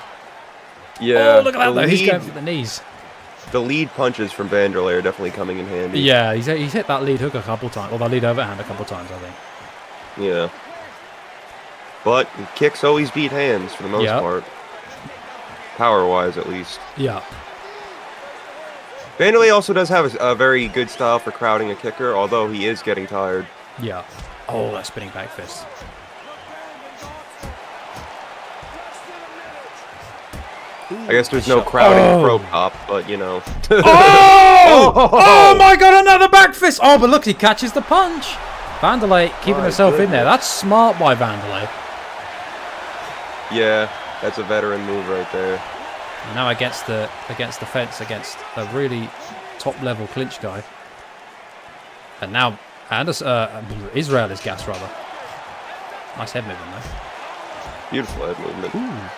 Yeah. Oh, look at that though. He's going for the knees. The lead punches from Wanderlei are definitely coming in handy. Yeah, he's hit that lead hook a couple times, or that lead overhand a couple times, I think. Yeah. But kicks always beat hands for the most part. Power-wise, at least. Yeah. Wanderlei also does have a very good style for crowding a kicker, although he is getting tired. Yeah. Oh, that spinning back fist. I guess there's no crowding pro cop, but you know. Oh my God, another back fist! Oh, but look, he catches the punch. Wanderlei keeping himself in there. That's smart by Wanderlei. Yeah, that's a veteran move right there. And now against the fence, against a really top level clinch guy. And now Israel is gassed rather. Nice head movement though. Beautiful head movement. Ooh.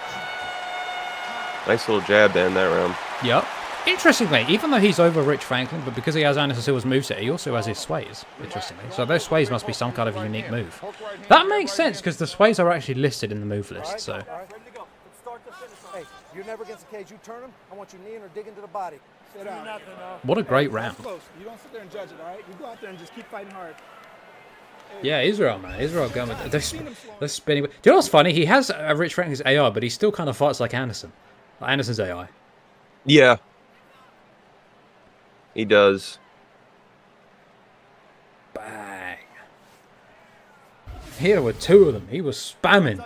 Nice little jab there in that round. Yep. Interestingly, even though he's over Rich Franklin, but because he has Anderson Silva's moveset, he also has his sways, interestingly. So those sways must be some kind of unique move. That makes sense, because the sways are actually listed in the move list, so... Hey, you're never against the cage. You turn him, I want you kneeing or digging to the body. Sit down. What a great round. You don't sit there and judge it, all right? You go out there and just keep fighting hard. Yeah, Israel, man. Israel going with... They're spinning... Do you know what's funny? He has a Rich Franklin's AI, but he still kind of fights like Anderson. Like Anderson's AI. Yeah. He does. Bang. Here were two of them. He was spamming.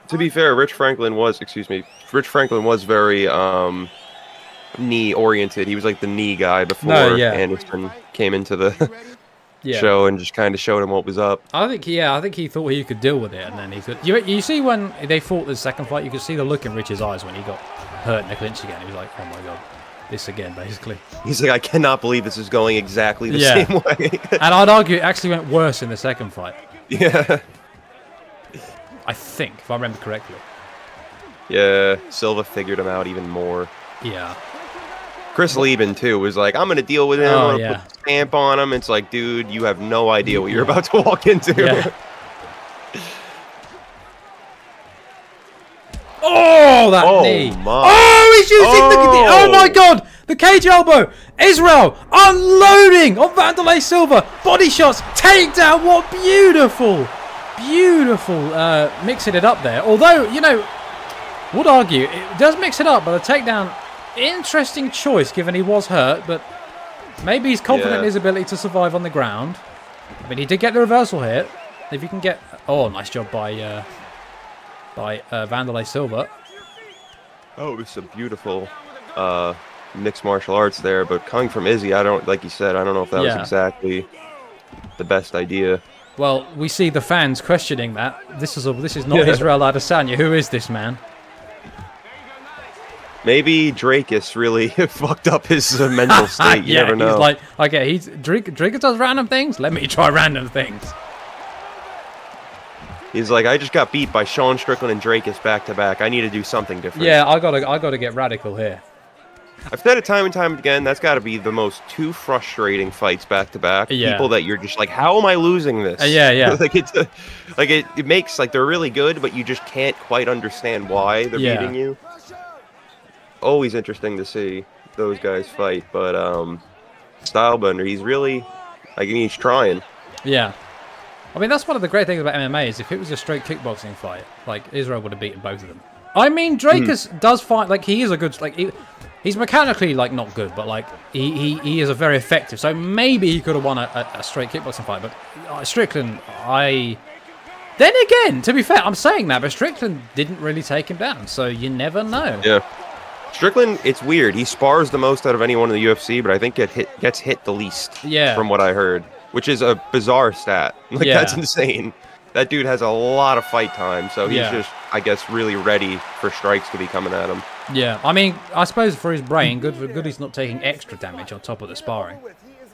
To be fair, Rich Franklin was very knee oriented. He was like the knee guy before Anderson came into the show and just kind of showed him what was up. I think he thought he could deal with it, and then he could. You see when they fought the second fight, you could see the look in Rich's eyes when he got hurt in the clinch again. He was like, "Oh my God, this again," basically. He's like, "I cannot believe this is going exactly the same way." And I'd argue it actually went worse in the second fight. Yeah. I think, if I remember correctly. Yeah, Silva figured him out even more. Yeah. Chris Lieben, too, was like, I'm going to deal with him. I'm going to put a stamp on him. It's like, dude, you have no idea what you're about to walk into. Yeah. Oh, that knee. He's using oh my God. The cage elbow. Israel unloading on Wanderlei Silva. Body shots. Takedown. What beautiful. Beautiful mixing it up there. Although, you know, would argue it does mix it up, but the takedown, interesting choice given he was hurt, but maybe he's confident in his ability to survive on the ground. I mean, he did get the reversal hit. If you can get... Oh, nice job by Wanderlei Silva. Oh, it's a beautiful mixed martial arts there, but coming from Izzy, I don't, like you said, I don't know if that was exactly the best idea. Well, we see the fans questioning that. This is not Israel Adesanya. Who is this man? Maybe Drakus really fucked up his mental state. You never know. He's like, okay, Drakus does random things. Let me try random things. He's like, I just got beat by Sean Strickland and Drakus back to back. I need to do something different. Yeah, I gotta get radical here. I've said it time and time again. That's got to be the most two frustrating fights back to back. People that you're just like, how am I losing this? like it makes like they're really good, but you just can't quite understand why they're beating you. Always interesting to see those guys fight, but Stylebender, he's really, he's trying. Yeah. I mean, that's one of the great things about MMA is if it was a straight kickboxing fight, like Israel would have beaten both of them. I mean, Drakus does fight, like he is a good, like he's mechanically like not good, but like he is a very effective. So maybe he could have won a straight kickboxing fight, but Strickland, then again, to be fair, I'm saying that, but Strickland didn't really take him down, so you never know. Yeah. Strickland, it's weird. He spars the most out of anyone in the UFC, but I think gets hit the least. Yeah. From what I heard, which is a bizarre stat. Like that's insane. That dude has a lot of fight time, so he's just, I guess, really ready for strikes to be coming at him. Yeah. I mean, I suppose for his brain, good he's not taking extra damage on top of the sparring.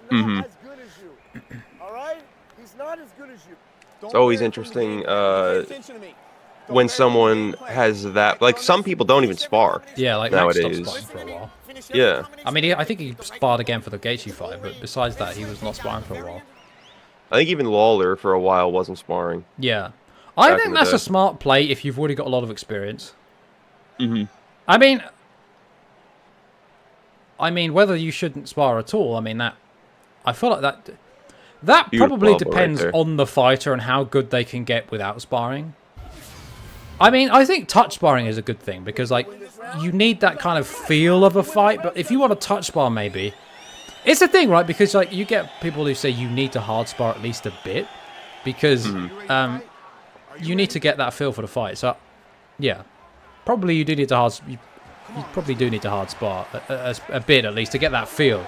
Mm-hmm. It's always interesting when someone has that, like some people don't even spar. Yeah, like nowadays. Max stopped sparring for a while. Yeah. I mean, I think he sparred again for the Gaethje fight, but besides that, he was not sparring for a while. I think even Lawler for a while wasn't sparring. Yeah. I think that's a smart play if you've already got a lot of experience. Mm-hmm. I mean, whether you shouldn't spar at all, I mean, I feel like that probably depends on the fighter and how good they can get without sparring. I mean, I think touch sparring is a good thing because, like, you need that kind of feel of a fight. But if you want to touch spar, maybe it's a thing, right? Because like you get people who say you need to hard spar at least a bit because you need to get that feel for the fight. So, yeah, probably you do need to you probably do need to hard spar a bit at least to get that feel.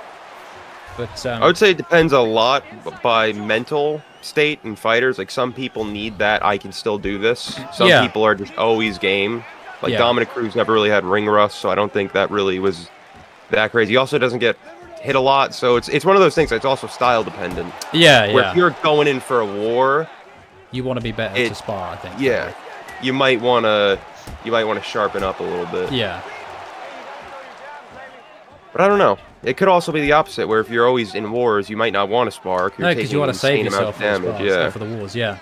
But I would say it depends a lot by mental state and fighters. Like some people need that I can still do this. Some people are just always game. Like Dominic Cruz never really had ring rust, so I don't think that really was that crazy. He also doesn't get hit a lot, so it's one of those things that's also style dependent. Where if you're going in for a war, you want to be better to spar, I think. Yeah. You might want to sharpen up a little bit. Yeah. But I don't know. It could also be the opposite, where if you're always in wars, you might not want to spar. No, because you want to save yourself for the wars, yeah.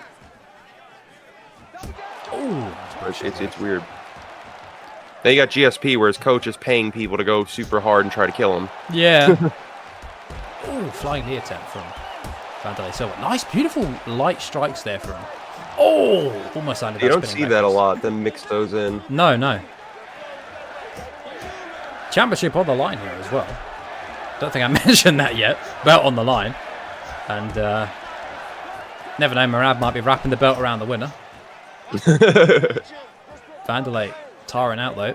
Ooh. It's weird. Then you got GSP, where his coach is paying people to go super hard and try to kill him. Yeah. Ooh, flying knee attempt from Wanderlei Silva. Nice, beautiful light strikes there from him. Oh, almost landed that. You don't see that a lot, them mix those in. No. Championship on the line here as well. Don't think I mentioned that yet. Belt on the line. And never know, Merab might be wrapping the belt around the winner. Wanderlei tiring out though.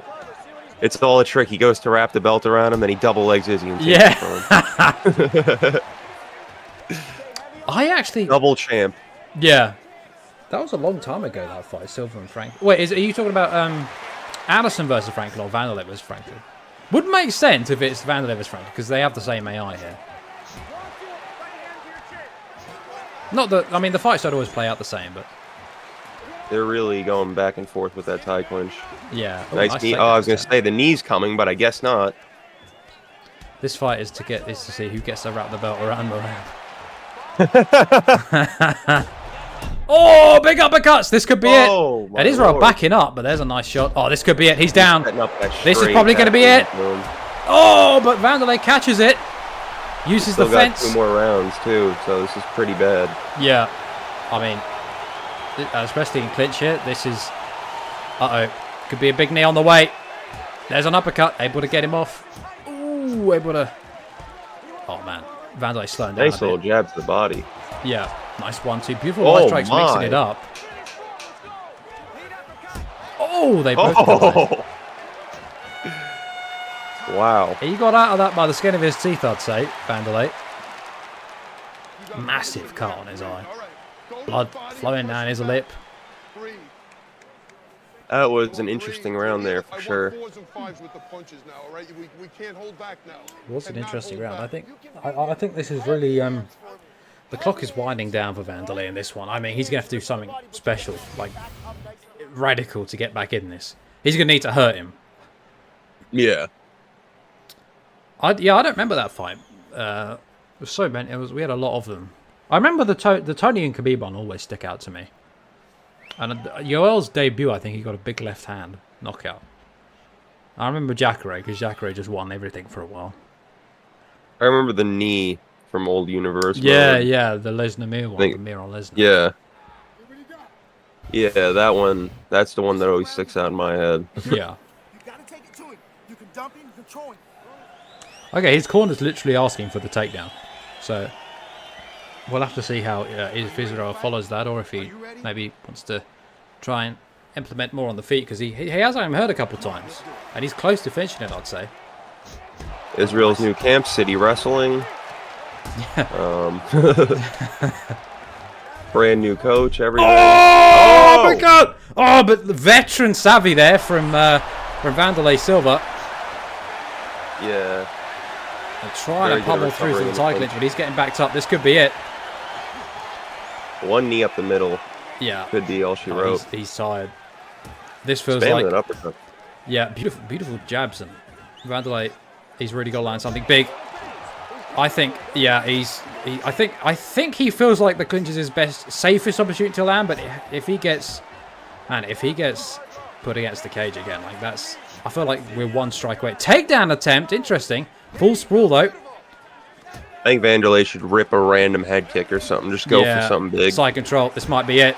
It's all a trick. He goes to wrap the belt around him, then he double legs Izzy and takes it from him. I actually... Double champ. Yeah. That was a long time ago, that fight, Silva and Frank. Wait, are you talking about Addison versus Franklin or Wanderlei versus Franklin? Would make sense if it's Wanderlei versus Franklin, because they have the same AI here. Not that... I mean, the fights don't always play out the same, but... They're really going back and forth with that tie clinch. Yeah. Nice knee. Oh, I was going to say the knee's coming, but I guess not. This fight is to see who gets to wrap the belt around Merab. Oh, big uppercuts. This could be it. And Israel backing up, but there's a nice shot. Oh, this could be it. He's down. This is probably going to be it. Oh, but Wanderlei catches it. Uses the fence. Got 2 more rounds, too, so this is pretty bad. Yeah. I mean, especially in clinch here, this is... Uh-oh. Could be a big knee on the way. There's an uppercut. Able to get him off. Ooh, able to... Oh, man. Wanderlei slowing down Nice little jab to the body. Yeah. Nice 1-2. Beautiful light strikes, mixing it up. Oh, they both got it. Wow. He got out of that by the skin of his teeth, I'd say, Wanderlei. Massive cut on his eye. Blood flowing down his lip. That was an interesting round there, for sure. It was an interesting round. I think this is really... the clock is winding down for Wanderlei in this one. I mean, he's going to have to do something special, like radical, to get back in this. He's going to need to hurt him. Yeah. I don't remember that fight. It was so many. We had a lot of them. I remember the Tony and Khabib one always stick out to me. And Yoel's debut, I think he got a big left hand knockout. I remember Jacare, because Jacare just won everything for a while. I remember the knee from old Universe. Yeah, the Lesnar Mir one, the Mir on Lesnar. Yeah. Yeah, that one. That's the one that always sticks out in my head. Yeah. You gotta take it to him. You can dump him, control him. Okay, his corner's literally asking for the takedown. So we'll have to see how if Israel follows that, or if he maybe wants to try and implement more on the feet, because he has him hurt a couple times, and he's close to finishing it, I'd say. Israel's new camp, City Wrestling. Brand new coach, everything. Oh my God! Oh, but the veteran savvy there from Wanderlei Silva. Yeah. They're trying to pummel through the tie clinch, but he's getting backed up. This could be it. One knee up the middle. Yeah. Could be all she wrote. He's tired. This feels Spamming like... that uppercut. Yeah, beautiful jabs. And Wanderlei, he's really got to land something big. I think, yeah, I think he feels like the clinch is his best, safest opportunity to land. But if he gets put against the cage again, like that's, I feel like we're one strike away. Takedown attempt, interesting. Full sprawl though. I think Wanderlei should rip a random head kick or something. Just go for something big. Side control. This might be it.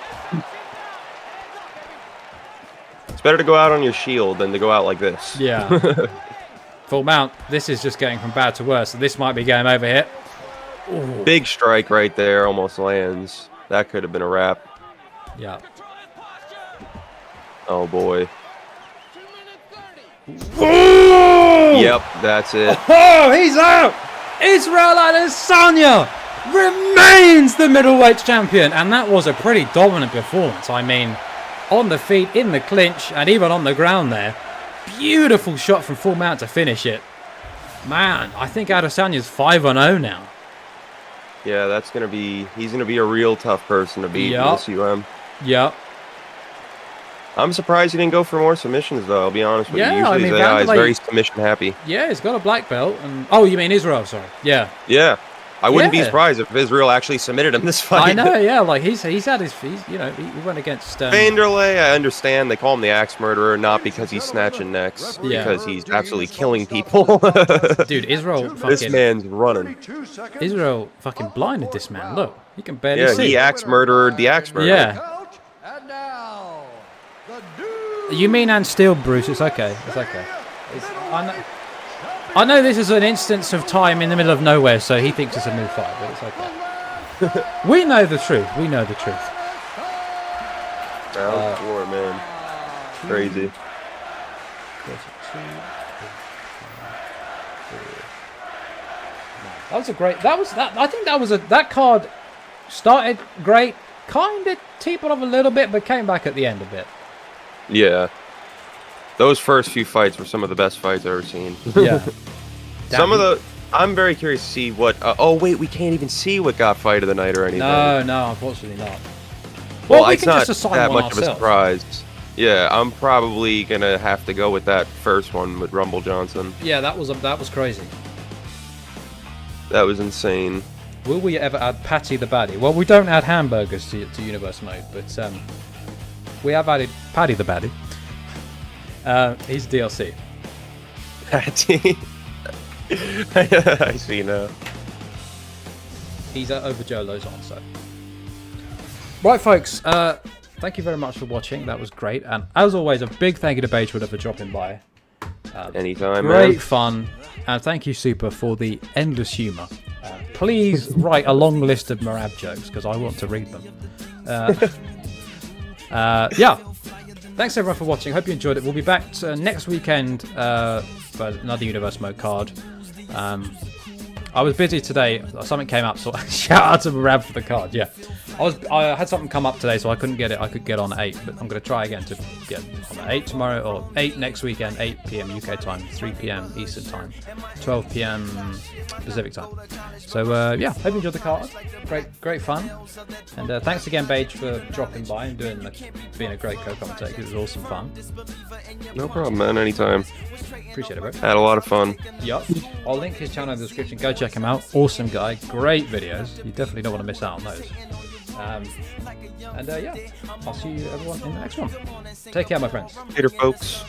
It's better to go out on your shield than to go out like this. Yeah. Full mount. This is just getting from bad to worse. So this might be game over here. Ooh. Big strike right there. Almost lands. That could have been a wrap. Yeah. Oh, boy. Ooh! Yep, that's it. Oh, he's out! Israel Adesanya remains the middleweight champion. And that was a pretty dominant performance. I mean, on the feet, in the clinch, and even on the ground there. Beautiful shot from full mount to finish it. Man, I think Adesanya's 5-0 now. Yeah, that's going to be... He's going to be a real tough person to beat in this UM. Yep. I'm surprised he didn't go for more submissions, though, I'll be honest with you. Usually I mean, the guy is very submission happy. Yeah, he's got a black belt. And oh, you mean Israel, sorry. Yeah. Yeah. I wouldn't be surprised if Israel actually submitted him this fight. I know, yeah. Like, he's had his... you know, he went against... Wanderlei, I understand. They call him the Axe Murderer, not because he's snatching necks. Yeah. Because he's absolutely killing people. Dude, Israel fucking... This man's running. Israel fucking blinded this man. Look, he can barely see. Yeah, he Axe Murdered the Axe Murderer. Yeah. You mean and still, Bruce? It's okay. It's okay. I know this is an instance of time in the middle of nowhere, so he thinks it's a new fight, but it's okay. We know the truth. We know the truth. Round 4, man. Crazy. That was a great... I think that card started great, kind of tapered off a little bit, but came back at the end a bit. Yeah. Those first few fights were some of the best fights I've ever seen. Yeah. I'm very curious to see what... oh, wait, we can't even see what got fight of the night or anything. No, unfortunately not. Well, we it's can not just assign that one much of a ourselves. surprise. Yeah, I'm probably gonna have to go with that first one with Rumble Johnson. Yeah, that was crazy. That was insane. Will we ever add Patty the Baddie? Well, we don't add hamburgers to Universe Mode, but we have added Paddy the Baddie. He's DLC. Patty. I see now. He's over Joe Lozon, so. Right, folks. Thank you very much for watching. That was great. And as always, a big thank you to Beige for dropping by. Anytime, great man. Fun. And thank you, Super, for the endless humour. Please write a long list of Merab jokes, because I want to read them. Yeah. Thanks, everyone, for watching. Hope you enjoyed it. We'll be back next weekend for another Universe Mode card. I was busy today. Something came up, so shout out to Merab for the card. Yeah, I had something come up today, so I couldn't get it. I could get on at 8, but I'm going to try again to get on at 8 tomorrow, or 8 next weekend, 8 p.m. UK time, 3 p.m. Eastern time, 12 p.m. Pacific time. So yeah, hope you enjoyed the card. Great fun, and thanks again, Beige, for dropping by and being a great co-commentator. It was awesome fun. No problem, man. Anytime. Appreciate it, bro. Had a lot of fun. Yup. I'll link his channel in the description. Go check him out. Awesome guy. Great videos. You definitely don't want to miss out on those. And yeah, I'll see you everyone in the next one. Take care, my friends. Later, folks.